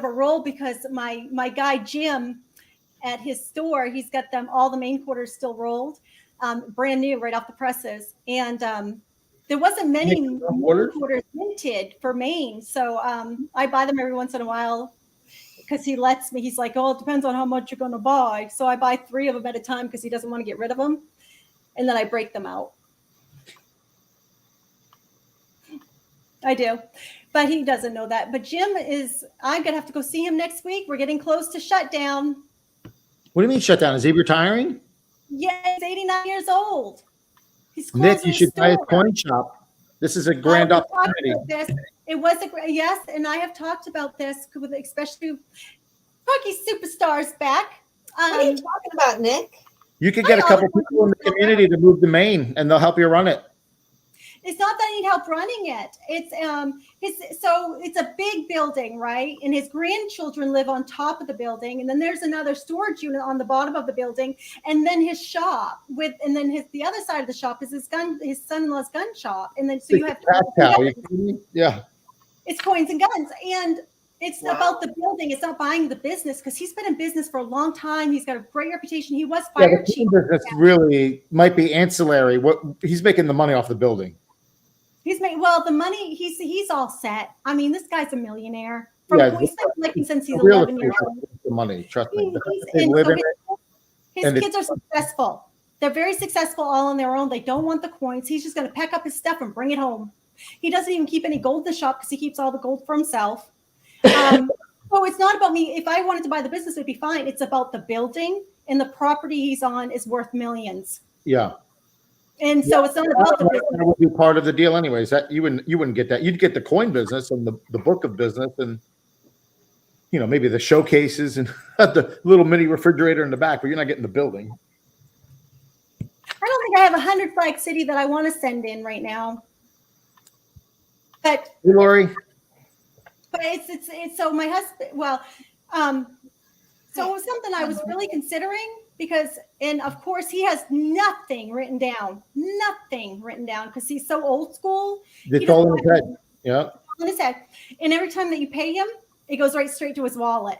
roll because my guy Jim at his store, he's got all the Maine quarters still rolled, brand new right off the presses. And There wasn't many orders? quarters minted for Maine, so I buy them every once in a while because he lets me. He's like, oh, it depends on how much you're going to buy. So I buy 3 of them at a time because he doesn't want to get rid of them, and then I break them out. I do, but he doesn't know that. But Jim is. I'm gonna have to go see him next week. We're getting close to shutdown. What do you mean shut down? Is he retiring? Yeah, he's 89 years old. He's Nick, you should buy a store. coin shop. This is a grand We talked opportunity. about this. It was yes, and I have talked about this with especially hockey superstars back. What are you talking about, Nick? You could get a couple people in the community to move to Maine, and they'll help you run it. It's not that I need help running it. It's a big building, right? And his grandchildren live on top of the building, and then there's another storage unit on the bottom of the building, and then his shop the other side of the shop is his son-in-law's gun shop, and then so you have yeah. It's coins and guns, and it's about the building. It's not buying the business because he's been in business for a long time. He's got a great reputation. He was fire chief. The business really might be ancillary. What he's making the money off the building. He's made the money. He's all set. I mean, this guy's a millionaire. He's been collecting since he's 11 years old. The money, trust me. His kids are successful. They're very successful all on their own. They don't want the coins. He's just going to pack up his stuff and bring it home. He doesn't even keep any gold in the shop because he keeps all the gold for himself. So it's not about me. If I wanted to buy the business, it'd be fine. It's about the building, and the property he's on is worth millions. Yeah. And so it's not about the business. That would be part of the deal anyways. That you wouldn't get that. You'd get the coin business and the book of business and maybe the showcases and the little mini refrigerator in the back, but you're not getting the building. I don't think I have 100 Flag City that I want to send in right now. But hey, Lori. But it's so my husband, so it was something I was really considering and of course he has nothing written down because he's so old school. It's all in his head. Yeah. In his head. And every time that you pay him, it goes right straight to his wallet.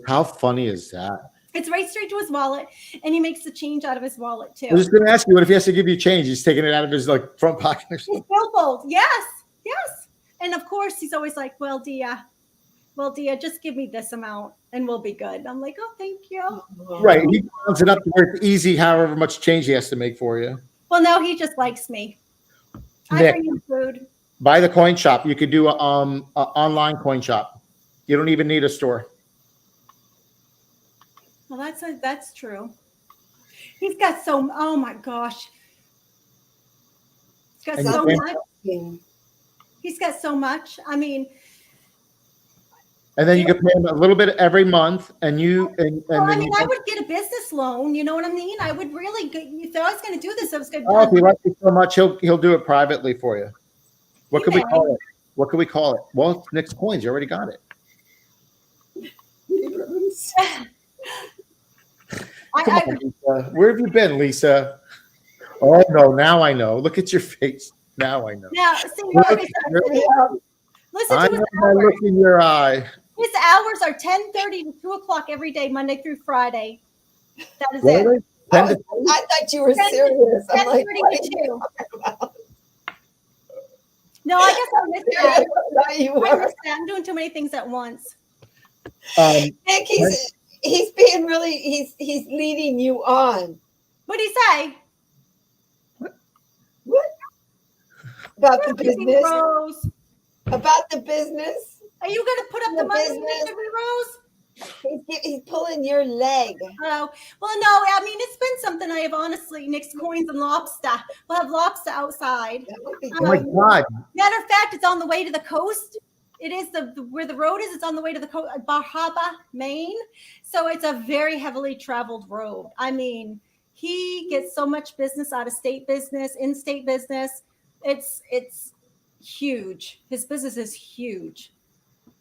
How funny is that? It's right straight to his wallet, and he makes the change out of his wallet too. I was just going to ask you, what if he has to give you change? He's taking it out of his front pocket or something. His billfold. Yes. And of course, he's always like, well, Dia, just give me this amount and we'll be good. I'm like, oh, thank you. Right. He rounds it up to where it's easy, however much change he has to make for you. Well, no, he just likes me. I bring him food. Buy the coin shop. You could do a online coin shop. You don't even need a store. Well, that's true. He's got oh my gosh. He's got so much. He's got so much. I mean, and then you could pay him a little bit every month, and I would get a business loan. You know what I mean? I would really. If I was going to do this, I was going to. Oh, if he likes you so much, he'll do it privately for you. What could we call it? What could we call it? Well, it's Nick's Coins. You already got it. Where have you been, Lisa? Oh no! Now I know. Look at your face. Now I know. Now, see, listen to his hours. Look in your eye. His hours are 10:30 to 2 o'clock every day, Monday through Friday. That is it. I thought you were serious. I'm like, what are you talking about? No, I guess I missed that. No, you were. I'm doing too many things at once. Nick, he's being really he's leading you on. What did he say? What? About the business? Rose. About the business? Are you going to put up the money, Rose? He's pulling your leg. Oh, well, no, I mean, it's been something I have honestly, Nick's Coins and lobster. We'll have lobster outside. Oh my God. Matter of fact, it's on the way to the coast. It is where the road is. It's on the way to the coast, Bar Harbor, Maine. So it's a very heavily traveled road. I mean, he gets so much business out of state business, in-state business. It's huge. His business is huge.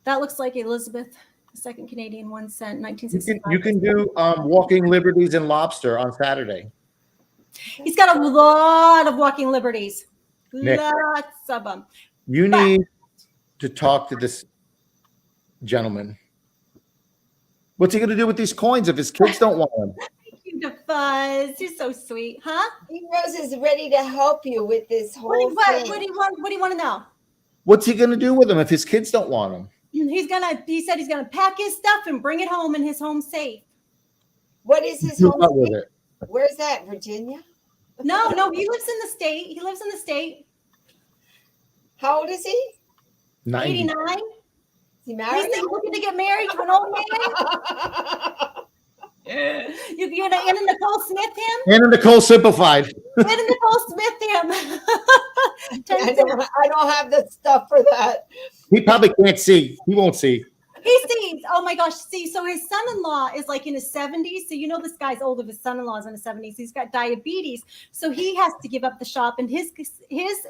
That looks like Elizabeth II Canadian 1 cent, 1965. You can do walking liberties and lobster on Saturday. He's got a lot of walking liberties. Nick, lots of them. You need to talk to this gentleman. What's he going to do with these coins if his kids don't want them? Thank you, The fuzz. You're so sweet, huh? Rose is ready to help you with this whole thing. What do you want to know? What's he gonna do with them if his kids don't want him? He said he's gonna pack his stuff and bring it home in his home safe. What is his Do home what with state? it? Where's that? Virginia? No, he lives in the state. He lives in the state. How old is he? 90. 89. Is he married? He's looking to get married to an old man. You know Anna Nicole Smith him? Anna Nicole simplified. Anna Nicole Smith him. I don't have the stuff for that. He probably can't see. He won't see. He sees, oh my gosh, so his son-in-law is like in his 70s. So you know this guy's old if his son-in-law is in his 70s. He's got diabetes. So he has to give up the shop, and his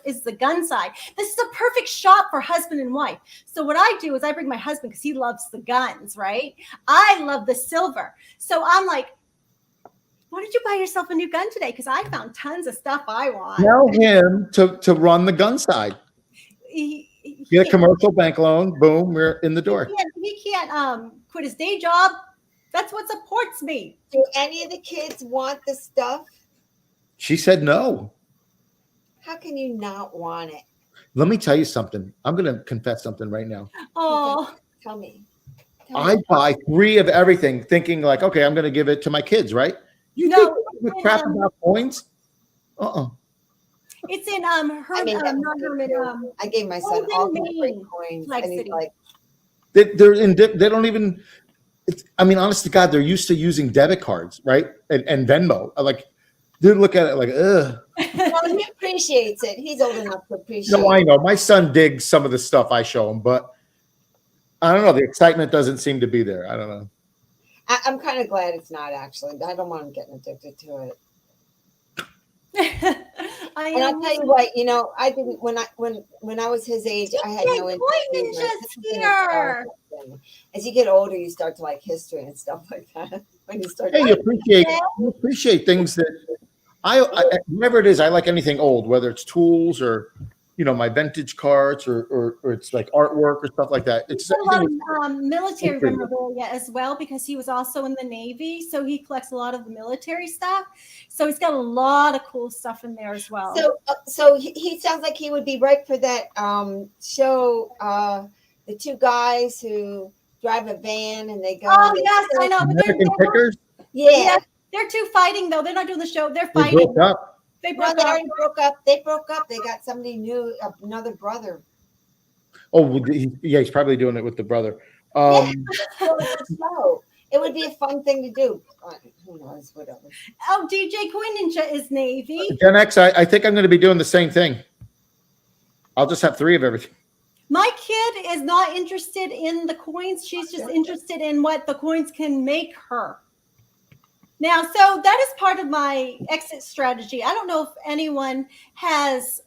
is the gun side. This is a perfect shop for husband and wife. So what I do is I bring my husband because he loves the guns, right? I love the silver. So I'm like, why did you buy yourself a new gun today? Because I found tons of stuff I want. Tell him to run the gun side. Get a commercial bank loan. Boom, we're in the door. He can't quit his day job. That's what supports me. Do any of the kids want the stuff? She said no. How can you not want it? Let me tell you something. I'm going to confess something right now. Oh, Tell me. I buy 3 of everything thinking like, okay, I'm going to give it to my kids, right? You no, think crap about coins? it's in I gave my son in all the Maine, great coins, Flag and he's City. like, They don't even. I mean, honest to God, they're used to using debit cards, right? And Venmo. Like, they look at it like, ugh. well, he appreciates it. He's old enough to appreciate No, I it. know. My son digs some of the stuff I show him, but I don't know. The excitement doesn't seem to be there. I don't know. I'm kind of glad it's not actually. I don't want him getting addicted to it. And I'll tell you what, I didn't when I was his age, I had no interest. Here. As you get older, you start to like history and stuff like that. When you start, Hey, you appreciate things that I whatever it is. I like anything old, whether it's tools or my vintage cards or it's like artwork or stuff like that. It's a lot of military memorabilia as well because he was also in the Navy, so he collects a lot of the military stuff. So he's got a lot of cool stuff in there as well. So he sounds like he would be right for that show. The 2 guys who drive a van and they go. Oh yes, I know. American Pickers. Yeah, they're 2 fighting though. They're not doing the show. They're They fighting. broke up. They broke up. They broke up. They got somebody new, another brother. Oh, he's probably doing it with the brother. It would be a fun thing to do. Who knows? Whatever. Oh, DJ Coin Ninja is Navy. Gen X, I think I'm going to be doing the same thing. I'll just have 3 of everything. My kid is not interested in the coins. She's just interested in what the coins can make her. Now, so that is part of my exit strategy. I don't know if anyone has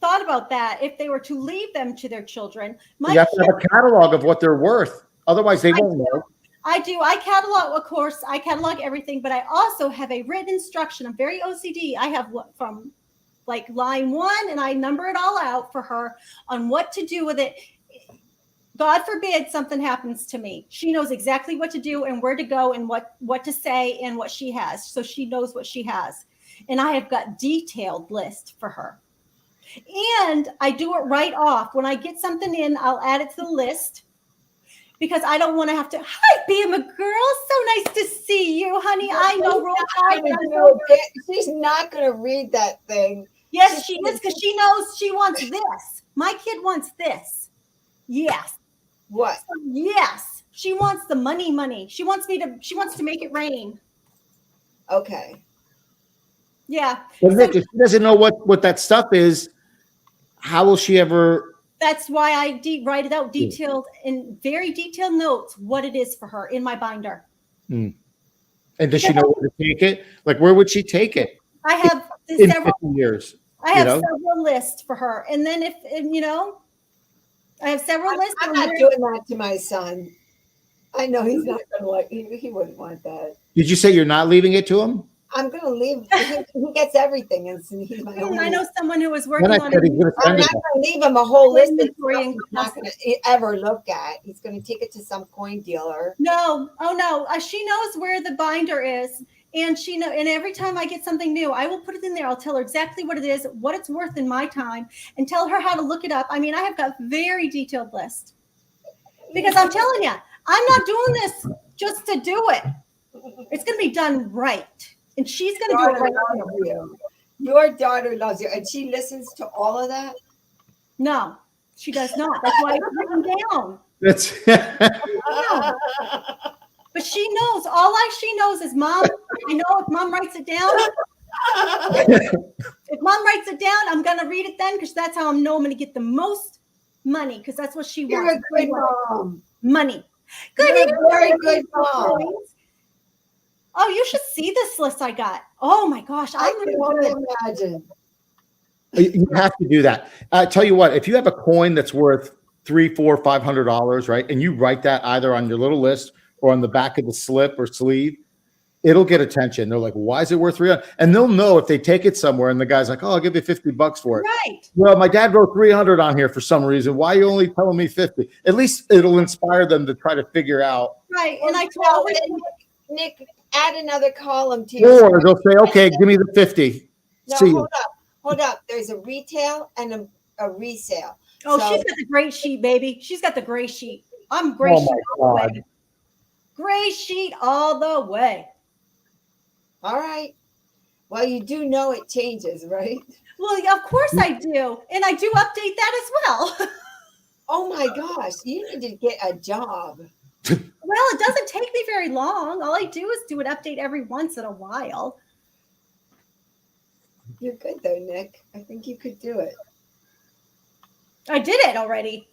thought about that, if they were to leave them to their children. You have to have a catalog of what they're worth. Otherwise, they won't know. I do. I catalog, of course, I catalog everything, but I also have a written instruction. I'm very OCD. I have from like line 1, and I number it all out for her on what to do with it. God forbid something happens to me. She knows exactly what to do and where to go and what to say and what she has. So she knows what she has. And I have got detailed list for her. And I do it right off. When I get something in, I'll add it to the list because I don't want to have to, hi, Bama girl. So nice to see you, honey. I know. She's not going to read that thing. Yes, she is because she knows she wants this. My kid wants this. Yes. What? Yes. She wants the money. She wants to make it rain. Okay. Yeah. But Rick, if she doesn't know what that stuff is, how will she ever? That's why I write it out detailed in very detailed notes what it is for her in my binder. And does she know where to take it? Like, where would she take it? I have in several 50 years. I have several lists for her. And then if I have several lists. I'm not doing that to my son. I know he's not going to like. He wouldn't want that. Did you say you're not leaving it to him? I'm going to leave. He gets everything, and he's my own. I know someone who was working on it. I'm not going to leave him a whole list of stuff he's not going to ever look at. He's going to take it to some coin dealer. No, oh no, she knows where the binder is, And she know, and every time I get something new, I will put it in there. I'll tell her exactly what it is, what it's worth in my time, and tell her how to look it up. I mean, I have got very detailed list because I'm telling you, I'm not doing this just to do it. It's going to be done right, and she's going to do it right. Your daughter loves you, and she listens to all of that. No, she does not. That's why it's written down. That's But she knows. She knows is Mom. I know if Mom writes it down. If Mom writes it down, I'm gonna read it then because that's how I know I'm gonna get the most money because that's what she You're wants. a good mom. Money. Good. You're a very good mom. Oh, you should see this list I got. Oh my gosh, I I'm can really only imagine. You have to do that. I tell you what, if you have a coin that's worth $300, $400, $500, right, and you write that either on your little list or on the back of the slip or sleeve, it'll get attention. They're like, "Why is it worth $300?" And they'll know if they take it somewhere, and the guy's like, "Oh, I'll give you $50 for it." right. Well, my dad wrote 300 on here for some reason. Why are you only telling me 50? At least it'll inspire them to try to figure out. Right. And I Well, told her, Nick, add another column to your. Or they'll say, "Okay, give me the 50." No, See, hold up. There's a retail and a resale. oh, So- she's got the gray sheet, baby. She's got the gray sheet. I'm gray Oh sheet my all the God. way. Gray sheet all the way. All right. Well, you do know it changes, right? Well, yeah, of course I do. And I do update that as well. Oh my gosh, you need to get a job. Well, it doesn't take me very long. All I do is do an update every once in a while. You're good though, Nick. I think you could do it. I did it already.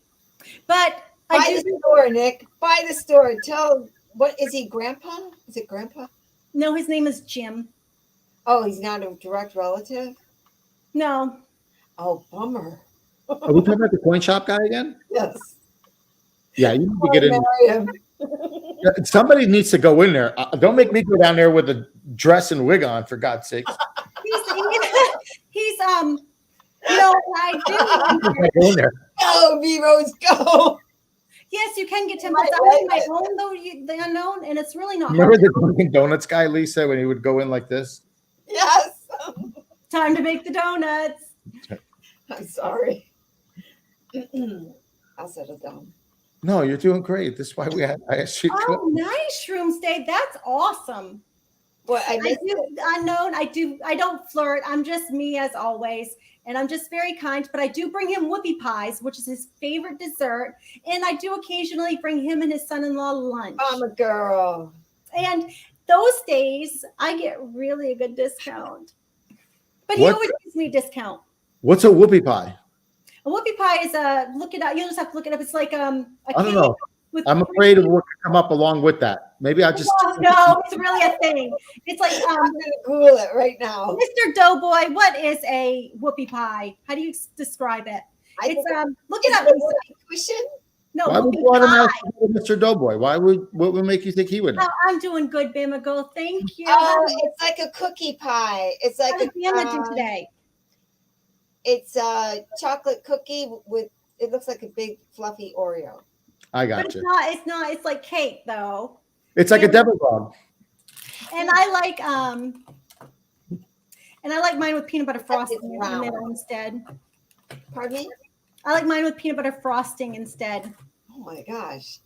But Buy I do. the store, Nick. Buy the store. Tell what is he, Grandpa? Is it Grandpa? No, his name is Jim. Oh, he's not a direct relative. No. Oh, bummer. are we talking about the coin shop guy again? Yes. Yeah, you need to get in. Marry him. Somebody needs to go in there. Don't make me go down there with a dress and wig on, for God's sakes. He's you know, I do. Go in there. Go, V-Rose, go. Yes, you can get temples. My I have my goodness. own though, the unknown, and it's really not Remember hard. the Dunkin' Donuts guy, Lisa, when he would go in like this? Yes. Time to make the donuts. I'm sorry. I'll settle down. No, you're doing great. This is why I asked you to Oh, come. nice, Shrooms Day. That's awesome. Well, I I missed do unknown. I don't flirt. I'm just me as always. And I'm just very kind, but I do bring him whoopie pies, which is his favorite dessert. And I do occasionally bring him and his son-in-law lunch. I'm a girl. And those days I get really a good discount. But he What? always gives me a discount. What's a whoopie pie? A whoopie pie is look it up. You'll just have to look it up. It's like a I don't cake know. with I'm afraid of what could come up along with that. Maybe I just. Oh, no, it's really a thing. It's like I'm gonna Google it right now. Mr. Doughboy, what is a whoopie pie? How do you describe it? I It's think look it it's up. a Lisa. whoopee cushion. No, Why would whoopie you want to pie. ask Mr. Doughboy? What would make you think he would know? Oh, I'm doing good, Bamago. Thank you. Oh, it's like a cookie pie. It's like How did Bama do today? It's a chocolate cookie with. It looks like a big fluffy Oreo. I But got it's you. not. It's not. It's like cake though. It's like a devil dog. And I like mine with peanut butter frosting in the round. middle instead. Pardon me? I like mine with peanut butter frosting instead. Oh my gosh.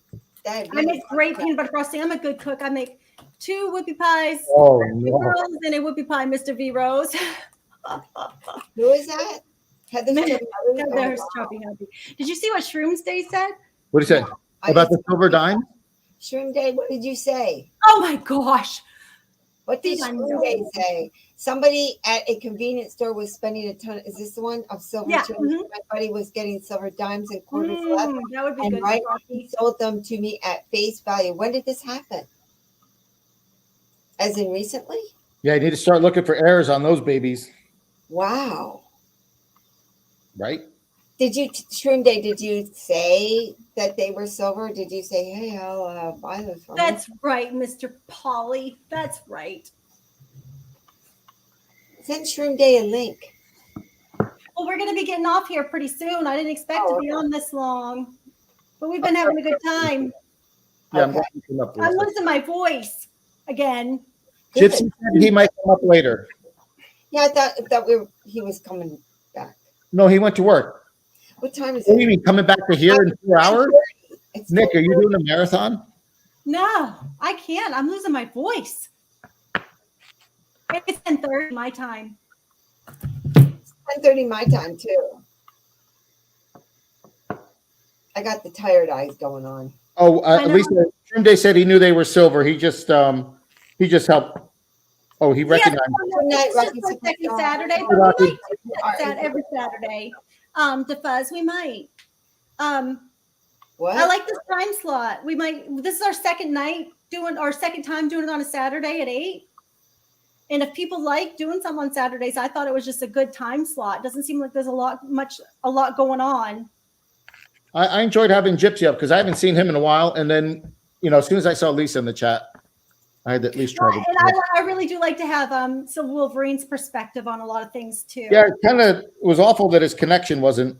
I make great peanut butter frosting. I'm a good cook. I make 2 whoopie pies, Oh V no! Rose, and a whoopie pie, Mr. V Rose. Who is that? Heather There's Chubby Hubby. Did you see what Shrooms Day said? What did he say about the silver dime? Shroom Day, what did you say? Oh my gosh. What did I Shroom know. Day say? Somebody at a convenience store was spending a ton. Is this the one of silver? Yeah, too? mhm. My buddy was getting silver dimes and quarters left. That would be And good. right, for he coffee. sold them to me at face value. When did this happen? As in recently? Yeah, you need to start looking for errors on those babies, Wow. right? Did you, Shroom Day, did you say that they were silver? Did you say, hey, I'll buy those from you? That's right, Mr. Polly. That's right. Send Shroom Day a link. Well, we're going to be getting off here pretty soon. I didn't expect Oh, to be on this long, but we've been having a good time. Yeah, I'm Okay. looking up. I'm Lisa. losing my voice again. Good. Gypsy said he might come up later. Yeah, I thought he was coming back. No, he went to work. What time is What do you it? mean coming back to here in 4 hours? It's Nick, are you doing a marathon? No, I can't. I'm losing my voice. It's 10:30 my time. 10:30 my time too. I got the tired eyes going on. Oh, at least Day said he knew they were silver. He just helped. Oh, he recognized. It's just our second Saturday, but we might do that every Saturday. DeFuzz, we might. What? I like this time slot. We might. This is our second time doing it on a Saturday at 8. And if people like doing something on Saturdays, I thought it was just a good time slot. It doesn't seem like there's a lot going on. I enjoyed having Gypsy up because I haven't seen him in a while. And then, as soon as I saw Lisa in the chat, I had to at least try to. And I really do like to have some Wolverine's perspective on a lot of things too. Yeah, it kind of was awful that his connection wasn't.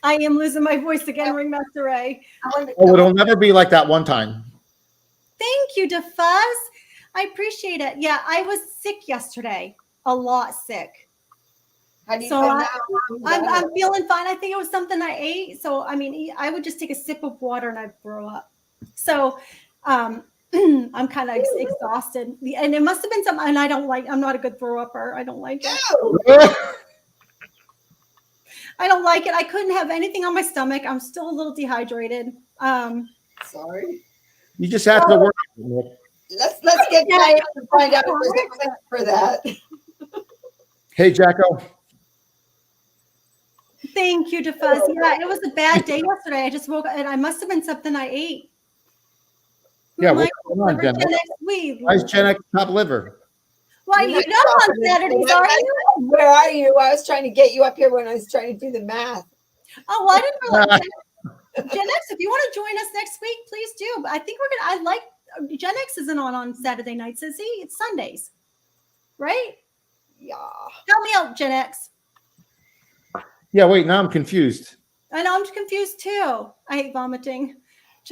I am losing my voice again, Ringmaster Ray. Oh, it'll never be like that one time. Thank you, DeFuzz. I appreciate it. Yeah, I was sick yesterday, a lot sick. How do you So feel now? I'm feeling fine. I think it was something I ate. So I mean, I would just take a sip of water and I'd throw up. So I'm kind of exhausted, and it must have been something. And I'm not a good throw upper. I don't like it. I don't like it. I couldn't have anything on my stomach. I'm still a little dehydrated. Sorry. You just have to work. Let's get Diane to find out if there's a clip for that. Hey, Jacko. Thank you, DeFuzz. Yeah, it was a bad day yesterday. I just woke up, and I must have been something I ate. Yeah, what's going on, Gen X? Why is Gen X top liver? Why you not on Saturdays, are you? Where are you? I was trying to get you up here when I was trying to do the math. Oh, well, I didn't realize. Gen X, if you want to join us next week, please do. But I think I like Gen X isn't on Saturday nights, is he? It's Sundays, right? Yeah. Help me out, Gen X. Yeah, wait, now I'm confused. I know, I'm confused too. I hate vomiting.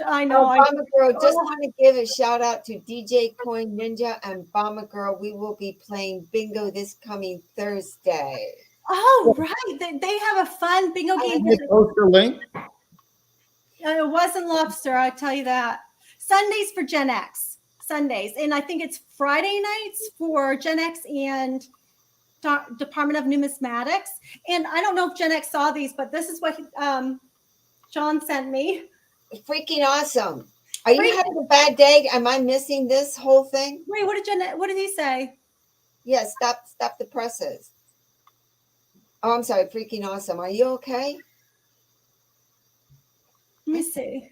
I know. Bomber Girl, just want to give a shout out to DJ Coin Ninja and Bomber Girl. We will be playing bingo this coming Thursday. Oh, right. They have a fun bingo game. Post the link. It wasn't Lobster, I tell you that. Sundays for Gen X. Sundays. And I think it's Friday nights for Gen X and Department of Numismatics. And I don't know if Gen X saw these, but this is what John sent me. Freaking awesome. Are you having a bad day? Am I missing this whole thing? Wait, what did he say? Yeah, stop the presses. Oh, I'm sorry. Freaking awesome. Are you okay? Let me see.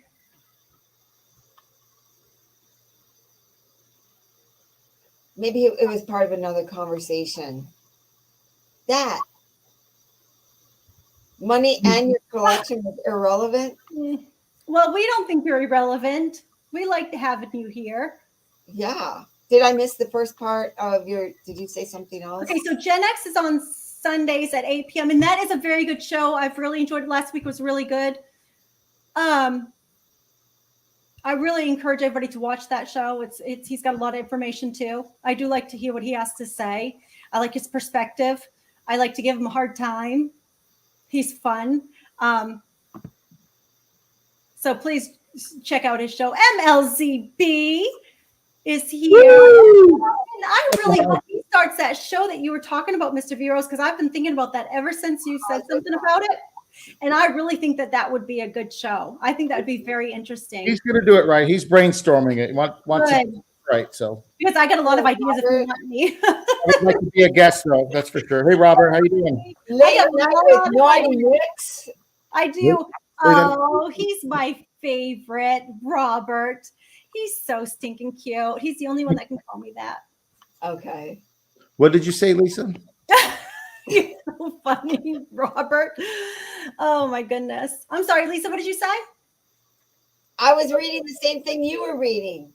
Maybe it was part of another conversation. That money and your collection is irrelevant. Well, we don't think you're irrelevant. We like to have you here. Yeah. Did I miss the first part of your? Did you say something else? Okay, so Gen X is on Sundays at 8 p.m. and that is a very good show. I've really enjoyed it. Last week was really good. I really encourage everybody to watch that show. He's got a lot of information too. I do like to hear what he has to say. I like his perspective. I like to give him a hard time. He's fun. So please check out his show. MLZB is here. And I really hope he starts that show that you were talking about, Mr. Viros, because I've been thinking about that ever since you said something about it. And I really think that would be a good show. I think that would be very interesting. He's going to do it right. He's brainstorming it. Wants it right. So because I got a lot of ideas if you want me. I would like to be a guest, though. That's for sure. Hey, Robert, how you doing? I do. Oh, he's my favorite, Robert. He's so stinking cute. He's the only one that can call me that. Okay. What did you say, Lisa? You're so funny, Robert. Oh my goodness. I'm sorry, Lisa. What did you say? I was reading the same thing you were reading.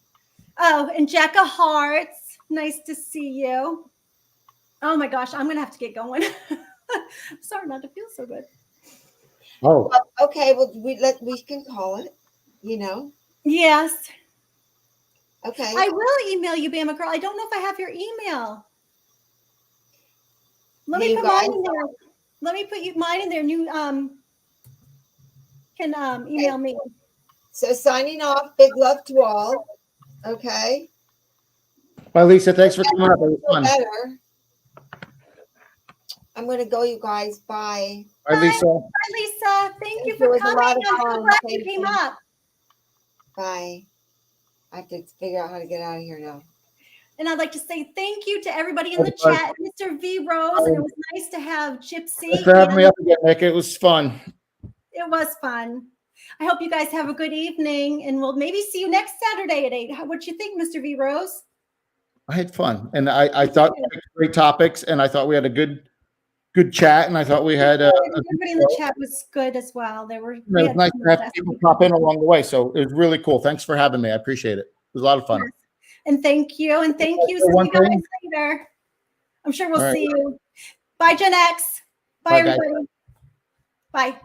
Oh, and Jacka Hearts. Nice to see you. Oh my gosh, I'm gonna have to get going. I'm sorry not to feel so good. Oh. Okay, well we can call it, Yes. Okay. I will email you, Bama Girl. I don't know if I have your email. Let me put mine in there. Let me put mine in there, and you can email me. So signing off. Big love to all. Okay. Bye, Lisa. Thanks for coming up. It was fun. Better. I'm going to go, you guys. Bye. Bye, Lisa. Bye, Lisa. Thank you for coming. I'm so glad you came up. Bye. I have to figure out how to get out of here now. And I'd like to say thank you to everybody in the chat, Mr. V. Rose, and it was nice to have Gypsy. Thanks for having me up again, Nick. It was fun. It was fun. I hope you guys have a good evening, and we'll maybe see you next Saturday at 8. What do you think, Mr. V. Rose? I had fun, and I thought we had great topics, and I thought we had a good chat, and I thought we had everybody in the chat was good as well. It was nice to have people pop in along the way, so it was really cool. Thanks for having me. I appreciate it. It was a lot of fun. Yes. And thank you. And thank you. See you guys later. I'm sure we'll see you. Bye, Gen X. Bye, everybody. Bye.